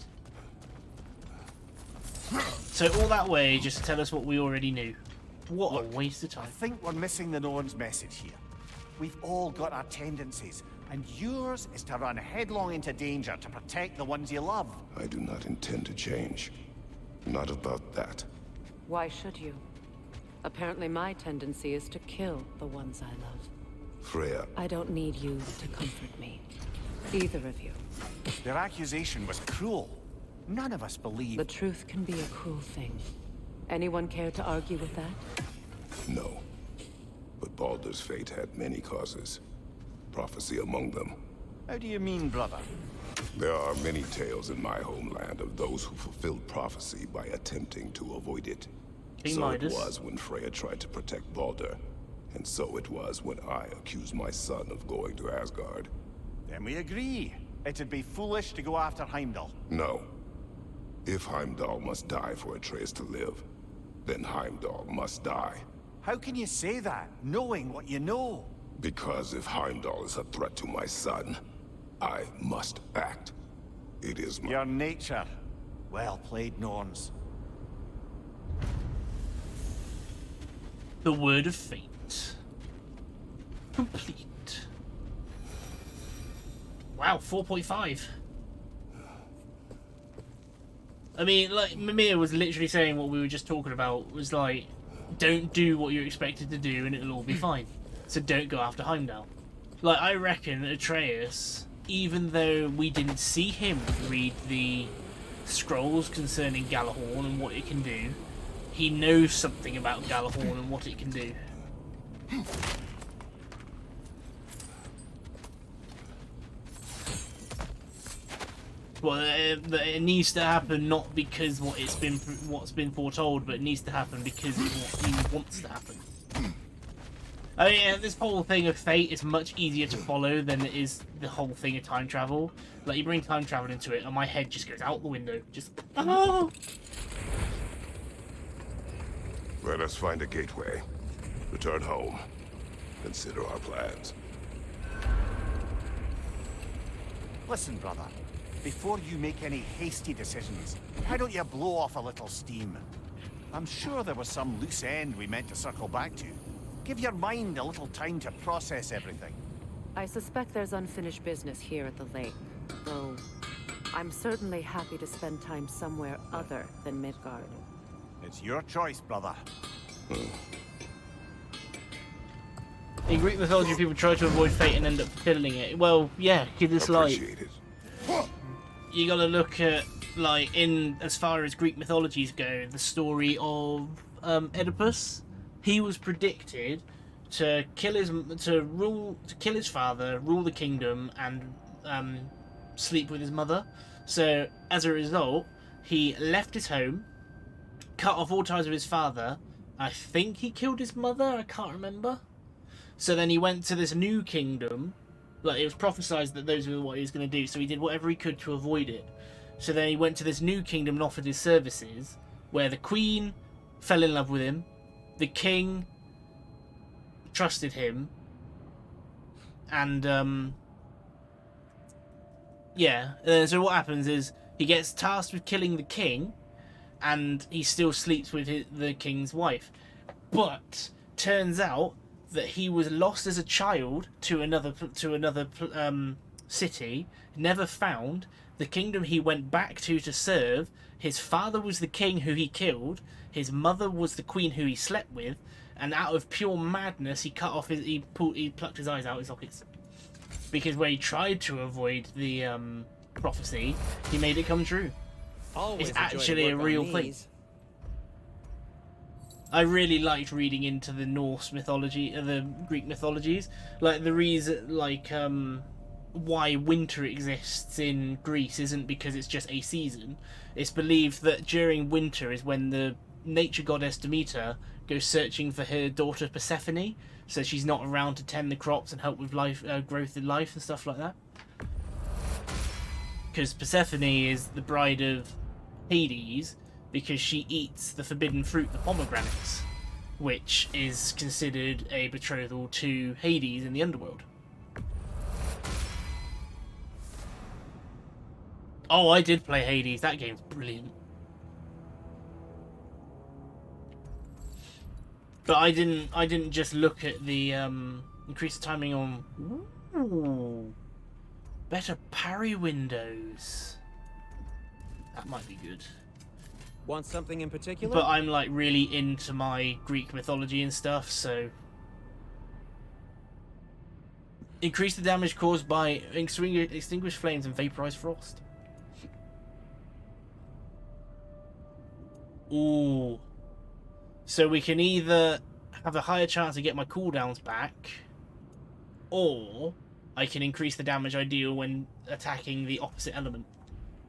So all that way just to tell us what we already knew. What a waste of time. I think we're missing the Norn's message here. We've all got our tendencies, and yours is to run headlong into danger to protect the ones you love. I do not intend to change. Not about that. Why should you? Apparently my tendency is to kill the ones I love. Freya. I don't need you to comfort me. Either of you. Their accusation was cruel. None of us believe... The truth can be a cruel thing. Anyone care to argue with that? No. But Baldur's fate had many causes. Prophecy among them. How do you mean, brother? There are many tales in my homeland of those who fulfilled prophecy by attempting to avoid it. So it was when Freya tried to protect Baldur. And so it was when I accused my son of going to Asgard. Then we agree. It'd be foolish to go after Heimdall. No. If Heimdall must die for Atreus to live, then Heimdall must die. How can you say that, knowing what you know? Because if Heimdall is a threat to my son, I must act. It is my... Your nature. Well played, Norns. The word of fate. Complete. Wow, 4.5. I mean, like, Mimir was literally saying what we were just talking about, was like, don't do what you're expected to do and it'll all be fine. So don't go after Heimdall. Like, I reckon Atreus, even though we didn't see him read the scrolls concerning Gjallarhorn and what it can do, he knows something about Gjallarhorn and what it can do. Well, it needs to happen not because what's been foretold, but it needs to happen because it's what he wants to happen. I mean, this whole thing of fate is much easier to follow than it is the whole thing of time travel. Like, you bring time travel into it, and my head just goes out the window. Just oh. Let us find a gateway. Return home. Consider our plans. Listen, brother. Before you make any hasty decisions, why don't you blow off a little steam? I'm sure there was some loose end we meant to circle back to. Give your mind a little time to process everything. I suspect there's unfinished business here at the lake, though I'm certainly happy to spend time somewhere other than Midgard. It's your choice, brother. In Greek mythology, people try to avoid fate and end up fulfilling it. Well, yeah, because it's like you gotta look at like in as far as Greek mythologies go, the story of Oedipus. He was predicted to kill his father, rule the kingdom, and sleep with his mother. So as a result, he left his home, cut off all ties with his father. I think he killed his mother. I can't remember. So then he went to this new kingdom. Like, it was prophesied that those were what he was going to do, so he did whatever he could to avoid it. So then he went to this new kingdom and offered his services, where the queen fell in love with him, the king trusted him, and so what happens is he gets tasked with killing the king, and he still sleeps with the king's wife. But turns out that he was lost as a child to another city, never found. The kingdom he went back to serve, his father was the king who he killed, his mother was the queen who he slept with, and out of pure madness he cut off he plucked his eyes out his sockets. Because when he tried to avoid the prophecy, he made it come true. Always it's actually a real thing. I really liked reading into the Norse mythology, the Greek mythologies. Like, the reason, like, why winter exists in Greece isn't because it's just a season. It's believed that during winter is when the nature goddess Demeter goes searching for her daughter Persephone, so she's not around to tend the crops and help with life, growth in life and stuff like that. Because Persephone is the bride of Hades, because she eats the forbidden fruit, the pomegranates, which is considered a betrothal to Hades in the underworld. Oh, I did play Hades. That game's brilliant. But I didn't just look at the increase the timing on. Ooh, better parry windows. That might be good. Want something in particular? But I'm like really into my Greek mythology and stuff, so increase the damage caused by extinguished flames and vaporized frost. Ooh. So we can either have a higher chance to get my cooldowns back, or I can increase the damage I deal when attacking the opposite element.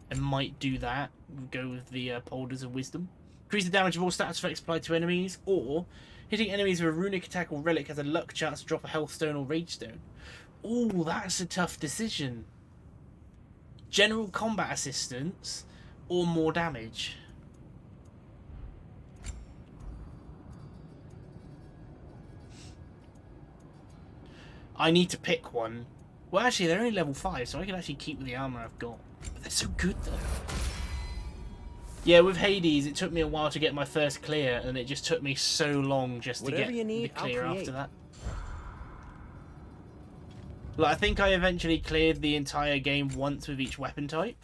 I might do that. Go with the Polders of Wisdom. Increase the damage of all status effects applied to enemies, or hitting enemies with a runic attack or relic has a luck chance to drop a health stone or rage stone. Ooh, that's a tough decision. General combat assistance or more damage. I need to pick one. Well, actually, they're only level 5, so I can actually keep with the armor I've got. But they're so good, though. Yeah, with Hades, it took me a while to get my first clear, and it just took me so long just to get the clear after that. Like, I think I eventually cleared the entire game once with each weapon type.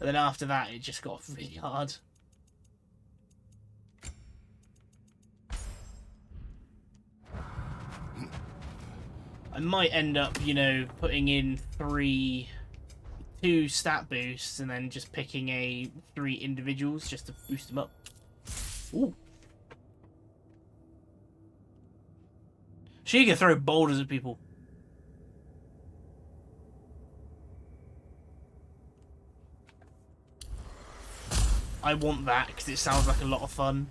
And then after that, it just got really hard. I might end up, you know, putting in 2 stat boosts and then just picking 3 individuals just to boost them up. Ooh. She can throw boulders at people. I want that because it sounds like a lot of fun.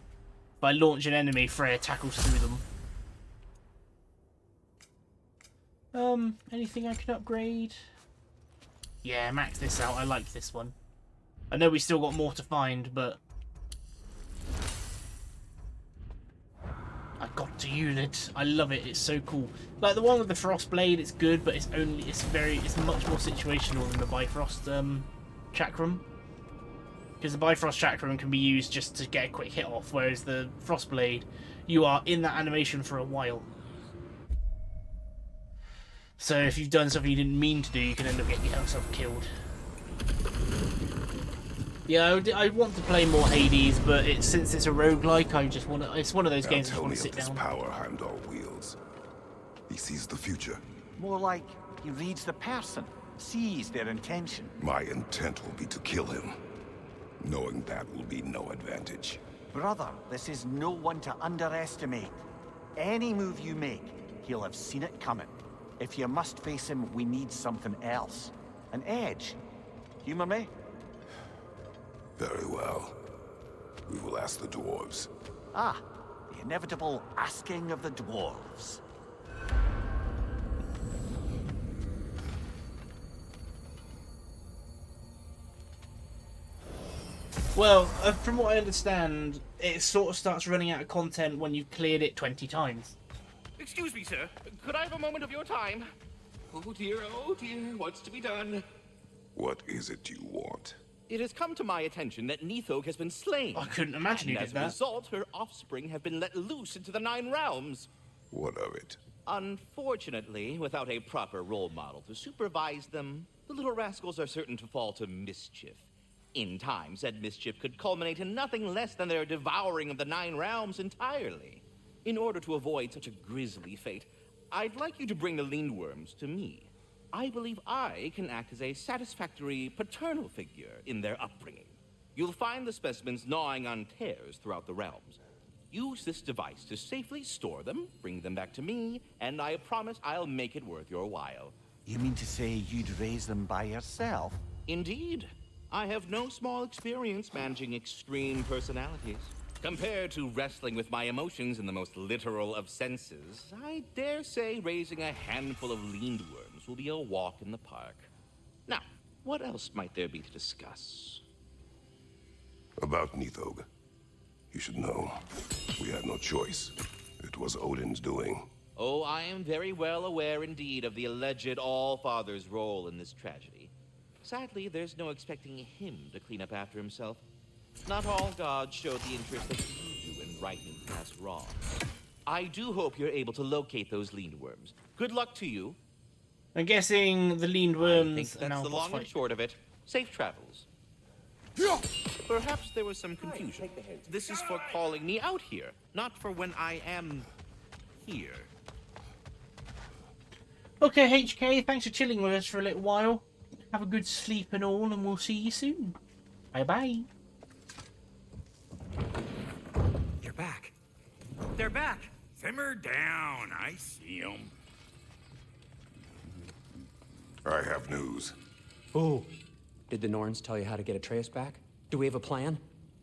If I launch an enemy, Freya tackles through them. Anything I can upgrade? Yeah, max this out. I like this one. I know we still got more to find, but I got to use it. I love it. It's so cool. Like the one with the frost blade, it's good, but it's much more situational than the Bifrost chakram. Because the Bifrost chakram can be used just to get a quick hit off, whereas the frost blade, you are in that animation for a while. So if you've done something you didn't mean to do, you can end up getting yourself killed. Yeah, I want to play more Hades, but since it's a roguelike, I just want to. It's one of those games I just want to sit down. Power Heimdall wields. He sees the future. More like he reads the person, sees their intention. My intent will be to kill him. Knowing that will be no advantage. Brother, this is no one to underestimate. Any move you make, he'll have seen it coming. If you must face him, we need something else. An edge. Humor me? Very well. We will ask the dwarves. Ah, the inevitable asking of the dwarves. Well, from what I understand, it sort of starts running out of content when you've cleared it 20 times. Excuse me, sir. Could I have a moment of your time? Oh dear, what's to be done? What is it you want? It has come to my attention that Nithog has been slain. I couldn't imagine you did as that. a result, her offspring have been let loose into the Nine Realms. What of it? Unfortunately, without a proper role model to supervise them, the little rascals are certain to fall to mischief. In time, said mischief could culminate in nothing less than their devouring of the Nine Realms entirely. In order to avoid such a grisly fate, I'd like you to bring the Lindworms to me. I believe I can act as a satisfactory paternal figure in their upbringing. You'll find the specimens gnawing on tears throughout the realms. Use this device to safely store them, bring them back to me, and I promise I'll make it worth your while. You mean to say you'd raise them by yourself? Indeed. I have no small experience managing extreme personalities. Compared to wrestling with my emotions in the most literal of senses, I dare say raising a handful of Lindworms will be a walk in the park. Now, what else might there be to discuss? About Nithog. You should know, we had no choice. It was Odin's doing. Oh, I am very well aware indeed of the alleged All-Father's role in this tragedy. Sadly, there's no expecting him to clean up after himself. Not all gods show the interest that you do in righting past wrongs. I do hope you're able to locate those Lindworms. Good luck to you. I'm guessing the Lindworms. I think that's the long and short of it. Safe travels. Perhaps there was some confusion. This is for calling me out here, not for when I am here. Okay, HK, thanks for chilling with us for a little while. Have a good sleep and all, and we'll see you soon. Bye-bye. They're back. They're back. Simmer down. I see them. I have news. Oh. Did the Norns tell you how to get Atreus back? Do we have a plan?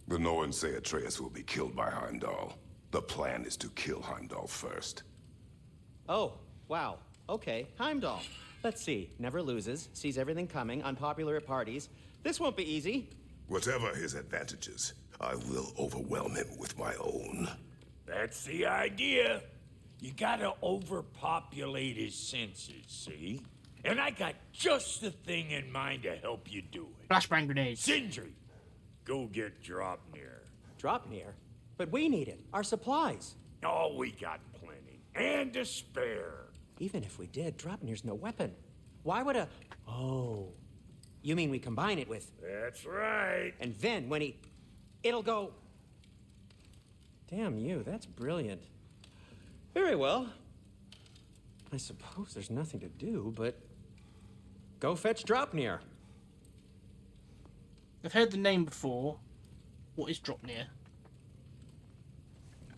The Norns say Atreus will be killed by Heimdall. The plan is to kill Heimdall first. Oh, wow. Okay, Heimdall. Let's see. Never loses, sees everything coming, unpopular at parties. This won't be easy. Whatever his advantages, I will overwhelm him with my own. That's the idea. You gotta overpopulate his senses, see? And I got just the thing in mind to help you do it. Flashbang grenades. Sindri, go get Dropnir. Dropnir? But we need it. Our supplies. Oh, we got plenty. And to spare. Even if we did, Dropnir's no weapon. Why would a... Oh. You mean we combine it with... That's right. And then when he... It'll go... Damn you, that's brilliant. Very well. I suppose there's nothing to do, but... Go fetch Dropnir. I've heard the name before. What is Dropnir?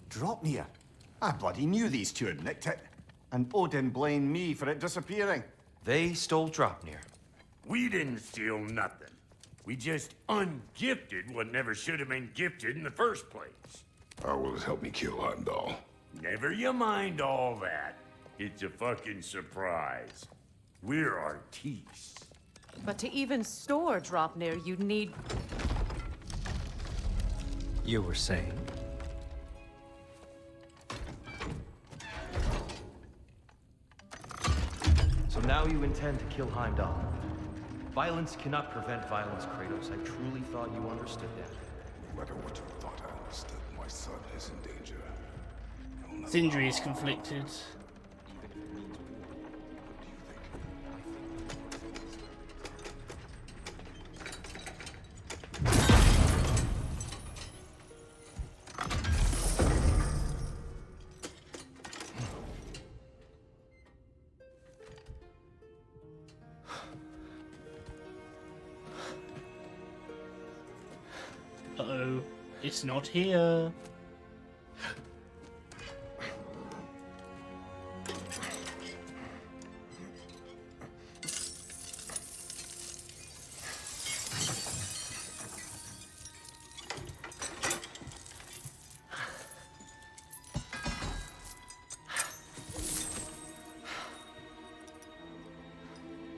Dropnir? I bloody knew these two had nicked it. And Odin blamed me for it disappearing. They stole Dropnir. We didn't steal nothing. We just ungifted what never should have been gifted in the first place. How will it help me kill Heimdall? Never you mind all that. It's a fucking surprise. We're artistes. But to even store Dropnir, you'd need... You were saying? So now you intend to kill Heimdall. Violence cannot prevent violence, Kratos. I truly thought you understood that. No matter what you thought I understood, my son is in danger. Sindri is conflicted. Uh-oh. It's not here.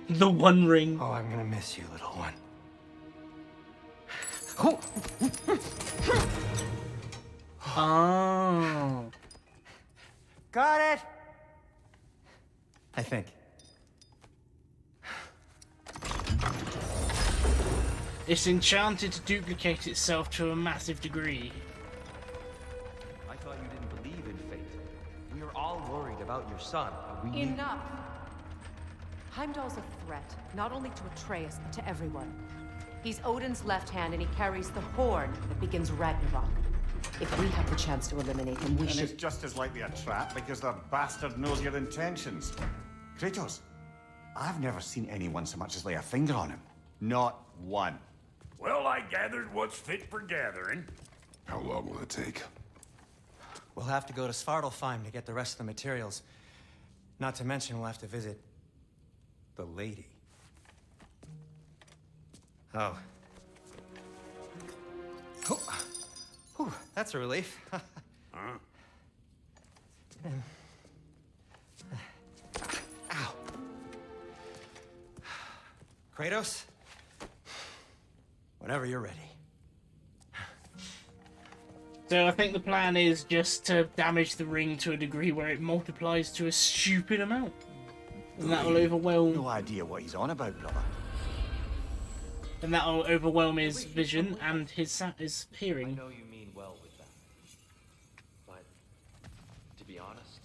The One Ring. Oh, I'm gonna miss you, little one. Oh. Got it! I think. It's enchanted to duplicate itself to a massive degree. I thought you didn't believe in fate. We are all worried about your son, but we Enough! Heimdall's a threat, not only to Atreus, but to everyone. He's Odin's left hand, and he carries the horn that begins Ragnarok. If we have the chance to eliminate him, we should... And it's just as likely a trap because the bastard knows your intentions. Kratos, I've never seen anyone so much as lay a finger on him. Not one. Well, I gathered what's fit for gathering. How long will it take? We'll have to go to Svartalfheim to get the rest of the materials. Not to mention we'll have to visit the lady. Oh. Oh. Whew, that's a relief. Huh? Ow. Kratos? Whenever you're ready. So I think the plan is just to damage the ring to a degree where it multiplies to a stupid amount. And that will overwhelm... No idea what he's on about, brother. And that will overwhelm his vision and his hearing. I know you mean well with that. But, to be honest,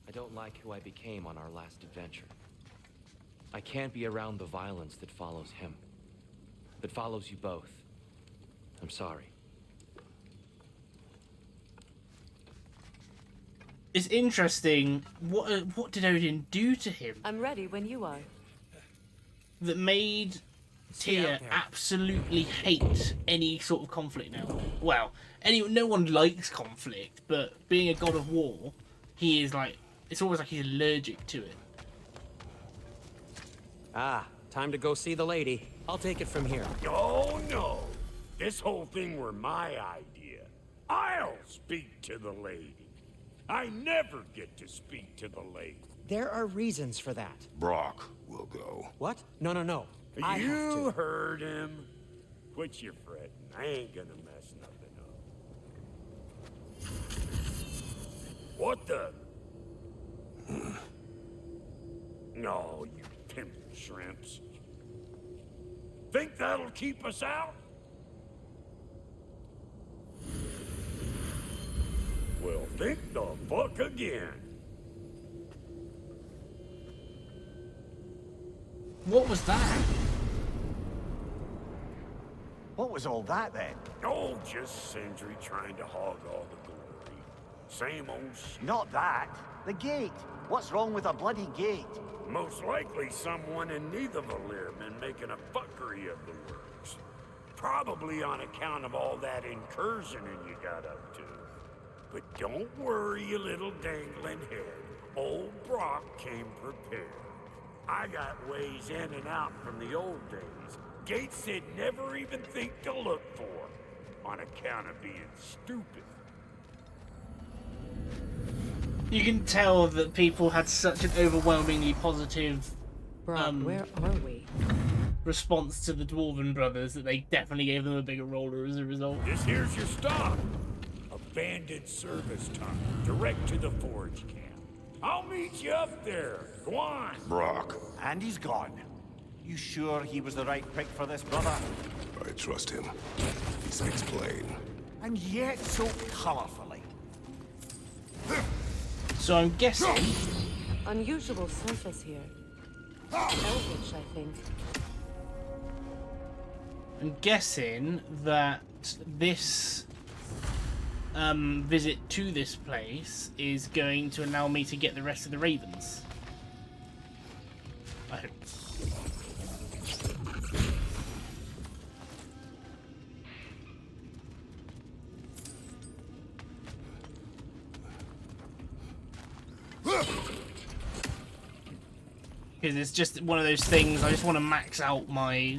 I don't like who I became on our last adventure. I can't be around the violence that follows him. That follows you both. I'm sorry. It's interesting. What did Odin do to him I'm ready when you are. that made Tyr absolutely hate any sort of conflict now? Well, no one likes conflict, but being a god of war, he is like, it's almost like he's allergic to it. Ah, time to go see the lady. I'll take it from here. Oh, no. This whole thing were my idea. I'll speak to the lady. I never get to speak to the lady. There are reasons for that. Brock will go. What? No, no, no. I have You to. heard him. Quit your fretting. I ain't gonna mess nothing up. What the? No, you pimp shrimps. Think that'll keep us out? Well, think the fuck again. What was that? What was all that then? Oh, just Sindri trying to hog all the glory. Same old shit. Not that. The gate. What's wrong with a bloody gate? Most likely someone in Nidavellir been making a fuckery of the works. Probably on account of all that incursioning you got up to. But don't worry, you little dangling head. Old Brock came prepared. I got ways in and out from the old days. Gates they'd never even think to look for, on account of being stupid. You can tell that people had such an overwhelmingly positive Brock, where are we? response to the Dwarven brothers that they definitely gave them a bigger roller as a result. This here's your stop. Abandoned service tunnel, direct to the forge camp. I'll meet you up there. Go on. Brock. And he's gone. You sure he was the right pick for this, brother? I trust him. He speaks plain. And yet so colorfully. So I'm guessing... Unusual surface here. Elvish, I think. I'm guessing that this visit to this place is going to allow me to get the rest of the ravens. I hope. Because it's just one of those things, I just want to max out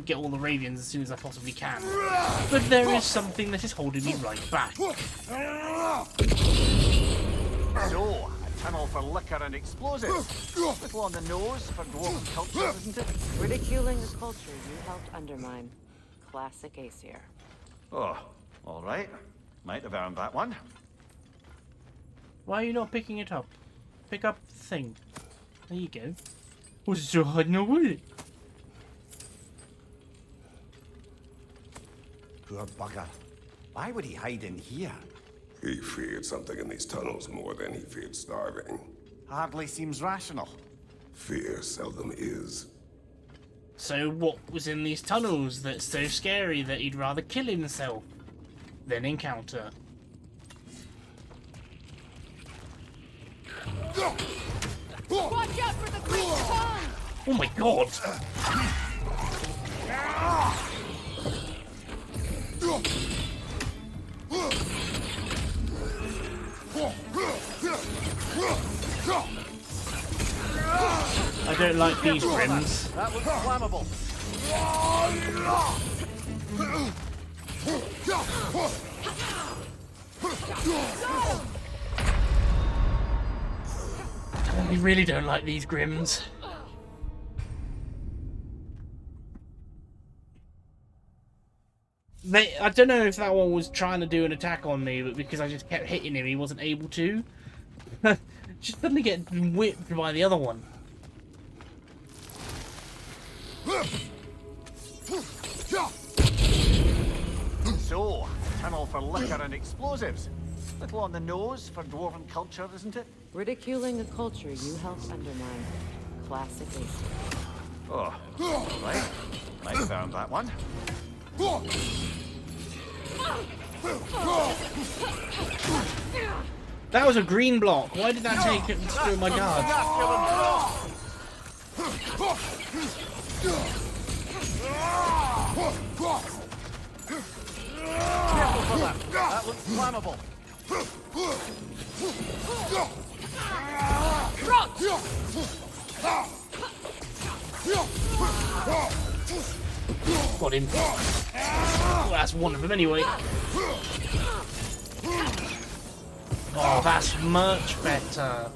get all the Ravians as soon as I possibly can. But there is something that is holding me right back. So, a tunnel for liquor and explosives. Little on the nose for dwarven culture, isn't it? Ridiculing the culture you helped undermine. Classic Aesir. Oh, alright. Might have earned that one. Why are you not picking it up? Pick up the thing. There you go. Was it so hard? No way. Poor bugger. Why would he hide in here? He feared something in these tunnels more than he feared starving. Hardly seems rational. Fear seldom is. So what was in these tunnels that's so scary that he'd rather kill himself than encounter? Watch out for the green tongue! Oh my god! I don't like these rims. That looks flammable. I really don't like these Grims. I don't know if that one was trying to do an attack on me, but because I just kept hitting him, he wasn't able to. Just suddenly get whipped by the other one. So, tunnel for liquor and explosives. Little on the nose for dwarven culture, isn't it? Ridiculing a culture you helped undermine. Classic Aesir. Oh, right. Might have earned that one. That was a green block. Why did that take it through my guard? Careful for that. That looks flammable. Got him. Oh, that's one of them anyway. Oh, that's much better.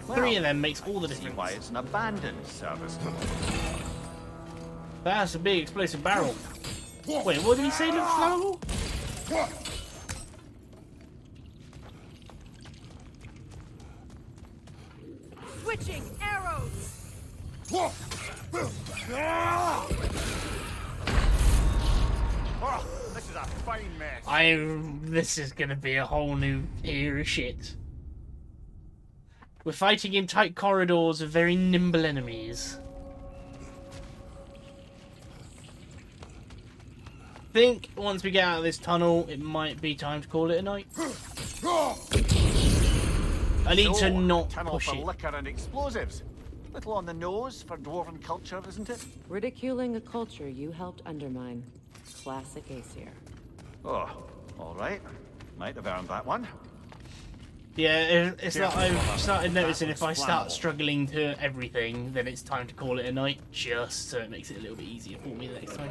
Well, 3 of them makes all the see difference. why it's an abandoned service tunnel. That's a big explosive barrel. Wait, what did he say looks flammable? Switching arrows! Oh, this is a fine mess. This is gonna be a whole new tier of shit. We're fighting in tight corridors of very nimble enemies. Think once we get out of this tunnel, it might be time to call it a night. I need to not tunnel push for it. liquor and explosives. Little on the nose for dwarven culture, isn't it? Ridiculing a culture you helped undermine. Classic Aesir. Oh, all right. Might have earned that one. Yeah, it's like I've started noticing if I start struggling to everything, then it's time to call it a night, just so it makes it a little bit easier for me the next time.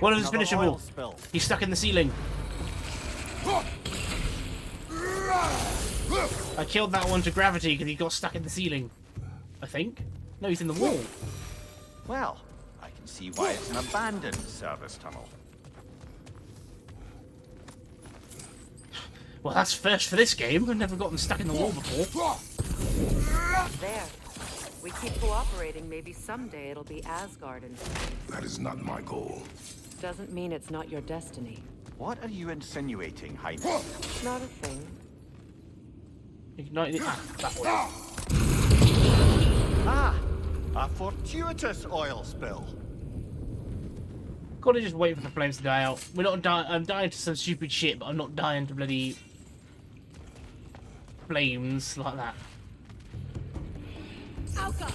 One of them's finishable. He's stuck in the ceiling. I killed that one to gravity because he got stuck in the ceiling. I think. No, he's in the wall. Well, I can see why it's an abandoned service tunnel. Well, that's first for this game. I've never gotten stuck in the wall before. There. We keep cooperating, maybe someday it'll be Asgard and That is not my goal. doesn't mean it's not your destiny. What are you insinuating, Heidi? Not a thing. Ignite it. Ah, that way. Ah, a fortuitous oil spill. Gotta just wait for the flames to die out. We're not dying. I'm dying to some stupid shit, but I'm not dying to bloody flames like that. Alka.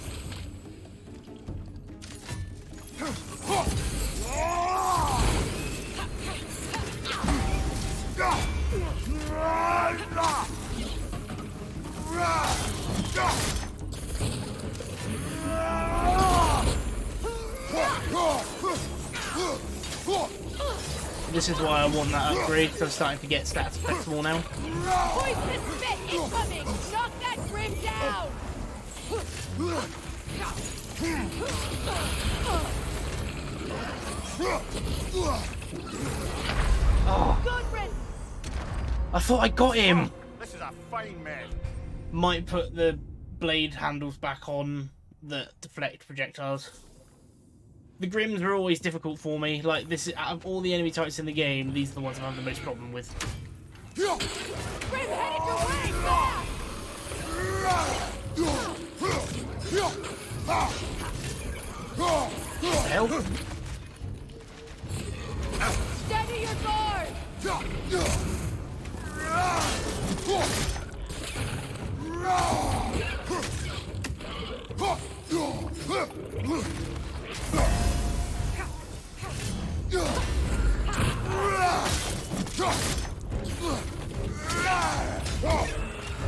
This is why I want that upgrade, because I'm starting to get stats effects more now. Poisonous spit incoming! Knock that grim down! Oh. I thought I got him! This is a fine mess. Might put the blade handles back on that deflect projectiles. The Grims are always difficult for me. Like, this is, out of all the enemy types in the game, these are the ones I have the most problem with. Grim headed your way! Fast! What the hell? Steady your guard!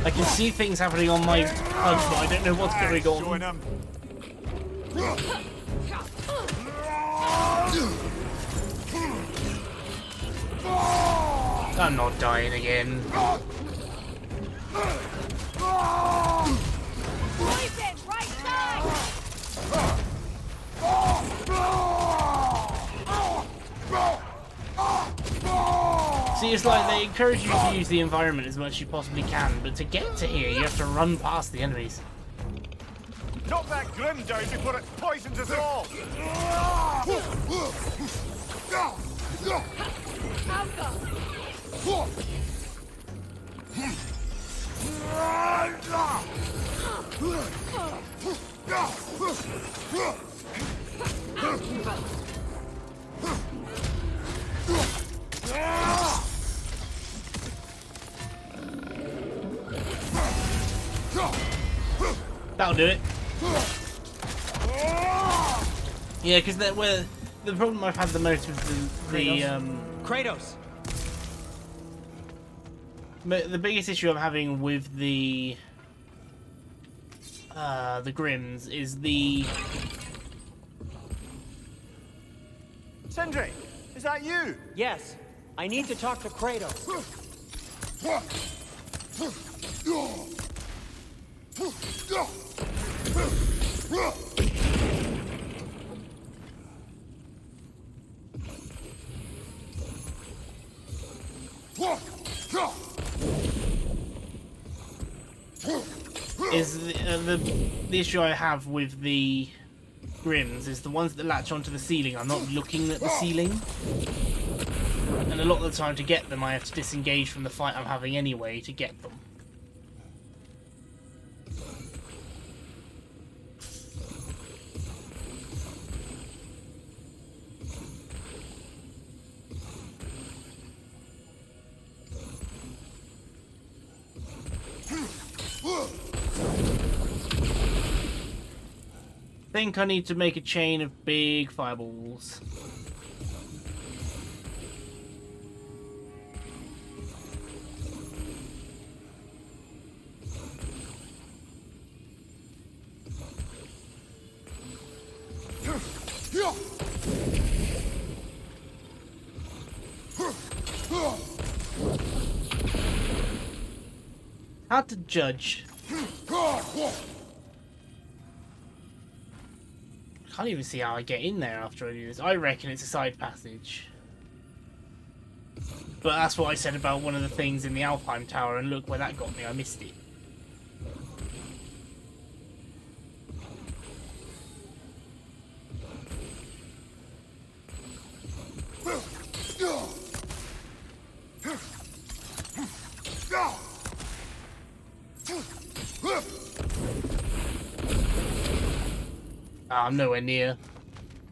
I can see things happening on my punch, but I don't know what's going on. I'm not dying again. Poison, right side! See, it's like they encourage you to use the environment as much as you possibly can, but to get to here, you have to run past the enemies. Knock that Grim down before it poisons us all! That'll do it. Yeah, because the problem I've had the most with the Kratos. The biggest issue I'm having with the Grims is the... Sindri, is that you? Yes, I need to talk to Kratos. Is the issue I have with the Grims is the ones that latch onto the ceiling. I'm not looking at the ceiling, and a lot of the time to get them I have to disengage from the fight I'm having anyway to get them. I think I need to make a chain of big fireballs. How to judge? I can't even see how I get in there after I do this. I reckon it's a side passage. But that's what I said about one of the things in the Alfheim Tower, and look where that got me, I missed it. I'm nowhere near.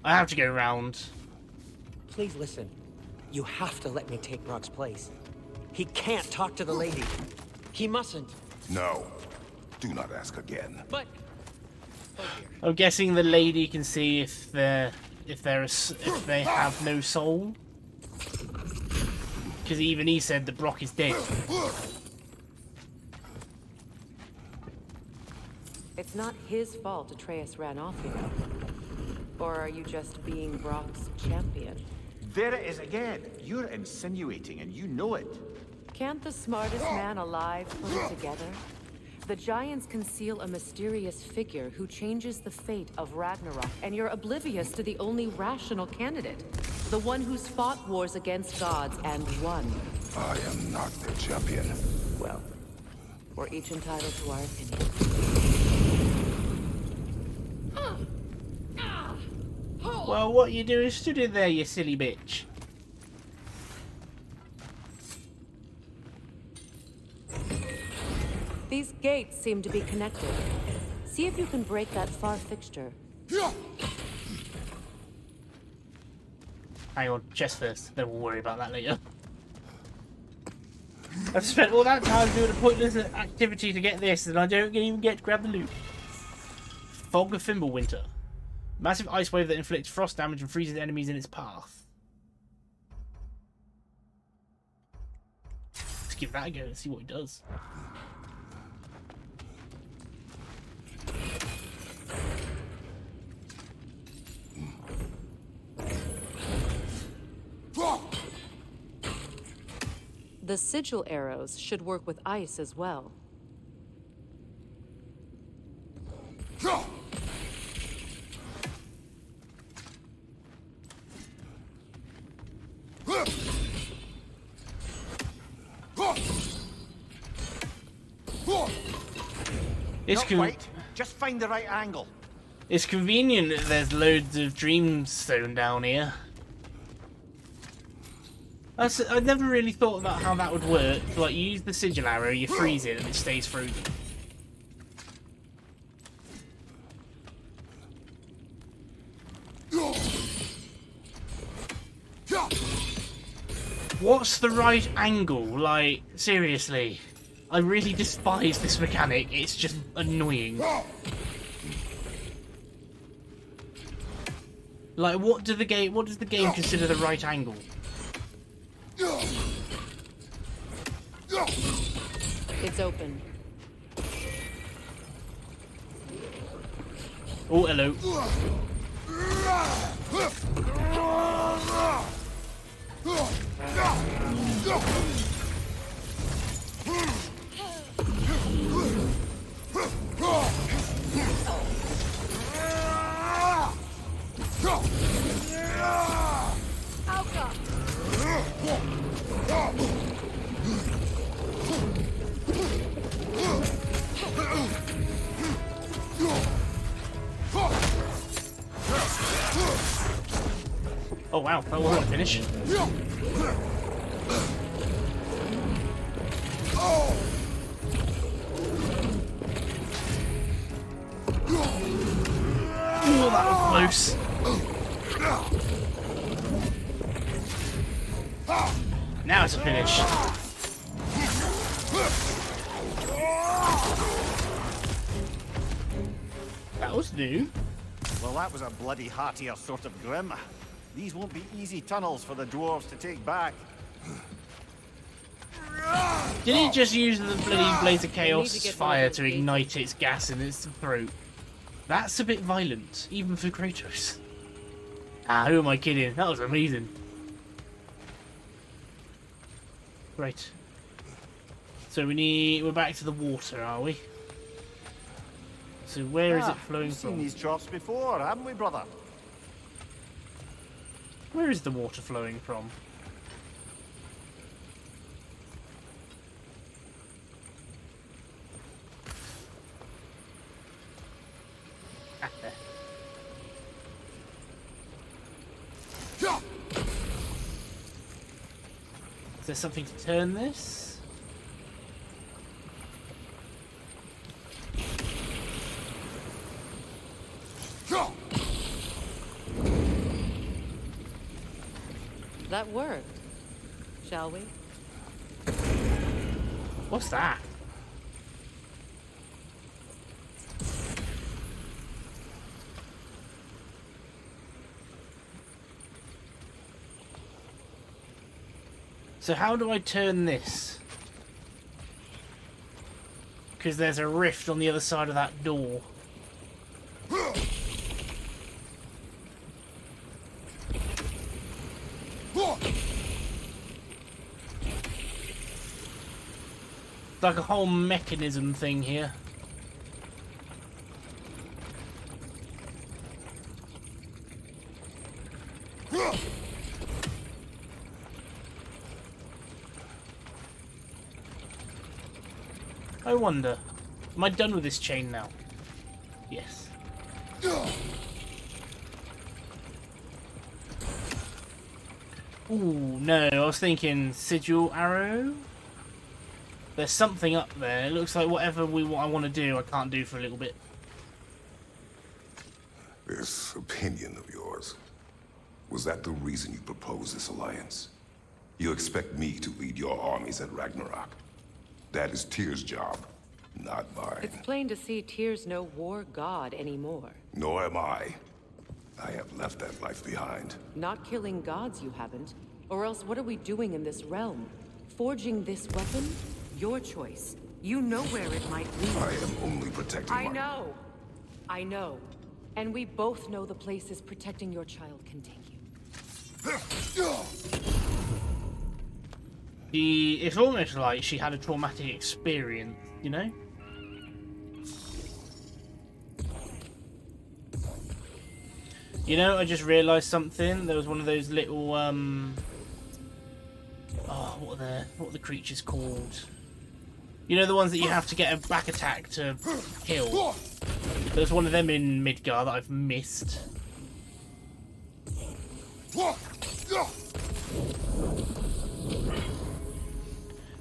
I have to go round. Please listen. You have to let me take Brock's place. He can't talk to the lady. He mustn't. No. Do not ask again. But... I'm guessing the lady can see if they have no soul. Because even he said that Brock is dead. It's not his fault Atreus ran off here. Or are you just being Brock's champion? There it is again. You're insinuating and you know it. Can't the smartest man alive put it together? The Giants conceal a mysterious figure who changes the fate of Ragnarok, and you're oblivious to the only rational candidate. The one who's fought wars against gods and won. I am not the champion. Well, we're each entitled to our opinion. Well, what you doing stood in there, you silly bitch? These gates seem to be connected. See if you can break that far fixture. Hang on, chest first. Then we'll worry about that later. I've spent all that time doing a pointless activity to get this, and I don't even get to grab the loot. Fog of Fimbulwinter. Massive ice wave that inflicts frost damage and freezes enemies in its path. Let's give that a go and see what it does. The sigil arrows should work with ice as well. Not quite. Just find the right angle. It's convenient that there's loads of dreamstone down here. I never really thought about how that would work. Like, you use the sigil arrow, you freeze it, and it stays frozen. What's the right angle? Like, seriously. I really despise this mechanic. It's just annoying. Like, what does the game consider the right angle? It's open. Oh, hello. Oh wow, that wasn't a finish. Oh, that was close. Now it's a finish. That was new. Well, that was a bloody heartier sort of grim. These won't be easy tunnels for the dwarves to take back. Did it just use the bloody Blaze of Chaos fire to ignite its gas in its throat? That's a bit violent, even for Kratos. Ah, who am I kidding? That was amazing. Right. So we're back to the water, are we? So where is it flowing we've from? Seen these drops before, haven't we, brother? Where is the water flowing from? Is there something to turn this? That worked. Shall we? What's that? So how do I turn this? Because there's a rift on the other side of that door. It's like a whole mechanism thing here. I wonder, am I done with this chain now? Yes. Ooh, no, I was thinking sigil arrow. There's something up there. It looks like whatever I want to do, I can't do for a little bit. This opinion of yours, was that the reason you proposed this alliance? You expect me to lead your armies at Ragnarok? That is Tyr's job, not mine. It's plain to see Tyr's no war god anymore. Nor am I. I have left that life behind. Not killing gods, you haven't. Or else what are we doing in this realm? Forging this weapon? Your choice. You know where it might lead. I am only protecting I know. I know. And we both know the places protecting your child can take you. It's almost like she had a traumatic experience, you know? You know, I just realised something. There was one of those little, oh, what are the creatures called? You know, the ones that you have to get a back attack to kill. There's one of them in Midgar that I've missed.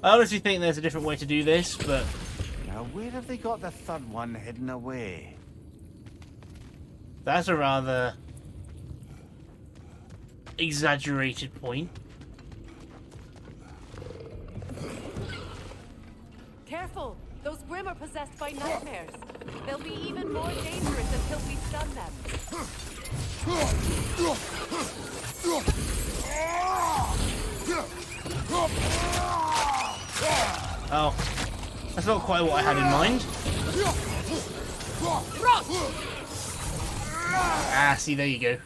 I honestly think there's a different way to do this, but... Now, where have they got the third one hidden away? That's a rather... exaggerated point. Careful! Those Grimm are possessed by nightmares. They'll be even more dangerous until we stun them. Oh, that's not quite what I had in mind. Ah, see, there you go.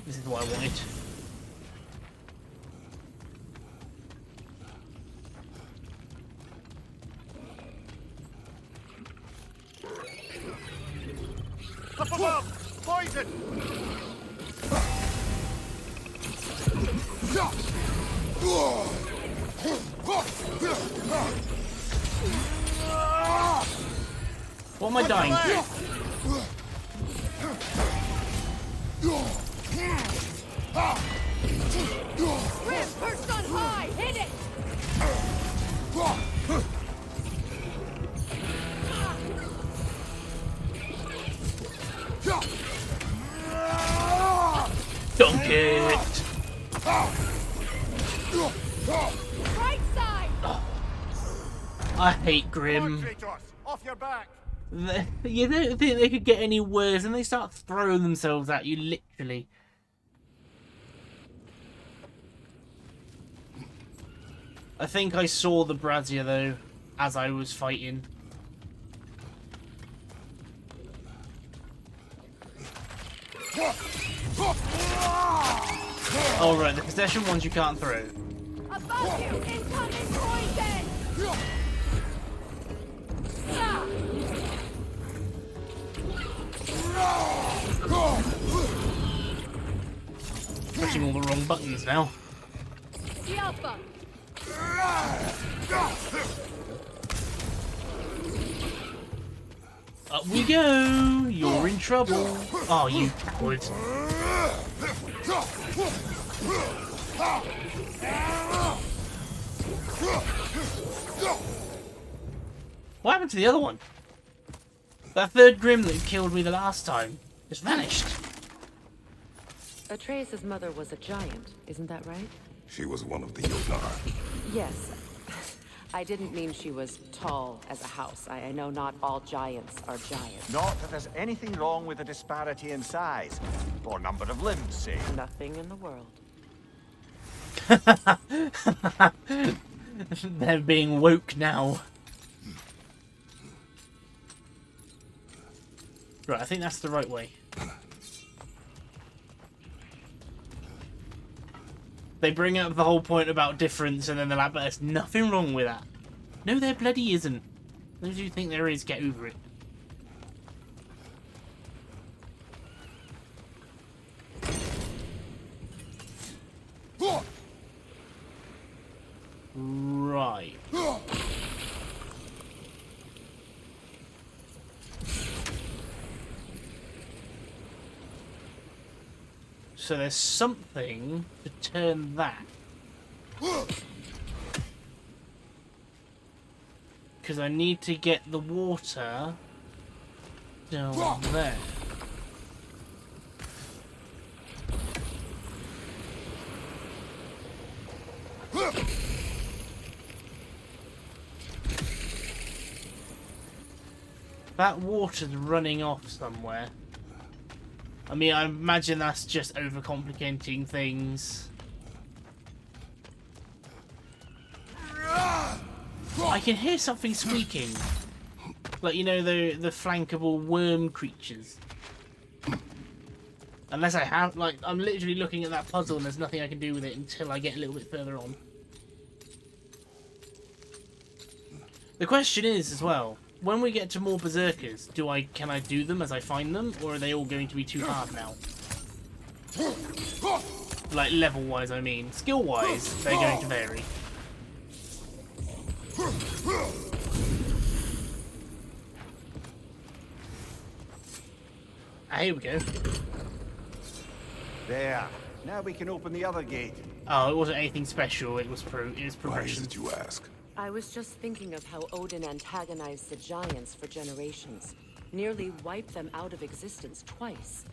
This is what I wanted. Up above! Poison! What am I dying to? Grim, perched on high! Hit it! Dunk it! Right side! I hate Grimm. Kratos, off your back! You don't think they could get any worse, and they start throwing themselves at you, literally. I think I saw the brazier, though, as I was fighting. Oh, right, the possession ones you can't throw. Above you! Incoming poison! Ah! Pushing all the wrong buttons now. The Alpha! Up we go! You're in trouble! Oh, you coward. What happened to the other one? That third Grimm that killed me the last time just vanished. Atreus' mother was a giant, isn't that right? She was one of the Jotnar. Yes. I didn't mean she was tall as a house. I know not all giants are giants. Not that there's anything wrong with the disparity in size, or number of limbs, say. Nothing in the world. They're being woke now. Right, I think that's the right way. They bring up the whole point about difference and then they're like, but there's nothing wrong with that. No, there bloody isn't. Those who think there is, get over it. Right. So there's something to turn that. Because I need to get the water down there. That water's running off somewhere. I mean, I imagine that's just overcomplicating things. I can hear something squeaking. Like, you know, the flankable worm creatures. Unless I have, like, I'm literally looking at that puzzle and there's nothing I can do with it until I get a little bit further on. The question is, as well, when we get to more berserkers, can I do them as I find them, or are they all going to be too hard now? Like, level-wise, I mean. Skill-wise, they're going to vary. Ah, here we go. There. Now we can open the other gate. Oh, it wasn't anything special. It was progression. Why is it you ask? I was just thinking of how Odin antagonized the giants for generations. Nearly wiped them out of existence twice.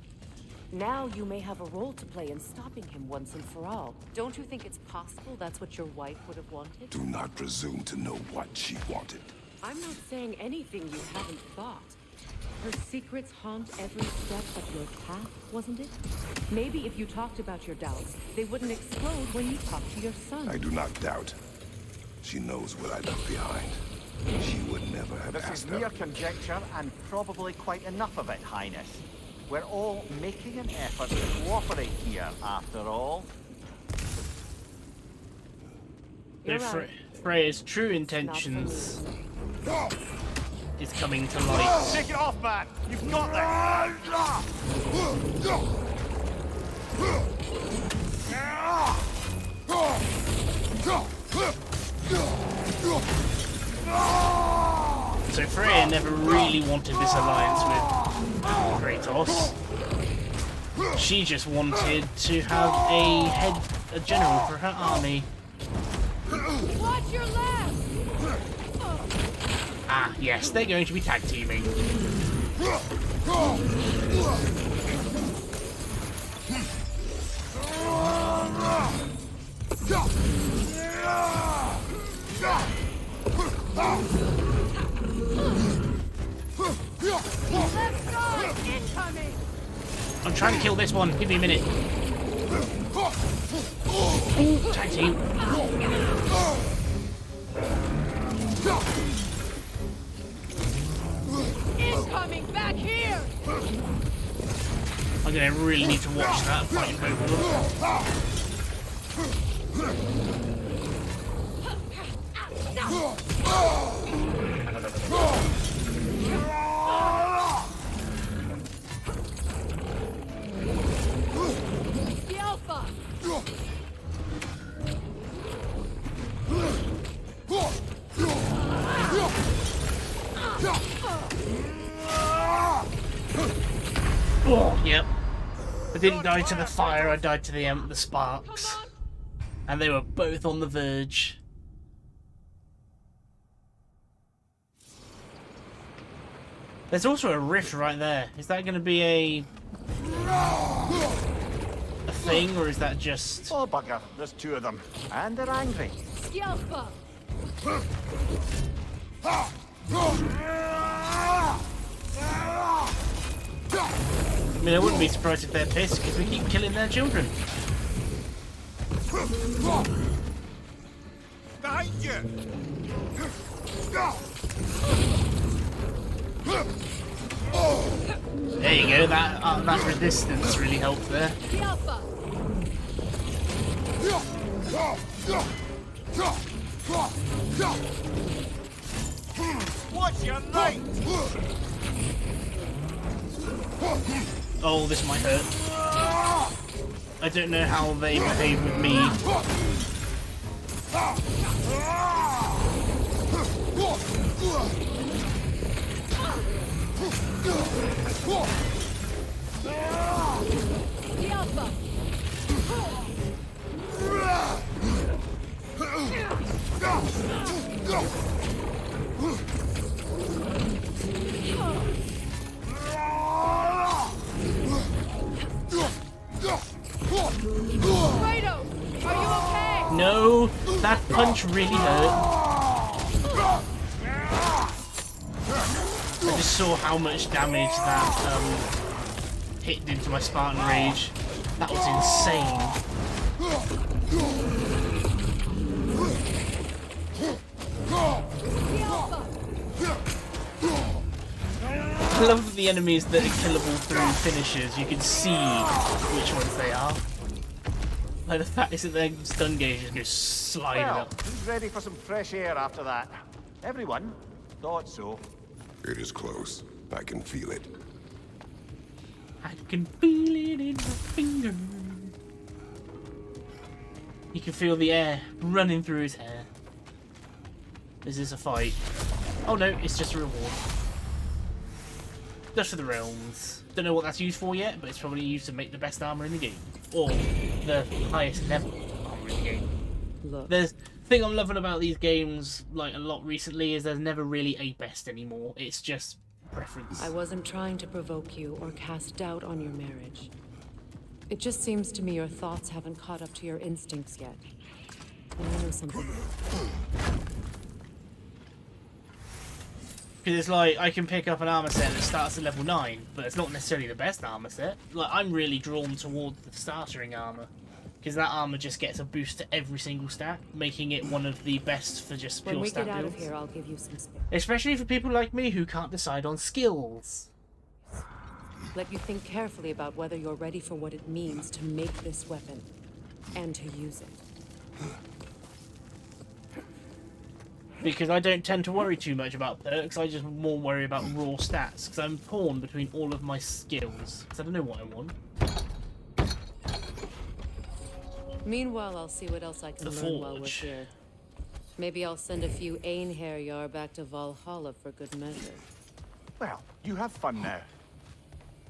Now you may have a role to play in stopping him once and for all. Don't you think it's possible that's what your wife would have wanted? Do not presume to know what she wanted. I'm not saying anything you haven't thought. Her secrets haunt every step of your path, wasn't it? Maybe if you talked about your doubts, they wouldn't explode when you talked to your son. I do not doubt. She knows what I left behind. She would never have This asked is her. mere conjecture, and probably quite enough of it, Highness. We're all making an effort to cooperate here, after all. Freya's true intentions is coming to light. Take it off, man! You've got So Freya never really wanted this alliance with Kratos. She just wanted to have a general for her army. Watch your left! Ah, yes, they're going to be tag teaming. Left side! Incoming! I'm trying to kill this one. Give me a minute. Ooh, tag team. Incoming! Back here! I'm gonna really need to watch that fighting both of The Alpha! Oh, yep. I didn't die to the fire, I died to the sparks. And they were both on the verge. There's also a rift right there. Is that going to be a... a thing, or is that just... Oh, bugger. There's two of them. And they're angry. Scalpa! I mean, I wouldn't be surprised if they're pissed because we keep killing their children. Behind you! There you go, that resistance really helped there. Scalpa! Watch your right! Oh, this might hurt. I don't know how they behave with me. Scalpa! Kratos! Are you okay? No, that punch really hurt. I just saw how much damage that hit into my Spartan Rage. That was insane. I love the enemies that are killable through finishers. You can see which ones they are. Like the fact is that their stun gauges go sliding Well, up. who's ready for some fresh air after that? Everyone? Thought so. It is close. I can feel it. I can feel it in my finger. You can feel the air running through his hair. Is this a fight? Oh no, it's just a reward. Just for the realms. Don't know what that's used for yet, but it's probably used to make the best armor in the game. Or the highest level armor in the game. Look. The thing I'm loving about these games, like a lot recently, is there's never really a best anymore. It's just preference. I wasn't trying to provoke you or cast doubt on your marriage. It just seems to me your thoughts haven't caught up to your instincts yet. And I know something. Because it's like, I can pick up an armor set that starts at level 9, but it's not necessarily the best armor set. Like, I'm really drawn towards the startering armor, because that armor just gets a boost to every single stat, making it one of the best for just pure When we stat get out builds. of here, I'll give you some space. Especially for people like me who can't decide on skills. Let you think carefully about whether you're ready for what it means to make this weapon, and to use it. Because I don't tend to worry too much about perks, I just more worry about raw stats, because I'm torn between all of my skills, because I don't know what I want. Meanwhile, I'll see what else I can learn while we're here. Maybe I'll send a few Einherjar back to Valhalla for good measure. Well, you have fun now.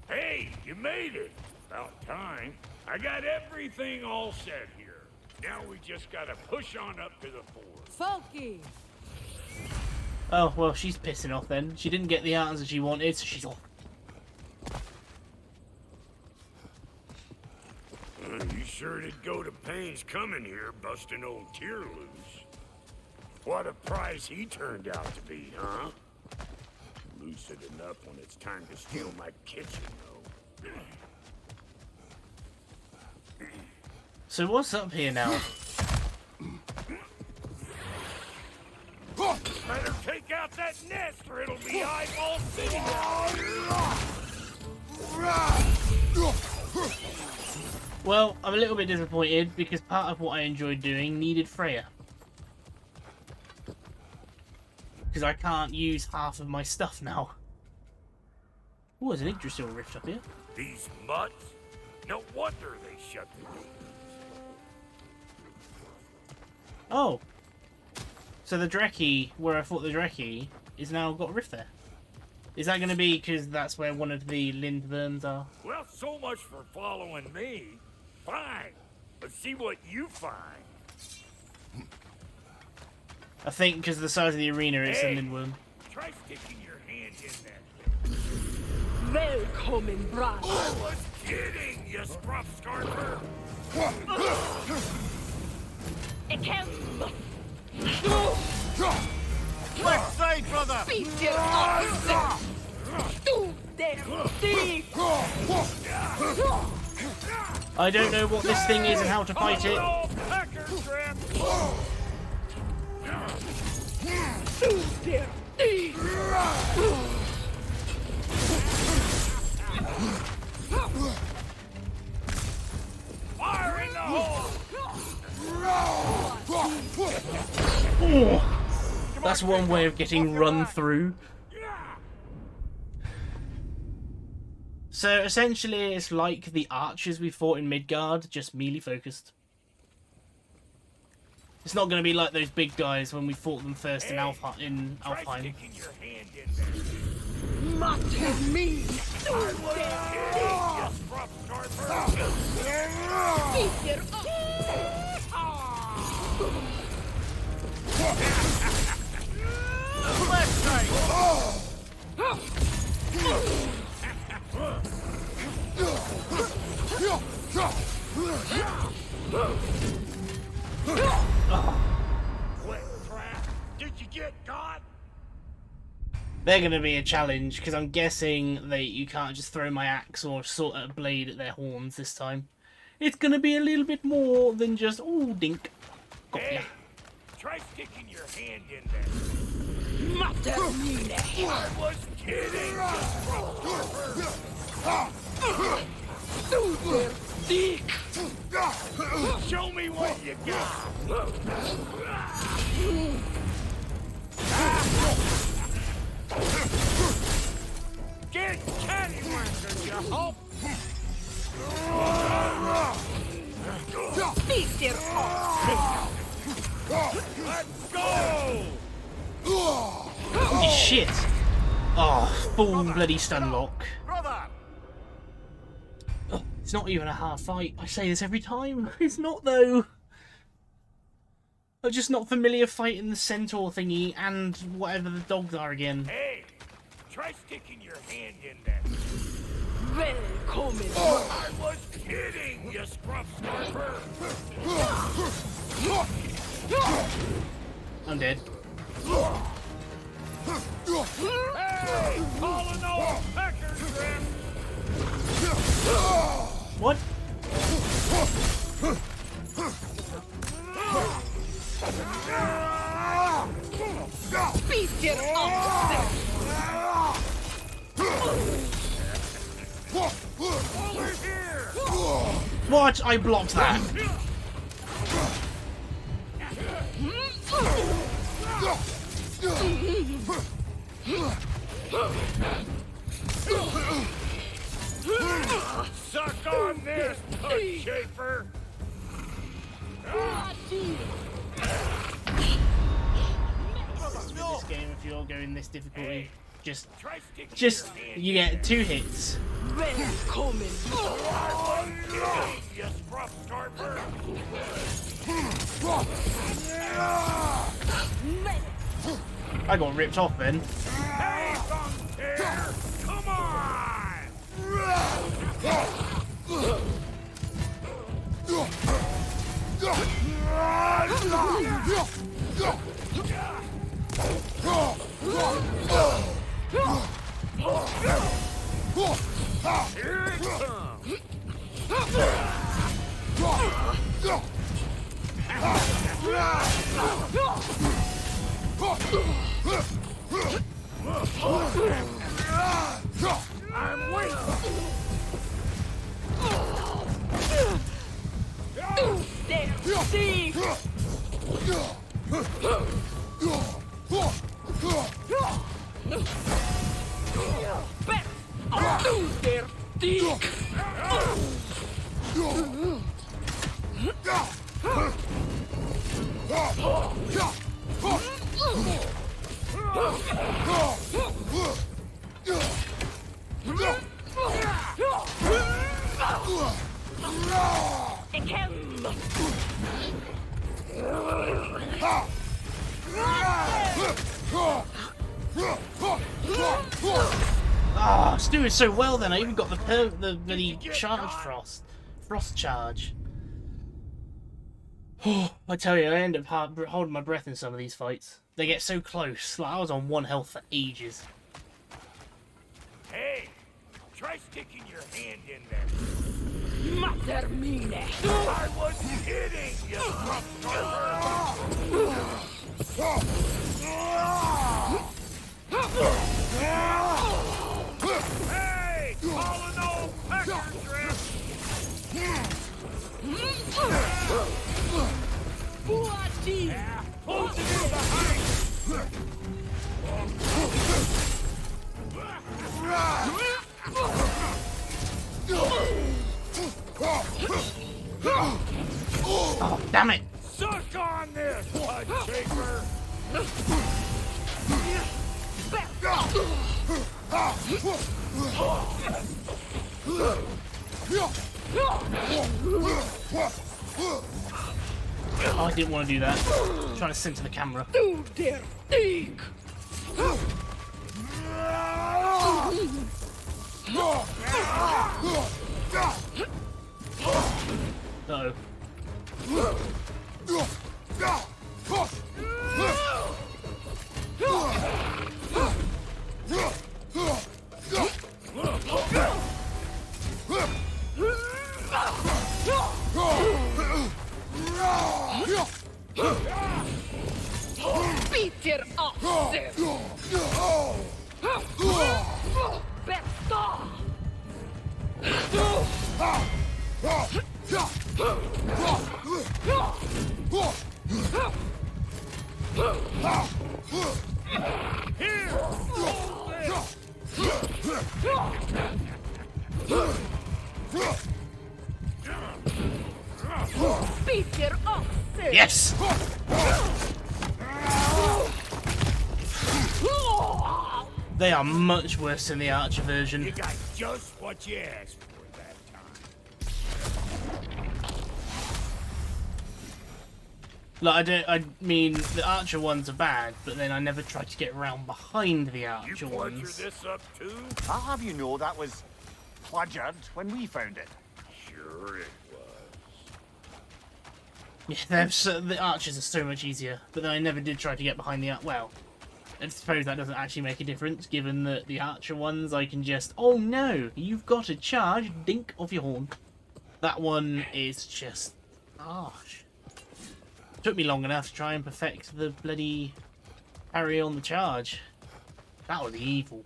Hey, you made it. About time. I got everything all set here. Now we just gotta push on up to the fort. Folky! Oh, well, she's pissing off then. She didn't get the answer she wanted, so she's off. You sure did go to pains coming here, busting old Tyr loose. What a prize he turned out to be, huh? Lucid enough when it's time to steal my kitchen, though. So what's up here now? Better take out that nest or it'll be eyeball city down here. Well, I'm a little bit disappointed because part of what I enjoyed doing needed Freya. Because I can't use half of my stuff now. Oh, there's an Yggdrasil rift up here. These mutts? No wonder they shut the gate. Oh. So the Dreki, where I fought the Dreki, is now got a rift there. Is that going to be because that's where one of the Lindverns are? Well, so much for following me. Fine. Let's see what you find. I think because of the size of the arena, it's Hey, a Lindworm. Try sticking your hand in that. Välkommen, brand. I was kidding, you scruff scarper. Left side, brother! Beat your ass! Du der Stieg! I don't know what this thing is and how to fight it. Du der Stieg! Fire in the hole! Oh, that's one way of getting run through. So essentially it's like the archers we fought in Midgard, just melee focused. It's not going to be like those big guys when we fought them first in Alfheim. Matte me! Did you get caught? They're going to be a challenge because I'm guessing that you can't just throw my axe or sort of blade at their horns this time. It's going to be a little bit more than just, oh, dink. Got ya. Hey, try sticking your hand in there. Matte mine! I was kidding. Du der Stieg! Show me what you got. Get cattywampus, you hope. Beat your ass! Let's go. Holy shit! Oh, full bloody stun lock. Oh, it's not even a hard fight. I say this every time. It's not though. I'm just not familiar fighting the centaur thingy and whatever the dogs are again. Hey, try sticking your hand in there. Välkommen! I was kidding, you scruff scarper. I'm dead. Hey, calling all pecker shrimp. What? Beat your ass! Over here. What? I blocked that. Suck on this, cook shaper. With this game, if you're going this difficulty, just you get 2 hits. Välkommen! You scruff scarper. I got ripped off then. Hey, Thumbtail, come on! Here it I'm waiting. Der Stieg! Du der Stieg! Ah, it's doing so well then. I even got the charge frost charge. Oh, I tell you, I end up holding my breath in some of these fights. They get so close. Like, I was on 1 health for ages. Hey, try sticking your hand in there. Matermine! I wasn't kidding, you rough Hey, calling old pecker drift! Buati! Hold it in behind! Oh, damn it! Suck on this, Bud Shaper! Oh, I didn't want to do that. I'm trying to center the camera. Du der Dig! Uh-oh. Peter Oxen! Besta! Peter Oxen! Yes! They are much worse than the Archer version. You got just what you asked for that time. Like, I mean, the Archer ones are bad, but then I never tried to get around behind the Archer You ones. bludgered this up too? I'll have you know that was bludgered when we found it. Sure it was. Yeah, the Archers are so much easier, but then I never did try to get behind the well. I suppose that doesn't actually make a difference, given that the Archer ones I can just, oh no, you've got a charge, dink off your horn. That one is just harsh. Took me long enough to try and perfect the bloody parry on the charge. That was evil.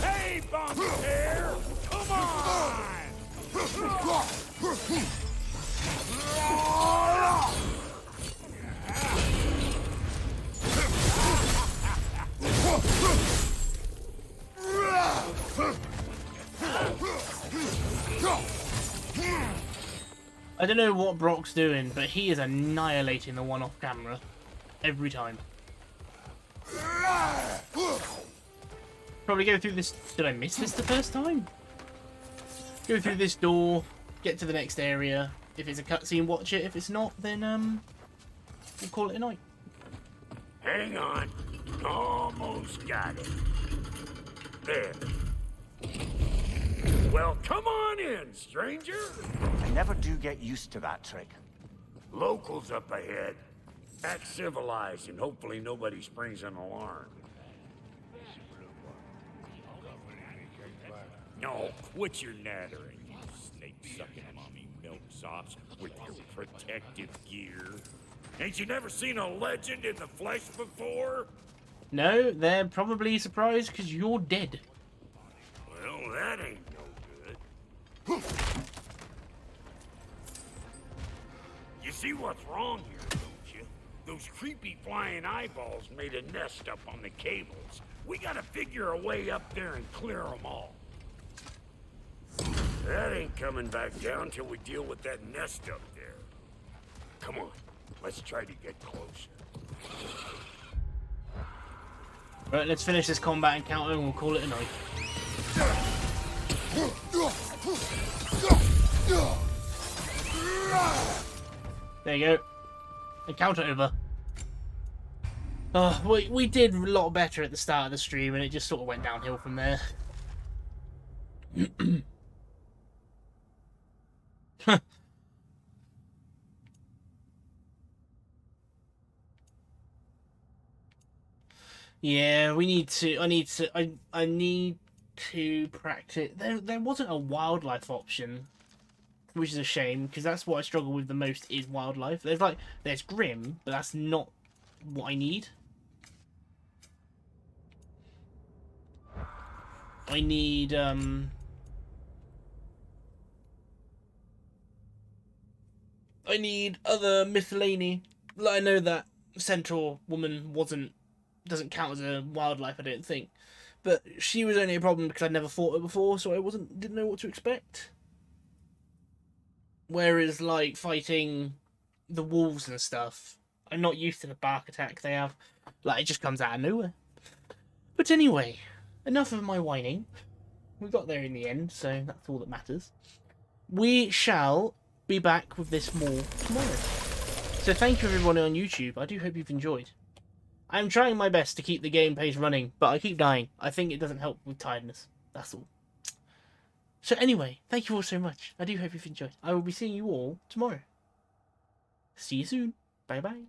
Hey, Bonfire! Come on! I don't know what Brock's doing, but he is annihilating the one off camera every time. Probably go through this. Did I miss this the first time? Go through this door, get to the next area. If it's a cutscene, watch it. If it's not, then we'll call it a night. Hang on. Almost got it. There. Well, come on in, stranger. I never do get used to that trick. Locals up ahead. Act civilized and hopefully nobody springs an alarm. No, quit your nattering, you snake-sucking mommy milksops with your protective gear. Ain't you never seen a legend in the flesh before? No, they're probably surprised because you're dead. Well, that ain't no good. You see what's wrong here, don't you? Those creepy flying eyeballs made a nest up on the cables. We gotta figure a way up there and clear them all. That ain't coming back down till we deal with that nest up there. Come on, let's try to get closer. Right, let's finish this combat encounter and we'll call it a night. There you go. Encounter over. Oh, we did a lot better at the start of the stream, and it just sort of went downhill from there. Yeah, we need to. I need to practice. There wasn't a wildlife option, which is a shame because that's what I struggle with the most is wildlife. There's Grim, but that's not what I need. I need other miscellany. Like, I know that Centaur woman doesn't count as a wildlife, I don't think. But she was only a problem because I'd never fought her before, so I didn't know what to expect. Whereas, like, fighting the wolves and stuff, I'm not used to the bark attack they have. Like, it just comes out of nowhere. But anyway, enough of my whining. We got there in the end, so that's all that matters. We shall be back with this more tomorrow. So thank you everyone on YouTube. I do hope you've enjoyed. I'm trying my best to keep the game pace running, but I keep dying. I think it doesn't help with tiredness. That's all. So anyway, thank you all so much. I do hope you've enjoyed. I will be seeing you all tomorrow. See you soon. Bye bye.